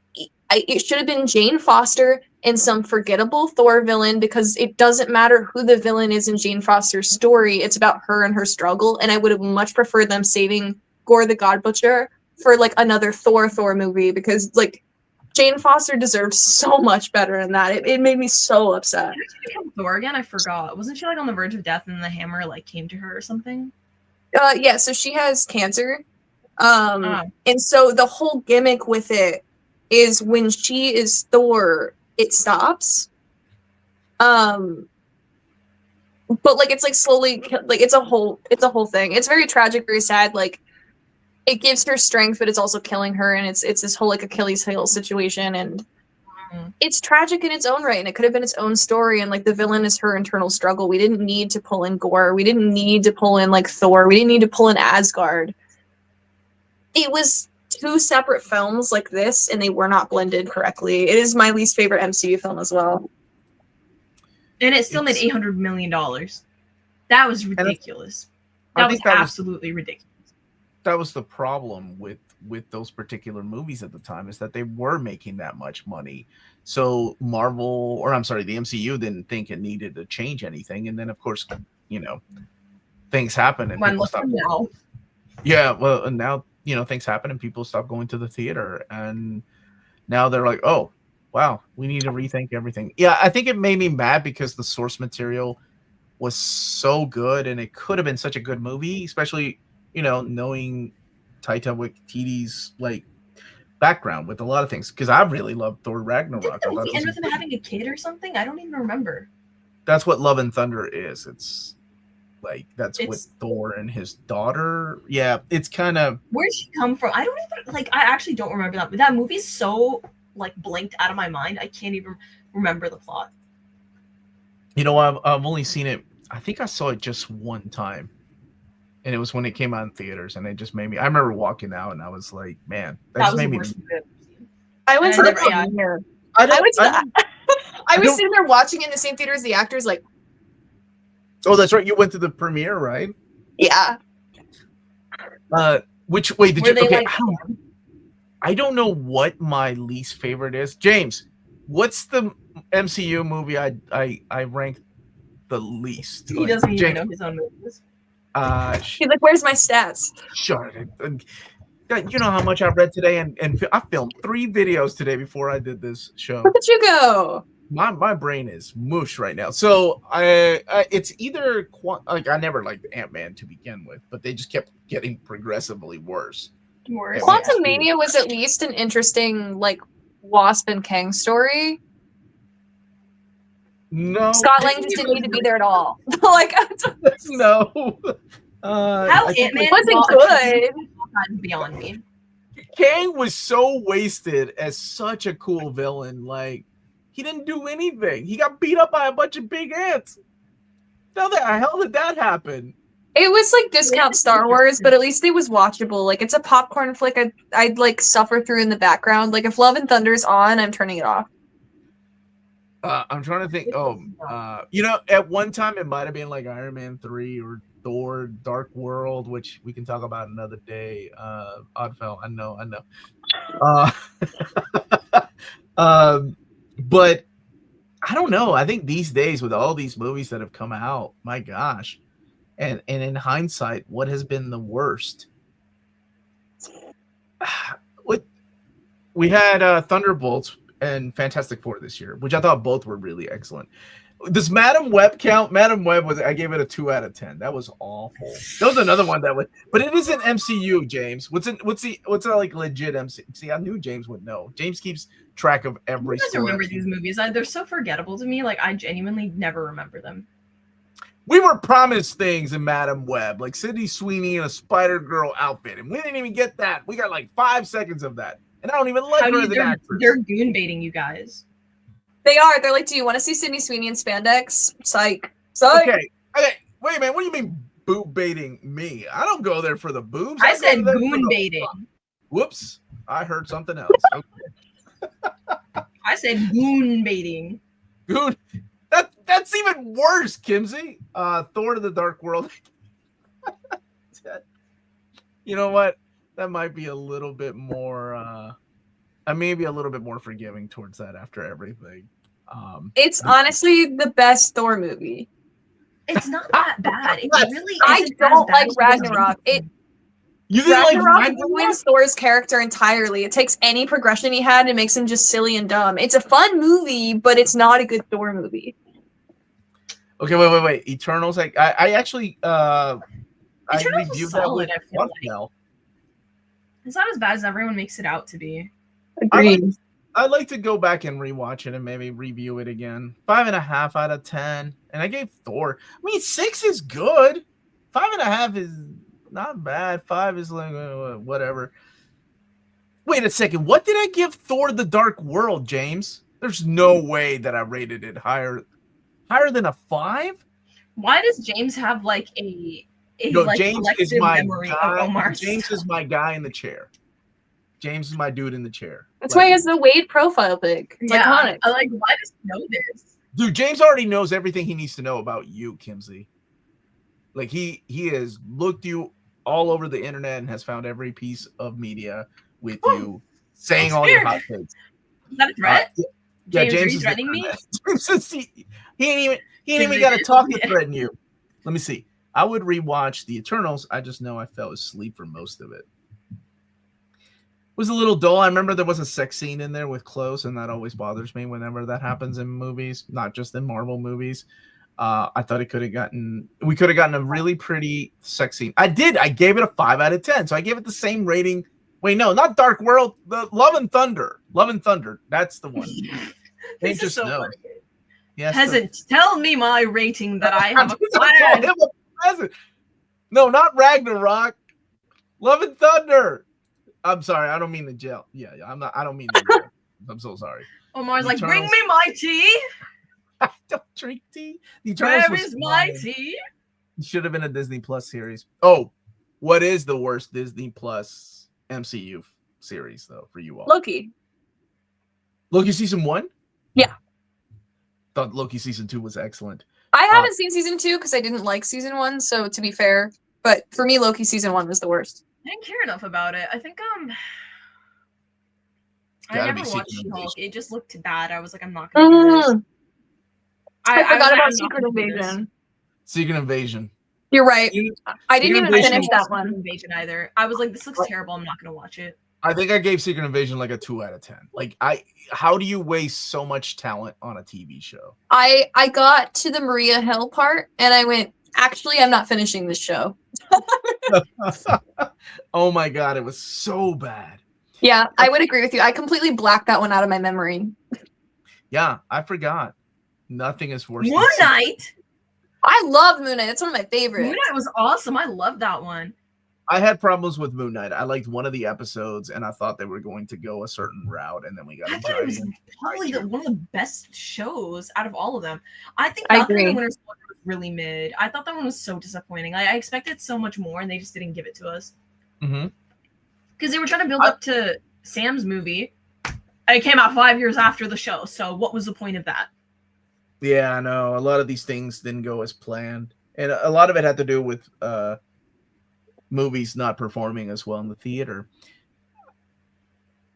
it should have been Jane Foster and some forgettable Thor villain because it doesn't matter who the villain is in Jane Foster's story. It's about her and her struggle, and I would have much preferred them saving Gore the God Butcher for like another Thor movie because like Jane Foster deserved so much better than that. It made me so upset. Did she become Thor again? I forgot. Wasn't she like on the verge of death and the hammer like came to her or something? Yeah, so she has cancer. And so the whole gimmick with it is when she is Thor, it stops. But like it's like slowly like it's a whole thing. It's very tragic, very sad. Like it gives her strength, but it's also killing her, and it's this whole like Achilles heel situation, and it's tragic in its own right, and it could have been its own story, and like the villain is her internal struggle. We didn't need to pull in Gore. We didn't need to pull in like Thor. We didn't need to pull in Asgard. It was two separate films like this, and they were not blended correctly. It is my least favorite MCU film as well. And it still made $800 million. That was ridiculous. That was absolutely ridiculous. That was the problem with those particular movies at the time, is that they were making that much money. So the MCU didn't think it needed to change anything. And then of course, you know, things happen and people stop. Yeah, well, and now, you know, things happen and people stop going to the theater, and now they're like, oh, wow, we need to rethink everything. Yeah, I think it made me mad because the source material was so good and it could have been such a good movie, especially, you know, knowing Taika Waititi's like background with a lot of things, because I really loved Thor Ragnarok. Didn't the movie end with him having a kid or something? I don't even remember. That's what Love and Thunder is. It's like with Thor and his daughter. Yeah, it's kind of. Where'd she come from? I don't even like. I actually don't remember that. But that movie's so like blanked out of my mind. I can't even remember the plot. You know, I've only seen it. I think I saw it just one time. And it was when it came out in theaters, and it just made me. I remember walking out, and I was like, "Man, that just made me." I went to the premiere. I was sitting there watching it in the same theater as the actors. Like, oh, that's right. You went to the premiere, right? Yeah. Which way did you? Okay, like, I don't know what my least favorite is. James, what's the MCU movie I ranked the least. He doesn't even know his own movies. He's like, "Where's my stats?" Sure. You know how much I read today, and I filmed 3 videos today before I did this show. Where did you go? My brain is mush right now. So it's either like I never liked Ant-Man to begin with, but they just kept getting progressively worse. Quantum Mania was at least an interesting like Wasp and Kang story. No, Scott Lang just didn't need to be there at all. Like, no. How Ant-Man wasn't good. Beyond me. Kang was so wasted as such a cool villain. Like, he didn't do anything. He got beat up by a bunch of big ants. How the hell did that happen? It was like discount Star Wars, but at least it was watchable. Like, it's a popcorn flick I'd like suffer through in the background. Like, if Love and Thunder's on, I'm turning it off. I'm trying to think. You know, at one time it might have been like Iron Man 3 or Thor: Dark World, which we can talk about another day. Oddfell, I know. But I don't know. I think these days with all these movies that have come out, my gosh, and in hindsight, what has been the worst? We had Thunderbolts and Fantastic Four this year, which I thought both were really excellent. Does Madam Web count? Madam Web I gave it a 2 out of 10. That was awful. That was another one that was, but it isn't MCU, James. What's a like legit MCU? See, I knew James would know. James keeps track of every. I remember these movies. They're so forgettable to me. Like, I genuinely never remember them. We were promised things in Madam Web, like Sydney Sweeney in a Spider-Girl outfit, and we didn't even get that. We got like 5 seconds of that. And I don't even like her as an actress. They're goon baiting you guys. They are. They're like, do you want to see Sydney Sweeney in spandex? Psych. Okay. Wait a minute. What do you mean boob baiting me? I don't go there for the boobs. I said goon baiting. Whoops. I heard something else. Okay. I said goon baiting. Goon. That's even worse, Kimsey. Thor to the Dark World. You know what? That might be a little bit more maybe a little bit more forgiving towards that after everything. It's honestly the best Thor movie. It's not that bad. It really I don't like Ragnarok. You didn't Ragnarok ruins Thor's character entirely. It takes any progression he had and makes him just silly and dumb. It's a fun movie, but it's not a good Thor movie. Okay, wait. Eternals. I actually I reviewed that with now. It's not as bad as everyone makes it out to be. Agreed. I'd like to go back and rewatch it and maybe review it again. 5.5 out of 10. And I gave Thor. I mean, 6 is good. 5.5 is not bad. 5 is like whatever. Wait a second. What did I give Thor: The Dark World, James? There's no way that I rated it higher than a 5. Why does James have like a like James is my guy. James is my guy in the chair. James is my dude in the chair. That's why he has the Wade profile pic. It's iconic. I like, why does he know this? Dude, James already knows everything he needs to know about you, Kimsey. Like he has looked you all over the internet and has found every piece of media with you saying all your hot takes. Is that a threat? Yeah, James is threatening me. He ain't even got to talk to threaten you. Let me see. I would rewatch The Eternals. I just know I fell asleep for most of it. It was a little dull. I remember there was a sex scene in there with clothes, and that always bothers me whenever that happens in movies, not just in Marvel movies. I thought we could have gotten a really pretty sex scene. I did. I gave it a 5 out of 10. So I gave it the same rating. Wait, no, not Dark World. The Love and Thunder. Love and Thunder. That's the one. They just know. Yes, Peasant, tell me my rating that I have acquired. No, not Ragnarok. Love and Thunder. I'm sorry. I don't mean the jail. Yeah, I don't mean the jail. I'm so sorry. Omar's like, bring me my tea. I don't drink tea. Where is my tea? It should have been a Disney Plus series. Oh, what is the worst Disney Plus MCU series though for you all? Loki season 1? Yeah. Thought Loki season 2 was excellent. I haven't seen season 2 because I didn't like season 1, so to be fair, but for me, Loki season 1 was the worst. I didn't care enough about it. I think I never watched She-Hulk. It just looked bad. I was like, I'm not gonna do this. I was forgot like, about I'm not Secret gonna do this. Invasion. Secret Invasion. You're right. You- I didn't Secret even Invasion finish was- that one. Invasion either. I was like, this looks terrible. I'm not gonna watch it. I think I gave Secret Invasion like a 2 out of 10. Like, how do you waste so much talent on a TV show? I got to the Maria Hill part and I went, actually, I'm not finishing this show. Oh my god, it was so bad. Yeah, I would agree with you. I completely blacked that one out of my memory. Yeah, I forgot. Nothing is worse. Moon Knight. I love Moon Knight. It's one of my favorites. Moon Knight was awesome. I love that one. I had problems with Moon Knight. I liked one of the episodes, and I thought they were going to go a certain route, and then we got I a thought it was giant. probably one of the best shows out of all of them. I think I Falcon and agree. the Winter Soldier was really mid. I thought that one was so disappointing. I expected so much more, and they just didn't give it to us. Mhm. Because they were trying to build up to Sam's movie. It came out 5 years after the show, so what was the point of that? Yeah, I know. A lot of these things didn't go as planned, and a lot of it had to do with movies not performing as well in the theater.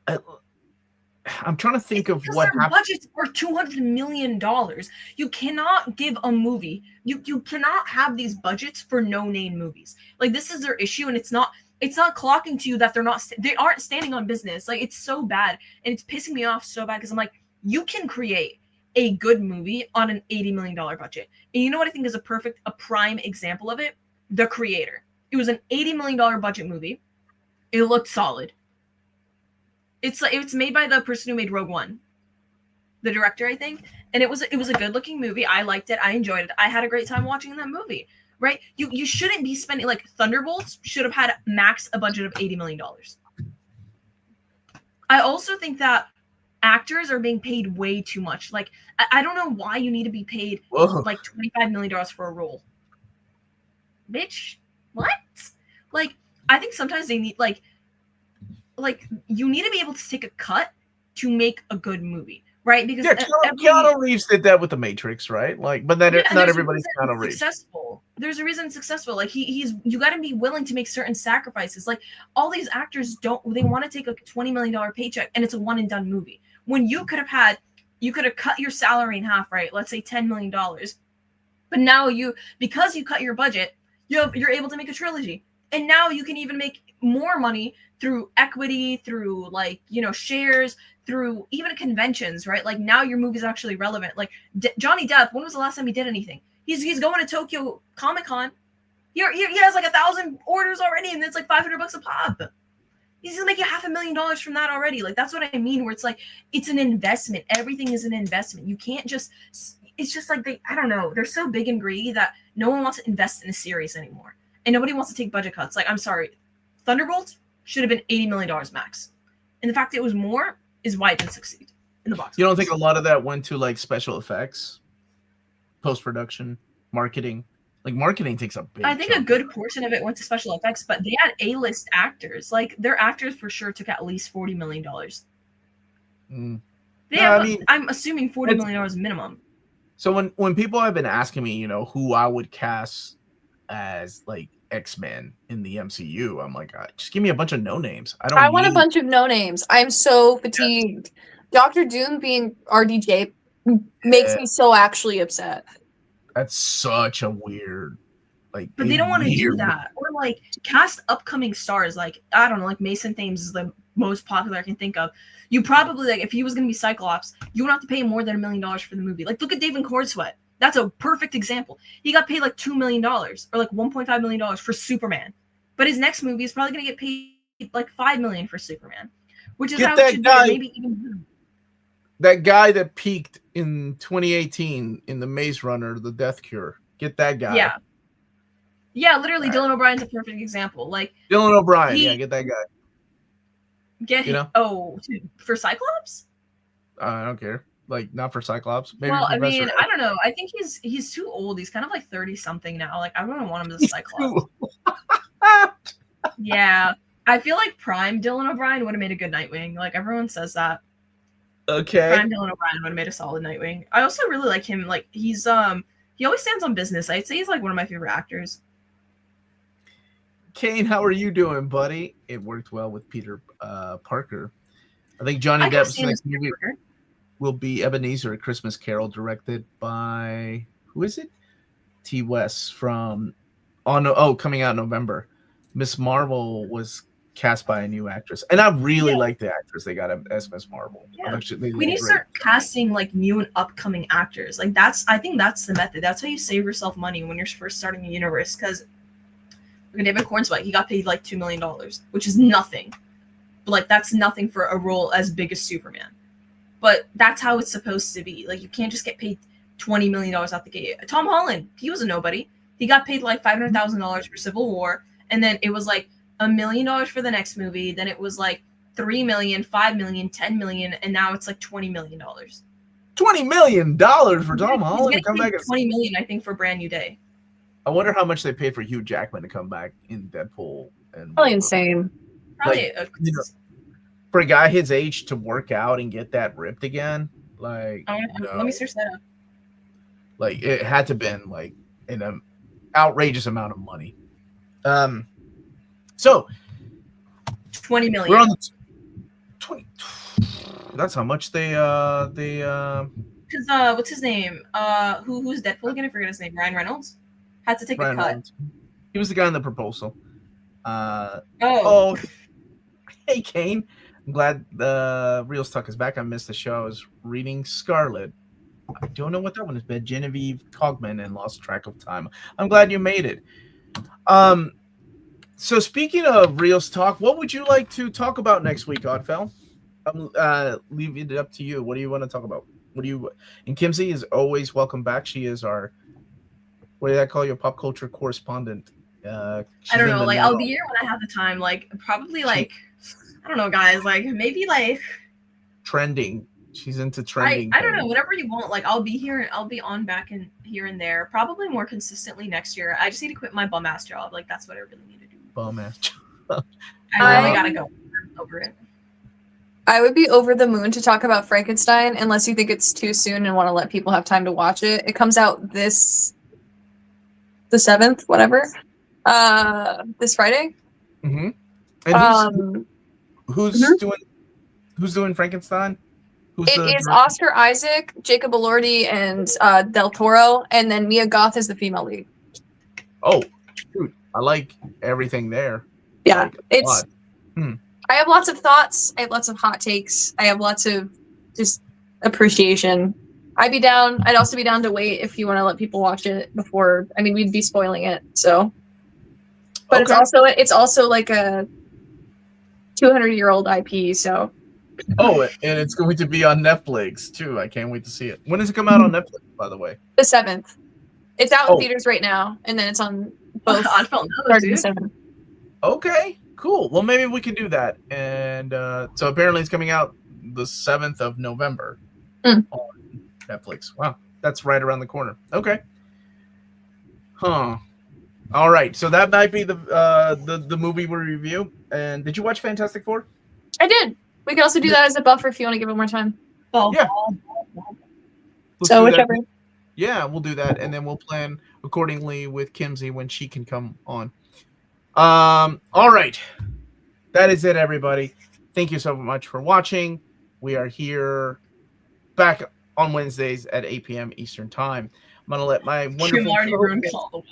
I'm trying to think of Because what their happened. budgets are $200 million. You cannot give a movie. You cannot have these budgets for no-name movies. Like, this is their issue, and it's not clocking to you that they aren't standing on business. Like, it's so bad, and it's pissing me off so bad because I'm like, you can create a good movie on an $80 million budget. And you know what I think is a prime example of it? The Creator. It was an $80 million budget movie. It looked solid. It's made by the person who made Rogue One, the director, I think, and it was a good looking movie. I liked it. I enjoyed it. I had a great time watching that movie. Right? You shouldn't be spending, like, Thunderbolts should have had max a budget of $80 million. I also think that actors are being paid way too much. Like, I don't know why you need to be paid Whoa. like $25 million for a role. Bitch, what? Like, I think sometimes they need like you need to be able to take a cut to make a good movie, right? Because Yeah, Keanu Reeves did that with The Matrix, right? Like, but then not everybody's Keanu Reeves. Successful. There's a reason it's successful. Like, you got to be willing to make certain sacrifices. Like, all these actors they want to take a $20 million paycheck, and it's a one and done movie. When you could have cut your salary in half, right? Let's say $10 million, but now because you cut your budget, you're able to make a trilogy, and now you can even make more money through equity, through, like, shares, through even conventions, right? Like, now your movie's actually relevant. Like, Johnny Depp, when was the last time he did anything? He's going to Tokyo Comic-Con. He has like 1,000 orders already, and it's like $500 a pop. He's gonna make $500,000 from that already. Like, that's what I mean, where it's like, it's an investment. Everything is an investment. You can't just, it's just like I don't know, they're so big and greedy that no one wants to invest in a series anymore. And nobody wants to take budget cuts. Like, I'm sorry, Thunderbolts should have been $80 million max. And the fact that it was more is why it didn't succeed in the box office. You don't think a lot of that went to, like, special effects, post-production, marketing? Like, marketing takes a big I think a chunk. good portion of it went to special effects, but they had A-list actors. Like, their actors for sure took at least $40 million. I'm assuming $40 million minimum. So when people have been asking me, who I would cast as, like, X-Men in the MCU, I'm like, just give me a bunch of no names. I want a bunch of no names. I'm so fatigued. Doctor Doom being RDJ makes me so actually upset. That's such a weird, like. But they don't want to do that. Or, like, cast upcoming stars. Like, I don't know, like, Mason Thames is the most popular I can think of. You probably, like, if he was going to be Cyclops, you would have to pay him more than $1 million for the movie. Like, look at David Cornsweet. That's a perfect example. He got paid like $2 million or like $1.5 million for Superman. But his next movie is probably going to get paid like $5 million for Superman, which is how it should be. Maybe even that guy that peaked in 2018 in the Maze Runner, The Death Cure. Get that guy. Yeah, literally, right. Dylan O'Brien's a perfect example. Like, Dylan O'Brien, get that guy. Get him. Oh, for Cyclops? I don't care. Like, not for Cyclops. Maybe well, Professor I mean, X. I don't know. I think he's too old. He's kind of like 30 something now. Like, I don't want him as a Cyclops. Yeah, I feel like prime Dylan O'Brien would have made a good Nightwing. Like, everyone says that. Okay. Prime Dylan O'Brien would have made a solid Nightwing. I also really like him. Like, he always stands on business. I'd say he's like one of my favorite actors. Kane, how are you doing, buddy? It worked well with Peter Parker. I think Johnny Depp's next movie. will be Ebenezer: A Christmas Carol, directed by who is it? T. West from coming out in November. Miss Marvel was cast by a new actress, and I really like the actress they got as Miss Marvel. Yeah. Actually, We need to start casting like new and upcoming actors. Like I think that's the method. That's how you save yourself money when you're first starting a universe. Because David Cornswell, he got paid like $2 million, which is nothing. But like that's nothing for a role as big as Superman. But that's how it's supposed to be. Like you can't just get paid $20 million out the gate. Tom Holland, he was a nobody. He got paid like $500,000 for Civil War, and then it was like $1 million for the next movie. Then it was like $3 million, $5 million, $10 million, and now it's like $20 million. $20 million for Tom Holland to come back. $20 million, I think, for Brand New Day. I wonder how much they paid for Hugh Jackman to come back in Deadpool. And Probably insane. Probably for a guy his age to work out and get that ripped again, like let me search that up. Like it had to been like an outrageous amount of money. So 20 million. We're on the 20. That's how much they because what's his name? Who's Deadpool again? I forget his name. Ryan Reynolds had to take a cut. Reynolds. He was the guy in the proposal. Hey Kane. I'm glad the Reelz Talk is back. I missed the show. I was reading Scarlet. I don't know what that one is, but Genevieve Cogman, and lost track of time. I'm glad you made it. So speaking of Reelz Talk, what would you like to talk about next week, Oddfell? I'm leaving it up to you. What do you want to talk about? And Kimsey is always welcome back. She is our, what did I call you, a pop culture correspondent. I don't know, like I'll be here when I have the time. Like probably like I don't know, guys. Like maybe like trending. She's into trending. I don't know, whatever you want. Like I'll be here. I'll be on back and here and there. Probably more consistently next year. I just need to quit my bum ass job. Like that's what I really need to do. Bum ass job. I really gotta go. I'm over it. I would be over the moon to talk about Frankenstein, unless you think it's too soon and want to let people have time to watch it. It comes out the 7th, whatever. This Friday. Mm-hmm. And who's doing Frankenstein? It is Oscar Isaac, Jacob Elordi, and Del Toro, and then Mia Goth is the female lead. Oh, shoot. I like everything there. Yeah, it's. I have lots of thoughts. I have lots of hot takes. I have lots of just appreciation. I'd be down. I'd also be down to wait if you want to let people watch it before. I mean, we'd be spoiling it. So, but okay. it's also like a 200-year-old IP. So. Oh, and it's going to be on Netflix too. I can't wait to see it. When does it come out on Netflix, by the way? The 7th. It's out in theaters right now, and then it's on both. Starting the 7th. Okay, cool. Well, maybe we can do that. And so apparently it's coming out the 7th of November on Netflix. Wow, that's right around the corner. Okay. Huh. All right. So that might be the movie we review. And did you watch Fantastic Four? I did. We can also do that as a buffer if you want to give it more time. Yeah. So whichever. Yeah, we'll do that, and then we'll plan accordingly with Kimsey when she can come on. All right. That is it, everybody. Thank you so much for watching. We are here back on Wednesdays at 8 p.m. Eastern Time. I'm going to let my wonderful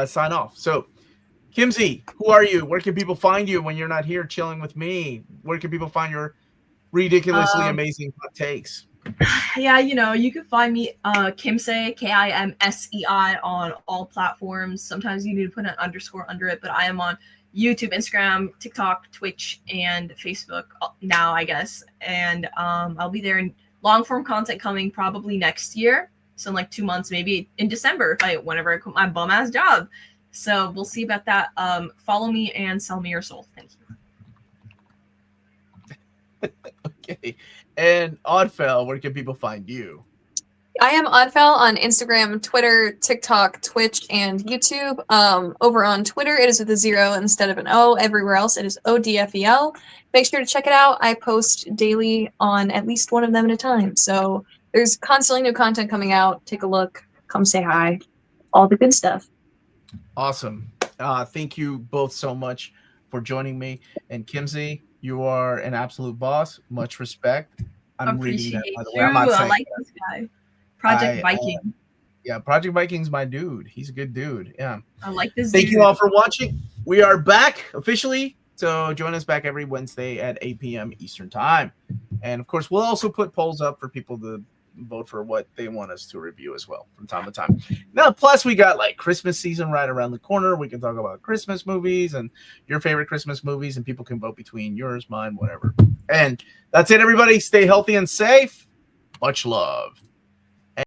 sign off. So, Kimsey, who are you? Where can people find you when you're not here chilling with me? Where can people find your ridiculously amazing hot takes? Yeah, you can find me Kimsey, Kimsei, on all platforms. Sometimes you need to put an underscore under it, but I am on YouTube, Instagram, TikTok, Twitch, and Facebook now, I guess. And I'll be there in long form content coming probably next year. So in like 2 months, maybe in December, whenever I quit my bum ass job. So we'll see about that. Follow me and sell me your soul. Thank you. Okay. And Oddfell, where can people find you? I am Oddfell on Instagram, Twitter, TikTok, Twitch, and YouTube. Over on Twitter, it is with a 0 instead of an O. Everywhere else, it is ODFEL. Make sure to check it out. I post daily on at least one of them at a time. So there's constantly new content coming out. Take a look. Come say hi. All the good stuff. Awesome. Thank you both so much for joining me. And Kimsey, you are an absolute boss. Much respect. I'm reading that, Appreciate by the you. way. I'm not I saying like this guy. Project I, Viking. yeah, Project Viking's my dude. He's a good dude. Yeah. I like this Thank dude. you all for watching. We are back officially. So join us back every Wednesday at 8 p.m. Eastern Time. And of course, we'll also put polls up for people to vote for what they want us to review as well from time to time. Now, plus we got like Christmas season right around the corner. We can talk about Christmas movies and your favorite Christmas movies, and people can vote between yours, mine, whatever. And that's it, everybody. Stay healthy and safe. Much love.